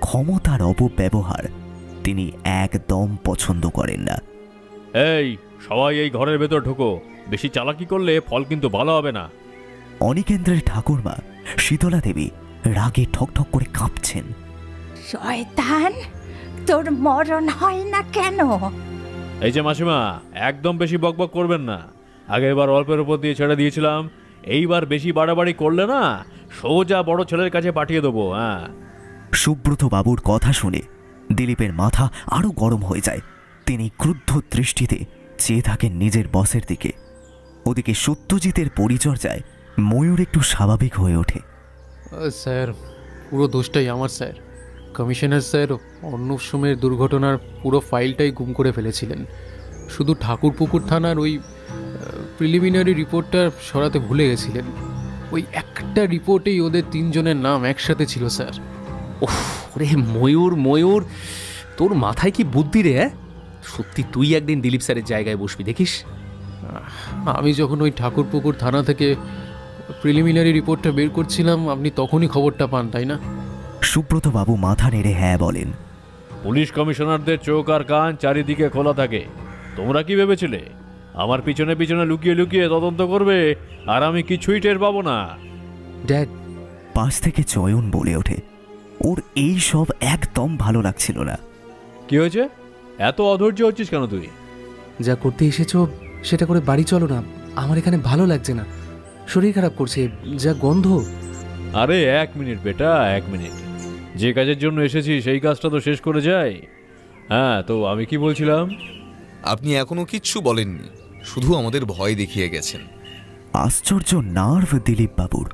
ক্ষমতার অপব্যবহার তিনি একদম পছন্দ করেন না। এই সবাই এই ঘরের ভেতর ঢোকো, বেশি চালাকি করলে ফল কিন্তু ভালো হবে না। অনিকেন্দ্রের ঠাকুরমা শীতলা দেবী রাগে ঠকঠক করে কাঁপছেন। শয়তান, তোর মরণ হয় না কেন? এই যে মাসিমা, একদম বেশি বকবক করবেন না। আগেরবার অল্পের উপর দিয়ে ছেড়ে দিয়েছিলাম, এইবার বেশি বাড়াবাড়ি করলে না সোজা বড় ছেলের কাছে পাঠিয়ে দেবো। হ্যাঁ। সুব্রত বাবুর কথা শুনে দিলীপের মাথা আরো গরম হয়ে যায়। তিনি ক্রুদ্ধ দৃষ্টিতে চেয়ে থাকেন নিজের বসের দিকে। ওদিকে সত্যজিতের পরিচর্যায় ময়ূর একটু স্বাভাবিক হয়ে ওঠে। স্যার, পুরো দোষটাই আমার স্যার। কমিশনার স্যার অর্ণব সোমের দুর্ঘটনার পুরো ফাইলটাই গুম করে ফেলেছিলেন। শুধু ঠাকুরপুকুর থানার ওই প্রিলিমিনারি রিপোর্টটা সরাতে ভুলে গেছিলেন। ওই একটা রিপোর্টেই ওদের 3 জনের নাম একসাথে ছিল স্যার। ওহ রে ময়ূর, ময়ূর তোর মাথায় কি বুদ্ধি রে? সত্যি তুই একদিন দিলীপ স্যারের জায়গায় বসবি, দেখিস। আমি যখন ওই ঠাকুরপুকুর থানা থেকে প্রিলিমিনারি রিপোর্টটা বের করছিলাম, আপনি তখনই খবরটা পান, তাই না? সুব্রত বাবু মাথা নেড়ে হ্যাঁ বলেন। পুলিশ কমিশনারদের চোখ আর কান চারিদিকে খোলা থাকে। তোমরা কি ভেবেছিলে আমার পিছনে পিছনে লুকিয়ে লুকিয়ে তদন্ত করবে আর আমি কিছুই টের পাবো না? ড্যাড, পাশ থেকে চয়ন বলে ওঠে, ওর এই সব একদম ভালো লাগছিল না। কি হয়েছে? এত অধৈর্য হচ্ছিস কেন তুই? যা করতে এসেছো সেটা করে বাড়ি চলো না। আমার এখানে ভালো লাগছে না, শরীর খারাপ করছে, যা গন্ধ। আরে 1 মিনিট বেটা, 1 মিনিট। যে কাজের জন্য এসেছি সেই কাজটা তো শেষ করে যাই। হ্যাঁ, তো আমি কি বলছিলাম? আপনি এখনো কিচ্ছু বলেননি, শুধু আমাদের ভয় দেখিয়ে গেছেন। আশ্চর্য নার্ভ দিলীপ বাবুর,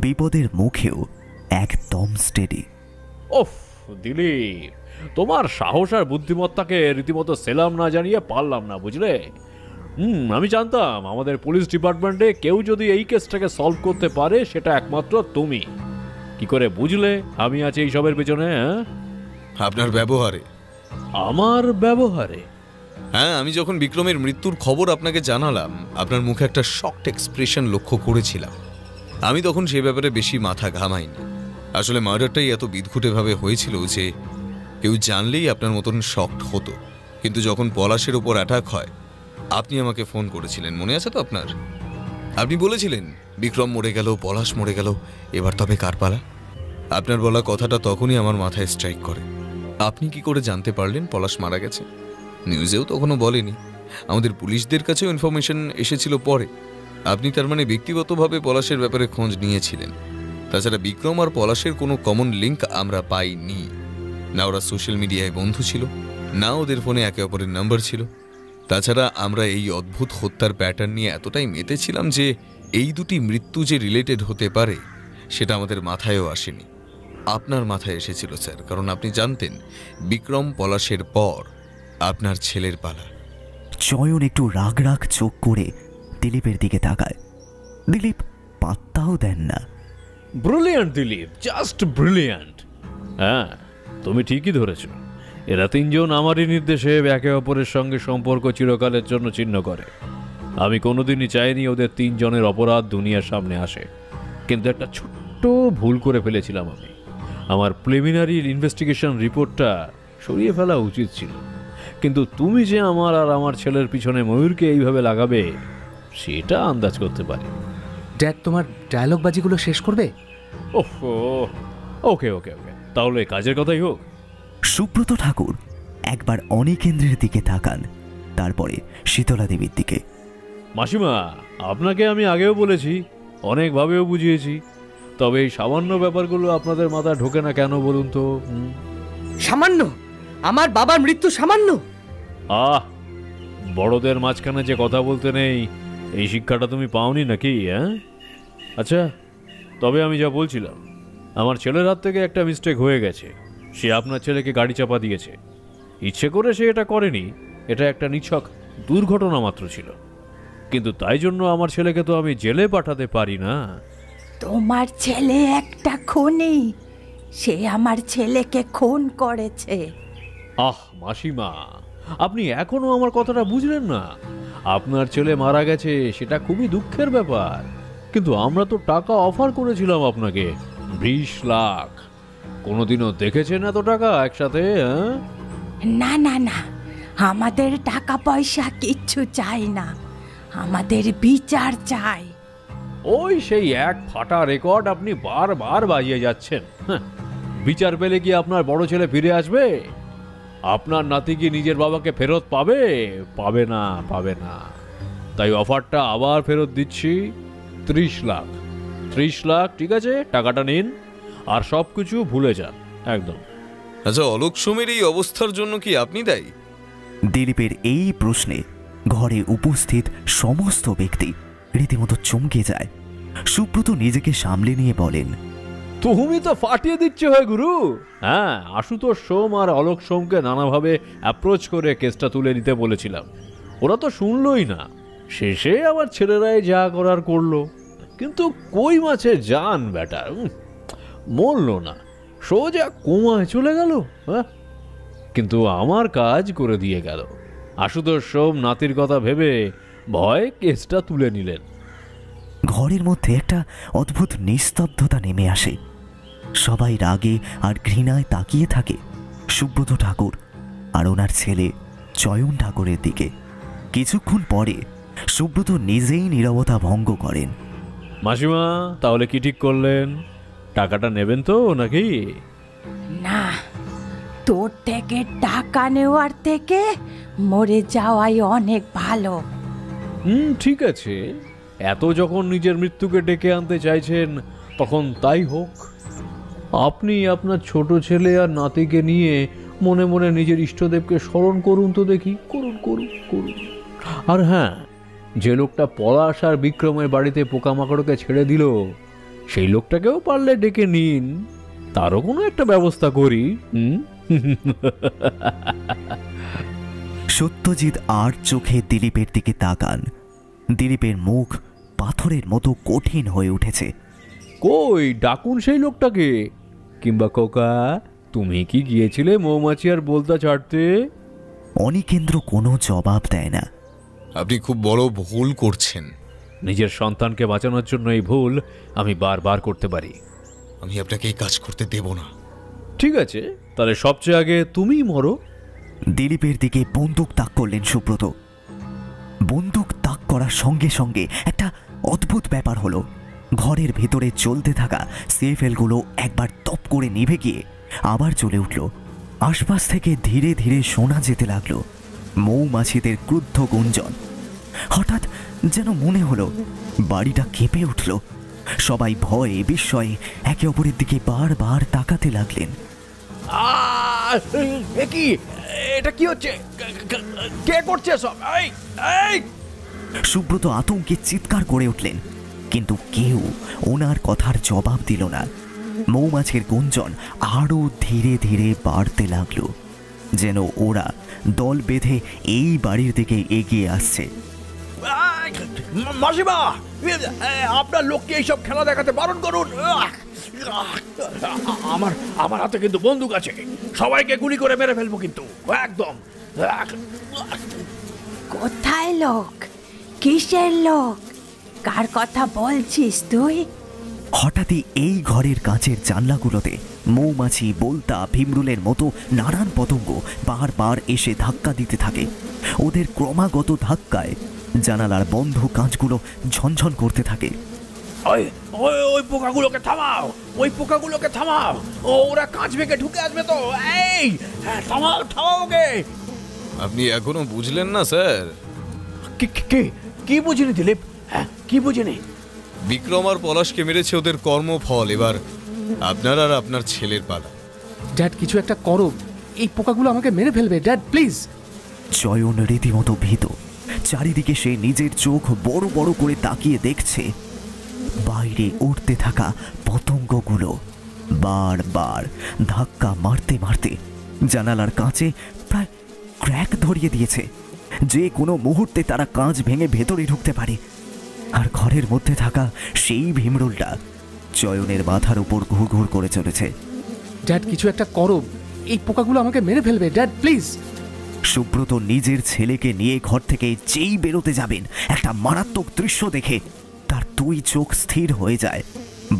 বিপদের মুখেও একদম স্টেডি। ওফ দিলীপ, তোমার সাহস আর বুদ্ধিমত্তাকে রীতিমতো সেলাম না জানিয়ে পারলাম না, বুঝলে? আমি জানতাম আমাদের পুলিশ ডিপার্টমেন্টে কেউ যদি এই কেসটাকে সলভ করতে পারে সেটা একমাত্র তুমি। কি করে বুঝলে আমি আছি এইসবের পেছনে? আপনার ব্যবহারে। আমার ব্যবহারে? হ্যাঁ, আমি যখন বিক্রমের মৃত্যুর খবর আপনাকে জানালাম, আপনার মুখে একটা শকড এক্সপ্রেশন লক্ষ্য করেছিলাম। আমি তখন সে ব্যাপারে বেশি মাথা ঘামাইনি। আসলে মার্ডারটাই এত বিদঘুটেভাবে হয়েছিল যে কেউ জানলেই আপনার মতন শকড হতো। কিন্তু যখন পলাশের ওপর অ্যাটাক হয়, আপনি আমাকে ফোন করেছিলেন, মনে আছে তো আপনার? আপনি বলেছিলেন বিক্রম মরে গেল, পলাশ মরে গেল, এবার তবে কার পালা? আপনার বলা কথাটা তখনই আমার মাথায় স্ট্রাইক করে। আপনি কি করে জানতে পারলেন পলাশ মারা গেছে? নিউজেও তখনও বলেনি, আমাদের পুলিশদের কাছেও ইনফরমেশন এসেছিল পরে। আপনি তার মানে ব্যক্তিগতভাবে পলাশের ব্যাপারে খোঁজ নিয়েছিলেন। তাছাড়া বিক্রম আর পলাশের কোনো কমন লিঙ্ক আমরা পাইনি। না ওরা সোশ্যাল মিডিয়ায় বন্ধু ছিল, না ওদের ফোনে একে অপরের নাম্বার ছিল। তাছাড়া আমরা এই অদ্ভুত হত্যার প্যাটার্ন নিয়ে এতটাই মেতেছিলাম যে এই দুটি মৃত্যু যে রিলেটেড হতে পারে সেটা আমাদের মাথায়ও আসেনি। আপনার মাথায় এসেছিল স্যার, কারণ আপনি জানতেন বিক্রম পলাশের পর আপনার ছেলের পালা। চয়ন একটু রাগ রাগ চোখ করে দিলীপের দিকে তাকায়। দিলীপ পাত্তাও দেন না। Brilliant Dilip, just brilliant. হ্যাঁ, তুমি ঠিকই ধরেছ। এরা তিনজন আমারই নির্দেশে একে অপরের সঙ্গে সম্পর্ক চিরকালের জন্য ছিন্ন করে। আমি কোনোদিনই চাইনি ওদের তিনজনের অপরাধ দুনিয়ার সামনে আসে, কিন্তু একটা ছোট্ট ভুল করে ফেলেছিলাম আমি। আমার প্রিলিমিনারি ইনভেস্টিগেশন রিপোর্টটা সরিয়ে ফেলা উচিত ছিল, কিন্তু তুমি যে আমার আর আমার ছেলের পিছনে ময়ূরকে এইভাবে লাগাবে সেটা আন্দাজ করতে পারি। ড্যাড, তোমার ডায়লগ বাজিগুলো শেষ করবে? ওহো, ওকে ওকে ওকে, তাহলে কাজের কথাই হোক। সুব্রত ঠাকুর একবার অনিকেন্দ্রের দিকে তাকান, তারপরে শীতলা দেবীর দিকে। মাসিমা, আপনাকে আমি আগেও বলেছি, অনেকভাবেও বুঝিয়েছি, তবে এই সামান্য ব্যাপারগুলো আপনাদের মাথায় ঢোকে না কেন বলুন তো? সামান্য? আমার বাবার মৃত্যু সামান্য? বড়দের মাঝখানে যে কথা বলতে নেই, এই শিক্ষাটা তুমি পাওনি নাকি? হ্যাঁ, আচ্ছা, তবে আমি যা বলছিলাম, আমার ছেলের হাত থেকে একটা মিস্টেক হয়ে গেছে। সে আপনার ছেলেকে গাড়ি চাপা দিয়েছে। ইচ্ছে করে সে এটা করেনি, এটা একটা নিছক দুর্ঘটনা মাত্র ছিল। কিন্তু তাই জন্য আমার ছেলেকে তো আমি জেলে পাঠাতে পারি না। তোমার ছেলে একটা খুনি, সে আমার ছেলেকে খুন করেছে। মাসিমা, আপনি এখনো আমার কথাটা বুঝলেন না। আপনার ছেলে মারা গেছে, সেটা খুবই দুঃখের ব্যাপার, কিন্তু আমরা তো টাকা অফার করেছিলাম আপনাকে, 20 লাখ। কোনোদিনও দেখেছেন এত টাকা একসাথে? না না না, আমাদের টাকা পয়সা কিচ্ছু চাই না, আমাদের বিচার চাই। ওই সেই এক ফাটা রেকর্ড আপনি বারবার বাজিয়ে যাচ্ছেন। বিচার পেলে কি আপনার বড় ছেলে ফিরে আসবে? আপনার নাতি কি নিজের বাবাকে ফেরত পাবে? পাবে না, পাবে না। তাই অফারটা আবার ফেরত দিচ্ছি, 30 লাখ। 30 লাখ, ঠিক আছে? টাকাটা নিন আর সবকিছু ভুলে যান একদম। আচ্ছা, অলোক সোমের এই অবস্থার জন্য কি আপনি দায়ী? দিলীপের এই প্রশ্নে ঘরে উপস্থিত সমস্ত ব্যক্তি রীতিমতো চমকে যায়। সুব্রত নিজেকে সামলে নিয়ে বলেন, তুমি তো ফাটিয়ে দিচ্ছ হয় গুরু। হ্যাঁ, আশুতোষ সোম আর অলোক সোমকে নানাভাবে অ্যাপ্রোচ করে কেসটা তুলে নিতে বলেছিলাম, ওরা তো শুনলই না। শেষে আমার ছেলেরাই যা করার করলো, কিন্তু কই মাছের জান ব্যাটা, মরল না, সোজা কোমায় চলে গেল। হ্যাঁ, কিন্তু আমার কাজ করে দিয়ে গেল। আশুতোষ সোম নাতির কথা ভেবে ভয় কেসটা তুলে নিলেন। ঘরের মধ্যে একটা অদ্ভুত নিস্তব্ধতা নেমে আসে। সবাই রাগে আর ঘৃণায় তাকিয়ে থাকে সুব্রত ঠাকুর আর ওনার ছেলে চয়ন ঠাকুরের দিকে। কিছুক্ষণ পরে সুব্রত নিজেই নীরবতা ভঙ্গ করেন। মাসিমা, তাহলে কি ঠিক করলেন? টাকাটা নেবেন তো নাকি? না, তোর থেকে টাকা নেওয়ার থেকে মরে যাওয়াই অনেক ভালো। ঠিক আছে, এত যখন নিজের মৃত্যুকে ডেকে আনতে চাইছেন তখন তাই হোক। আপনি আপনার ছোট ছেলে আর নাতিকে নিয়ে মনে মনে নিজের ইষ্টদেবকে স্মরণ করুন তো দেখি। করুন করুন করুন। আর হ্যাঁ, যে লোকটা পলাশ আর বিক্রমের বাড়িতে পোকামাকড়কে ছেড়ে দিল, সেই লোকটাকেও পারলে ডেকে নিন, তারও কোনো একটা ব্যবস্থা করি। সত্যজিৎ আর চোখে দিলীপের দিকে তাকান। দিলীপের মুখ পাথরের মতো কঠিন হয়ে উঠেছে। কই, ডাকুন সেই লোকটাকে, কিংবা কোকা তুমি কি গিয়েছিলে মৌমাছি আর বলতা ছাড়তে? অনিকেন্দ্র কোনো জবাব দেয় না। আপনি খুব বড় ভুল করছেন। নিজের সন্তানকে বাঁচানোর জন্য এই ভুল আমি বারবার করতে পারি। আমি আপনাকে এই কাজ করতে দেব না। ঠিক আছে, তাহলে সবচেয়ে আগে তুমিই মরো। দিলীপের দিকে বন্দুক তাক করলেন সুব্রত। বন্দুক তাক করার সঙ্গে সঙ্গে একটা অদ্ভুত ব্যাপার হলো। ঘরের ভেতরে চলতে থাকা সিএফএলগুলো একবার টপ করে নিভে গিয়ে আবার জ্বলে উঠল। আশপাশ থেকে ধীরে ধীরে শোনা যেতে লাগলো মৌমাছিদের ক্রুদ্ধ গুঞ্জন। হঠাৎ যেন মনে হলো বাড়িটা কেঁপে উঠল। সবাই ভয়ে বিস্ময়ে একে অপরের দিকে বারবার তাকাতে লাগলেন। কি এটা কি হচ্ছে? কে করছে সব? সুব্রত আতঙ্কে চিৎকার করে উঠলেন, কিন্তু কেউ ওনার কথার জবাব দিল না। মৌমাছির গুঞ্জন আরো ধীরে ধীরে বাড়তে লাগলো, যেন ওরা দল বেঁধে এই বাড়ির দিকে এগিয়ে আসছে। মাসিমা, আপনার লোককে এইসব খেলা দেখাতে বারণ করুন। আমার হাতে কিন্তু বন্দুক আছে, সবাইকে গুলি করে মেরে ফেলবো কিন্তু একদম। কোথায় লোক? কিসের লোক? কার কথা বলছিস তুই? হঠাৎই এই ঘরের কাঁচের জানলাগুলোতে মৌমাছি, বলতা, ভীমরুলের মতো নানান পতঙ্গ বারবার এসে ধাক্কা দিতে থাকে। ওদের ক্রমাগত ধাক্কায় জানালার বন্ধ কাঁচগুলো ঝনঝন করতে থাকে। ওই পোকাগুলোকে থামাও, ওই পোকাগুলোকে থামাও, ওরা কাঁচ ভেঙে ঢুকে আসবে তো। এই থামাও, থামাও ওকে। আপনি এখনো বুঝলেন না স্যার? কি বুঝিনি দিলীপ? কি বুঝিনি? বিক্রম আর পলাশকে মেরেছে ওদের কর্মফল। এবার আপনার আর আপনার ছেলের পালা। ড্যাড, কিছু একটা করো, এই পোকাগুলো আমাকে মেরে ফেলবে। Dad please. চয়ন রীতিমতো ভীত। চারিদিকে সে নিজের চোখ বড় বড় করে তাকিয়ে দেখছে বাইরে উড়তে থাকা পতঙ্গগুলো বারবার ধাক্কা মারতে মারতে জানালার কাঁচে প্রায় ক্র্যাক ধরিয়ে দিয়েছে। যে কোনো মুহূর্তে তারা কাঁচ ভেঙে ভেতরে ঢুকতে পারে। আর ঘরের মধ্যে থাকা সেই ভীমরুলটা চয়নের মাথার উপর ঘুরঘুর করে চলেছে। ড্যাড, কিছু একটা করো, এই পোকাগুলো আমাকে মেরে ফেলবে। Dad please. সুব্রত নিজের ছেলেকে নিয়ে ঘর থেকে যেই বেরোতে যাবেন, একটা মারাত্মক দৃশ্য দেখে তার দুই চোখ স্থির হয়ে যায়।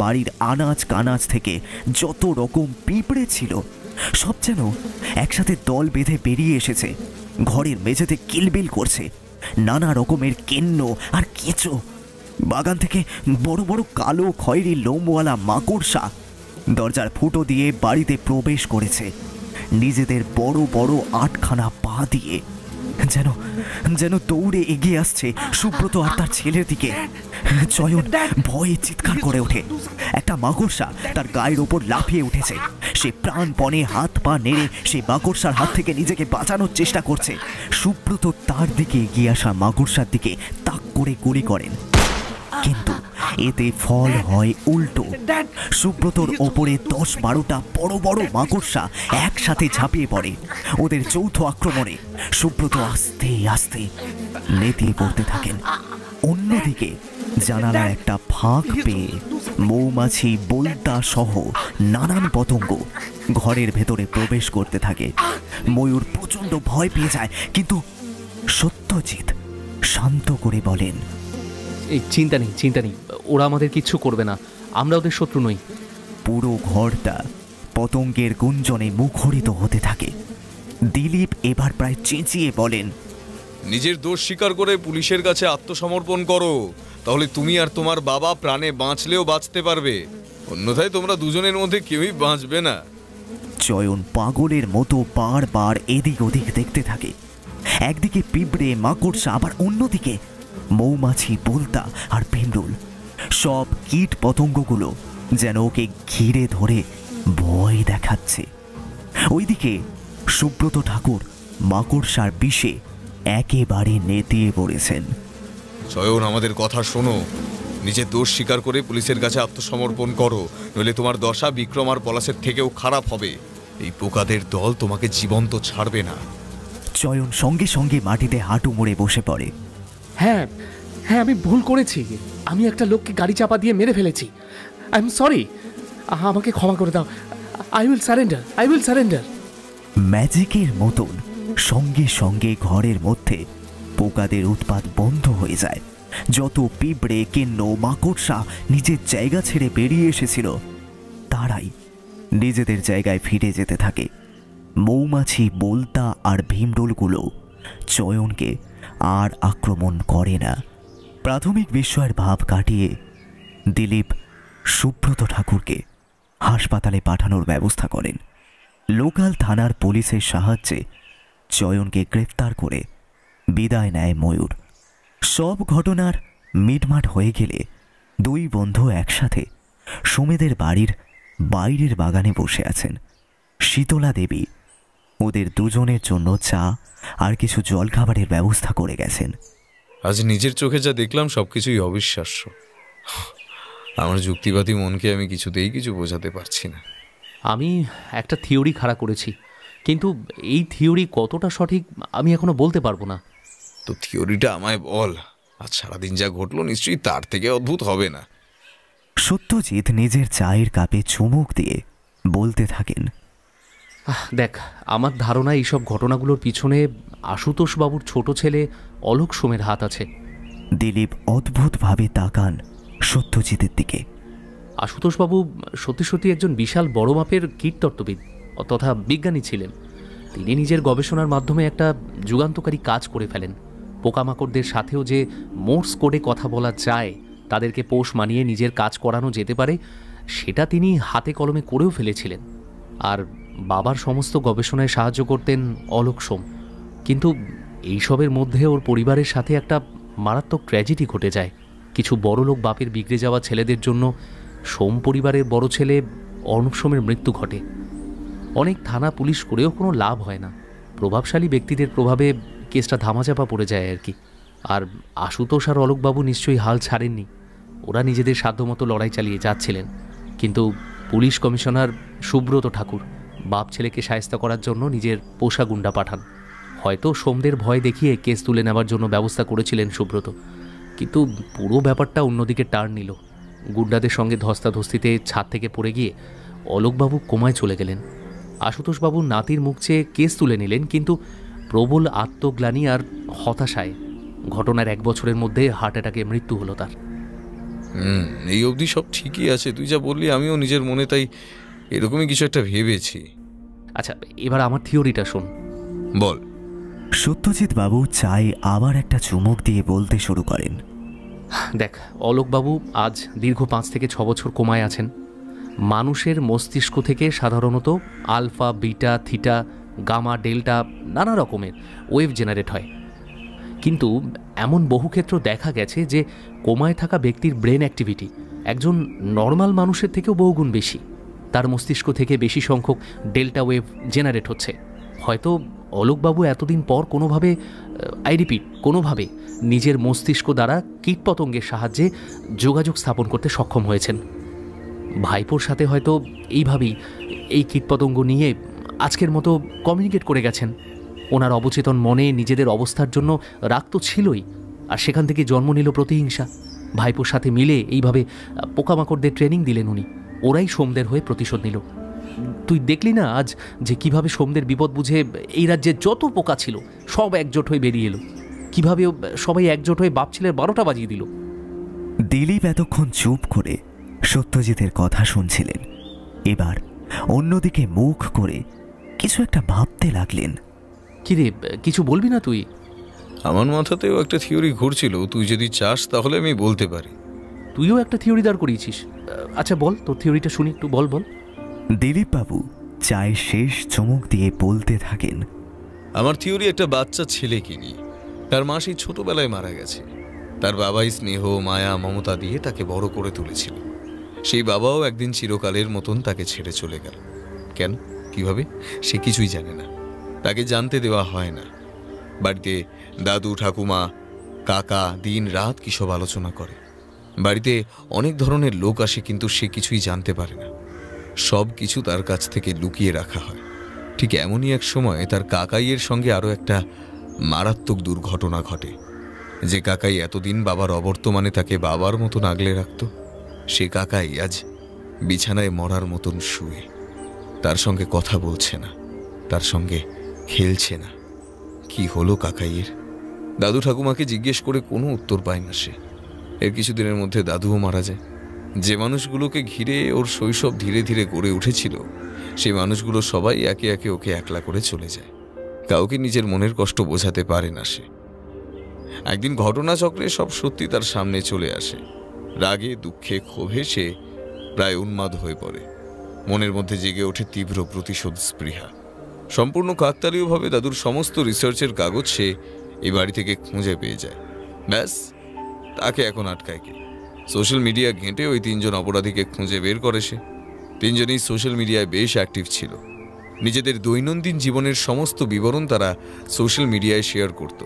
বাড়ির আনাজ কানাজ থেকে যত রকম পিঁপড়ে ছিল সব যেন একসাথে দল বেঁধে বেরিয়ে এসেছে। ঘরের মেঝেতে কিলবিল করছে নানা রকমের কেন্ন আর কেঁচো। বাগান থেকে বড় বড় কালো খয়েরি লোমওয়ালা মাকড়সা দরজার ফুটো দিয়ে বাড়িতে প্রবেশ করেছে, নিজেদের বড় বড় আটখানা পা দিয়ে যেন যেন দৌড়ে এগিয়ে আসছে সুব্রত আর তার ছেলের দিকে। চয়ন ভয়ে চিৎকার করে ওঠে। একটা মাকড়সা তার গায়ের ওপর লাফিয়ে উঠেছে। সে প্রাণপণে হাত পা নেড়ে সে মাকড়সার হাত থেকে নিজেকে বাঁচানোর চেষ্টা করছে। সুব্রত তার দিকে এগিয়ে আসা মাকড়সার দিকে তাক করে গুলি করেন, কিন্তু এতে ফল হয় উল্টো। সুব্রতর ওপরে 10-12টা বড় বড় মাকড়সা একসাথে ঝাঁপিয়ে পড়ে। ওদের যৌথ আক্রমণে সুব্রত আস্তে আস্তে নেতিয়ে পড়তে থাকেন। অন্যদিকে জানালার একটা ফাঁক পেয়ে মৌমাছি, বলতা সহ নানান পতঙ্গ ঘরের ভেতরে প্রবেশ করতে থাকে। ময়ূর প্রচন্ড ভয় পেয়ে যায়, কিন্তু সত্যজিৎ শান্ত করে বলেন, এই চিন্তা নেই, ওরা আমাদের কিচ্ছু করবে না, আমরা ওদের শত্রু নই। পুরো ঘরটা পতঙ্গের গুঞ্জনে মুখরিত হতে থাকে। দিলীপ এবার প্রায় চেঁচিয়ে বলেন, নিজের দোষ স্বীকার করে পুলিশের কাছে আত্মসমর্পণ করো, তাহলে তুমি আর তোমার বাবা প্রাণে বাঁচলেও বাঁচতে পারবে, অন্যথায় তোমরা দুজনের মধ্যে কেউই বাঁচবে না। চয়ন পাগলের মতো বারবার এদিক ওদিক দেখতে থাকে। একদিকে পিঁপড়ে, মাকড়সা, আবার অন্যদিকে মৌমাছি, বলতা আর ভীমরুল। সব কীট পতঙ্গগুলো যেন ওকে ঘিরে ধরে ভয় দেখাচ্ছে। ওইদিকে সুব্রত ঠাকুর মাকড়সার বিষে একেবারে নেতিয়ে পড়েছেন। চয়ন, আমাদের কথা শোনো, নিজের দোষ স্বীকার করে পুলিশের কাছে আত্মসমর্পণ করো, নইলে তোমার দশা বিক্রম আর পলাশের থেকেও খারাপ হবে। এই পোকাদের দল তোমাকে জীবন্ত ছাড়বে না। চয়ন সঙ্গে সঙ্গে মাটিতে হাঁটু মুড়ে বসে পড়ে। হ্যাঁ, আমি ভুল করেছি। আমি একটা লোককে গাড়ি চাপা দিয়ে মেরে ফেলেছি। আই এম সরি, আমাকে ক্ষমা করে দাও। I will surrender. ম্যাজিকের মতন সঙ্গে সঙ্গে ঘরের মধ্যে পোকাদের উৎপাত বন্ধ হয়ে যায়। যত পিঁপড়ে, কেন্ন, মাকড়সা নিজের জায়গা ছেড়ে বেরিয়ে এসেছিল তারাই নিজেদের জায়গায় ফিরে যেতে থাকে। মৌমাছি, বোলতা আর ভীমডোলগুলো চয়নকে আর আক্রমণ করে না। প্রাথমিক বিস্ময়ের ভাব কাটিয়ে দিলীপ সুব্রত ঠাকুরকে হাসপাতালে পাঠানোর ব্যবস্থা করেন। লোকাল থানার পুলিশের সাহায্যে চয়নকে গ্রেফতার করে বিদায় নেয় ময়ূর। সব ঘটনার মিটমাট হয়ে গেলে দুই বন্ধু একসাথে সুমেদের বাড়ির বাইরের বাগানে বসে আছেন। শীতলা দেবী ওদের দুজনের জন্য চা আর কিছু জলখাবারের ব্যবস্থা করে গেছেন। আজ নিজের চোখে যা দেখলাম সবকিছুই অবিশ্বাস্য। আমার যুক্তিবাদী মনকে আমি কিছুতেই কিছু বোঝাতে পারছি না। আমি একটা থিওরি খাড়া করেছি, কিন্তু এই থিওরি কতটা সঠিক আমি এখনো বলতে পারবো না। তো থিওরিটা আমায় বল। আজ সারাদিন যা ঘটলো নিশ্চয়ই তার থেকে অদ্ভুত হবে না। সত্যজিৎ নিজের চায়ের কাপে চুমুক দিয়ে বলতে থাকেন, দেখ, আমার ধারণা এইসব ঘটনাগুলোর পিছনে আশুতোষ বাবুর ছোট ছেলে অলোক সোমের হাত আছে। দিলীপ অদ্ভুতভাবে তাকান সত্যজিতের দিকে। আশুতোষবাবু সত্যি সত্যি একজন বিশাল বড় মাপের কীটতত্ত্ববিদ তথা বিজ্ঞানী ছিলেন। তিনি নিজের গবেষণার মাধ্যমে একটা যুগান্তকারী কাজ করে ফেলেন। পোকামাকড়দের সাথেও যে মোর্স কোডে কথা বলা যায়, তাদেরকে পোষ মানিয়ে নিজের কাজ করানো যেতে পারে, সেটা তিনি হাতে কলমে করেও ফেলেছিলেন। আর বাবার সমস্ত গবেষণায় সাহায্য করতেন অলোক সোম। কিন্তু এইসবের মধ্যে ওর পরিবারের সাথে একটা মারাত্মক ট্র্যাজেডি ঘটে যায়। কিছু বড়লোক বাপের বিগড়ে যাওয়া ছেলেদের জন্য সোম পরিবারের বড় ছেলে অর্ণব সোমের মৃত্যু ঘটে। অনেক থানা পুলিশ করেও কোনো লাভ হয় না। প্রভাবশালী ব্যক্তিদের প্রভাবে কেসটা ধামাচাপা পড়ে যায় আর কি। আর আশুতোষ আর অলোকবাবু নিশ্চয়ই হাল ছাড়েননি। ওরা নিজেদের সাধ্যমতো লড়াই চালিয়ে যাচ্ছিলেন। কিন্তু পুলিশ কমিশনার সুব্রত ঠাকুর বাপ ছেলেকে শায়েস্তা করার জন্য নিজের পোষা গুন্ডা পাঠান। হয়তো সোমদের ভয় দেখিয়ে কেস তুলে নেওয়ার জন্য ব্যবস্থা করেছিলেন সুব্রত, কিন্তু পুরো ব্যাপারটা অন্যদিকে টার্ন নিল। গুন্ডাদের সঙ্গে ধস্তাধস্তিতে ছাদ থেকে পড়ে গিয়ে অলোকবাবু কোমায় চলে গেলেন। আশুতোষবাবুর নাতির মুখ চেয়ে কেস তুলে নিলেন, কিন্তু প্রবল আত্মগ্লানি আর হতাশায় ঘটনার 1 বছরের মধ্যে হার্ট অ্যাটাকে মৃত্যু হলো তার। এই অবধি সব ঠিকই আছে, তুই যা বললি আমিও নিজের মনে তাই এরকমই কিছু একটা ভেবেছি। আচ্ছা, এবার আমার থিওরিটা শোন। বল। সত্যজিৎ বাবু চাই আবার একটা চুমুক দিয়ে বলতে শুরু করেন, দেখ, অলোকবাবু আজ দীর্ঘ 5 থেকে 6 বছর কোমায় আছেন। মানুষের মস্তিষ্ক থেকে সাধারণত alpha, beta, theta, gamma, delta নানা রকমের ওয়েভ জেনারেট হয়। কিন্তু এমন বহু ক্ষেত্র দেখা গেছে যে কোমায় থাকা ব্যক্তির ব্রেন অ্যাক্টিভিটি একজন নর্মাল মানুষের থেকেও বহুগুণ বেশি। তার মস্তিষ্ক থেকে বেশি সংখ্যক ডেল্টা ওয়েভ জেনারেট হচ্ছে। হয়তো অলোকবাবু এতদিন পর কোনোভাবে, কোনোভাবে নিজের মস্তিষ্ক দ্বারা কীটপতঙ্গের সাহায্যে যোগাযোগ স্থাপন করতে সক্ষম হয়েছেন। ভাইপোর সাথে হয়তো এইভাবেই এই কীটপতঙ্গ নিয়ে আজকের মতো কমিউনিকেট করে গেছেন। ওনার অবচেতন মনে নিজেদের অবস্থার জন্য রাগ তো ছিলই, আর সেখান থেকে জন্ম নিল প্রতিহিংসা। ভাইপোর সাথে মিলে এইভাবে পোকামাকড়দের ট্রেনিং দিলেন উনি। ওরাই সোমদের হয়ে প্রতিশোধ নিল। তুই দেখলি না আজ যে কিভাবে সোমদের বিপদ বুঝে এই রাজ্যে যত পোকা ছিল সব একজোট হয়ে বেরিয়ে এলো, কিভাবে সবাই একজোট হয়ে বাপ ছেলের 12টা বাজিয়ে দিল। দিলীপ এতক্ষণ চুপ করে সত্যজিতের কথা শুনছিলেন। এবার অন্যদিকে মুখ করে কিছু একটা ভাবতে লাগলেন। কিরে, কিছু বলবি না তুই? আমার মাথাতেও একটা থিওরি ঘুরছিল, তুই যদি চাস তাহলে আমি বলতে পারি। তুইও একটা থিওরি দাঁড় করিয়েছিস? আচ্ছা বল, তোর থিওরিটা শুনি একটু, বল বল। দিলীপ বাবু চায়ের শেষ চুমুক দিয়ে বলতে থাকেন, আমার থিওরি একটা বাচ্চা ছেলেকে নিয়ে। তার মা সেই ছোটবেলায় মারা গেছে। তার বাবাই স্নেহ, মায়া, মমতা দিয়ে তাকে বড় করে তুলেছিল। সেই বাবাও একদিন চিরকালের মতন তাকে ছেড়ে চলে গেল। কেন, কিভাবে, সে কিছুই জানে না, তাকে জানতে দেওয়া হয় না। বাড়িতে দাদু, ঠাকুমা, কাকা দিন রাত কিসব আলোচনা করে। বাড়িতে অনেক ধরনের লোক আসে, কিন্তু সে কিছুই জানতে পারে না। সব কিছু তার কাছ থেকে লুকিয়ে রাখা হয়। ঠিক এমনই এক সময় তার কাকাইয়ের সঙ্গে আরও একটা মারাত্মক দুর্ঘটনা ঘটে। যে কাকাই এতদিন বাবার অবর্তমানে তাকে বাবার মতন আগলে রাখত, সে কাকাই আজ বিছানায় মরার মতন শুয়ে। তার সঙ্গে কথা বলছে না, তার সঙ্গে খেলছে না। কি হলো কাকাইয়ের? দাদু ঠাকুমাকে জিজ্ঞেস করে কোনো উত্তর পায় না সে। এর কিছুদিনের মধ্যে দাদুও মারা যায়। যে মানুষগুলোকে ঘিরে ওর শৈশব ধীরে ধীরে গড়ে উঠেছিল, সেই মানুষগুলো সবাই একে একে ওকে একলা করে চলে যায়। কাউকে নিজের মনের কষ্ট বোঝাতে পারে না সে। একদিন ঘটনাচক্রে সব সত্যি তার সামনে চলে আসে। রাগে, দুঃখে, ক্ষোভে সে প্রায় উন্মাদ হয়ে পড়ে। মনের মধ্যে জেগে ওঠে তীব্র প্রতিশোধ স্পৃহা। সম্পূর্ণ কাকতালীয়ভাবে দাদুর সমস্ত রিসার্চের কাগজ সে এই বাড়ি থেকে খুঁজে পেয়ে যায়। ব্যাস, তাকে এখন আটকায় কে? সোশ্যাল মিডিয়া ঘেঁটে ওই 3 জন অপরাধীকে খুঁজে বের করে সে। 3 জনই সোশ্যাল মিডিয়ায় বেশ অ্যাক্টিভ ছিল। নিজেদের দৈনন্দিন জীবনের সমস্ত বিবরণ তারা সোশ্যাল মিডিয়ায় শেয়ার করত।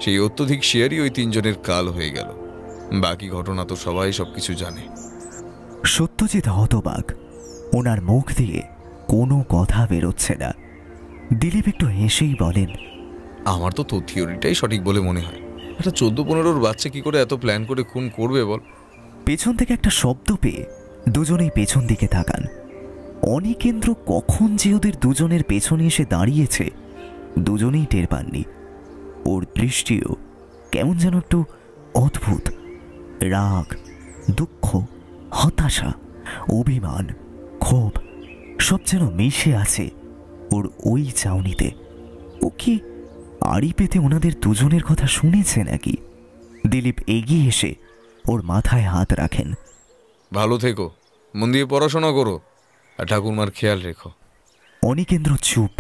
সেই অত্যধিক শেয়ারই ওই 3 জনের কাল হয়ে গেল। বাকি ঘটনা তো সবাই সবকিছু জানে। সত্যজিৎ হতবাক। ওনার মুখ দিয়ে কোনো কথা বেরোচ্ছে না। দিলীপ একটু হেসেই বলেন, আমার তো তোর থিওরিটাই সঠিক বলে মনে হয়। একটা 14-15 বাচ্চা কি করে এত প্ল্যান করে খুন করবে বল? পেছন থেকে একটা শব্দ পেয়ে দুজনেই পেছন দিকে তাকান। অনিকেন্দ্র কখন যে ওদের দুজনের পেছনে এসে দাঁড়িয়েছে দুজনেই টের পাননি। ওর দৃষ্টিও কেমন যেন একটু অদ্ভুত। রাগ, দুঃখ, হতাশা, অভিমান, ক্ষোভ সব যেন মিশে আছে ওর ওই চাউনিতে। ও কি আড়ি পেতে ওনাদের দুজনের কথা শুনেছে নাকি? দিলীপ এগিয়ে এসে ওর মাথায় হাত রাখেন। ভালো থেকো, মন দিয়ে পড়াশোনা করো, আর ঠাকুরমার খেয়াল রেখো। অনিকেন্দ্র চুপ।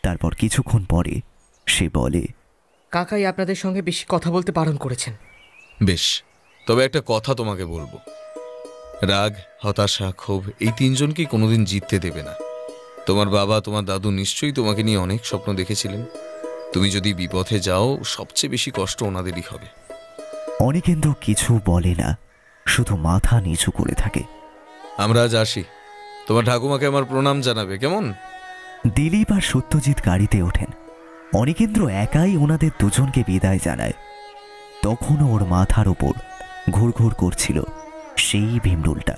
তারপর কিছুক্ষণ পরে সে বলে, কাকাই আপনাদের সঙ্গে বেশি কথা বলতে বারণ করেছেন। বেশ, তবে একটা কথা তোমাকে বলবো। রাগ, হতাশা, ক্ষোভ এই 3 জনকেই কোনোদিন জিততে দেবে না। তোমার বাবা, তোমার দাদু নিশ্চয়ই তোমাকে নিয়ে অনেক স্বপ্ন দেখেছিলেন। তুমি যদি বিপথে যাও, সবচেয়ে বেশি কষ্ট ওনাদেরই হবে। অনিকেন্দ্র কিছু বলে না, শুধু মাথা নিচু করে থাকে। আমরা আজ আসি, তোমার ঠাকুমাকে আমার প্রণাম জানাবে, কেমন? দিলীপ আর সত্যজিৎ গাড়িতে ওঠেন। অনিকেন্দ্র একাই ওনাদের দুজনকে বিদায় জানায়। তখনও ওর মাথার ওপর ঘুরঘুর করছিল সেই ভীমরুলটা।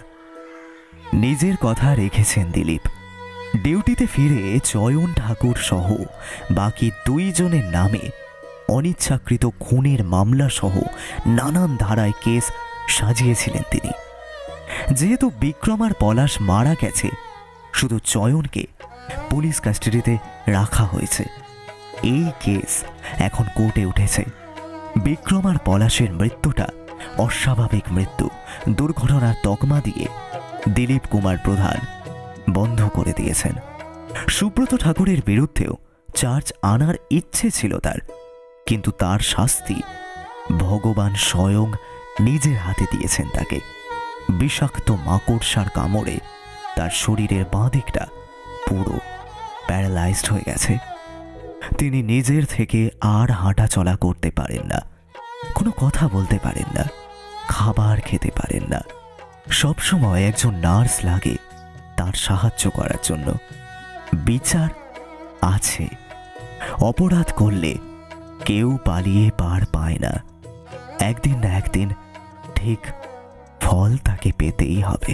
নিজের কথা রেখেছেন দিলীপ। ডিউটিতে ফিরে চয়ন ঠাকুর সহ বাকি 2 জনের নামে অনিচ্ছাকৃত খুনের মামলা সহ নানান ধারায় কেস সাজিয়েছিলেন তিনি। যেহেতু বিক্রম আর পলাশ মারা গেছে, শুধু চয়নকে পুলিশ কাস্টাডিতে রাখা হয়েছে। এই কেস এখন কোর্টে উঠেছে। বিক্রম আর পলাশের মৃত্যুটা অস্বাভাবিক মৃত্যু, দুর্ঘটনার তকমা দিয়ে দিলীপ কুমার প্রধান বন্ধ করে দিয়েছেন। সুব্রত ঠাকুরের বিরুদ্ধেও চার্জ আনার ইচ্ছে ছিল তার, কিন্তু তার শাস্তি ভগবান স্বয়ং নিজের হাতে দিয়েছেন তাকে। বিষাক্ত মাকড়সার কামড়ে তার শরীরের বাঁ দিকটা পুরো প্যারালাইজড হয়ে গেছে। তিনি নিজের থেকে আর হাঁটা চলা করতে পারেন না, কোনো কথা বলতে পারেন না, খাবার খেতে পারেন না। সবসময় একজন নার্স লাগে তার সাহায্য করার জন্য। বিচার আছে, অপরাধ করলে কেউ পালিয়ে পার পায় না। একদিন না একদিন ঠিক ফল তাকে পেতেই হবে।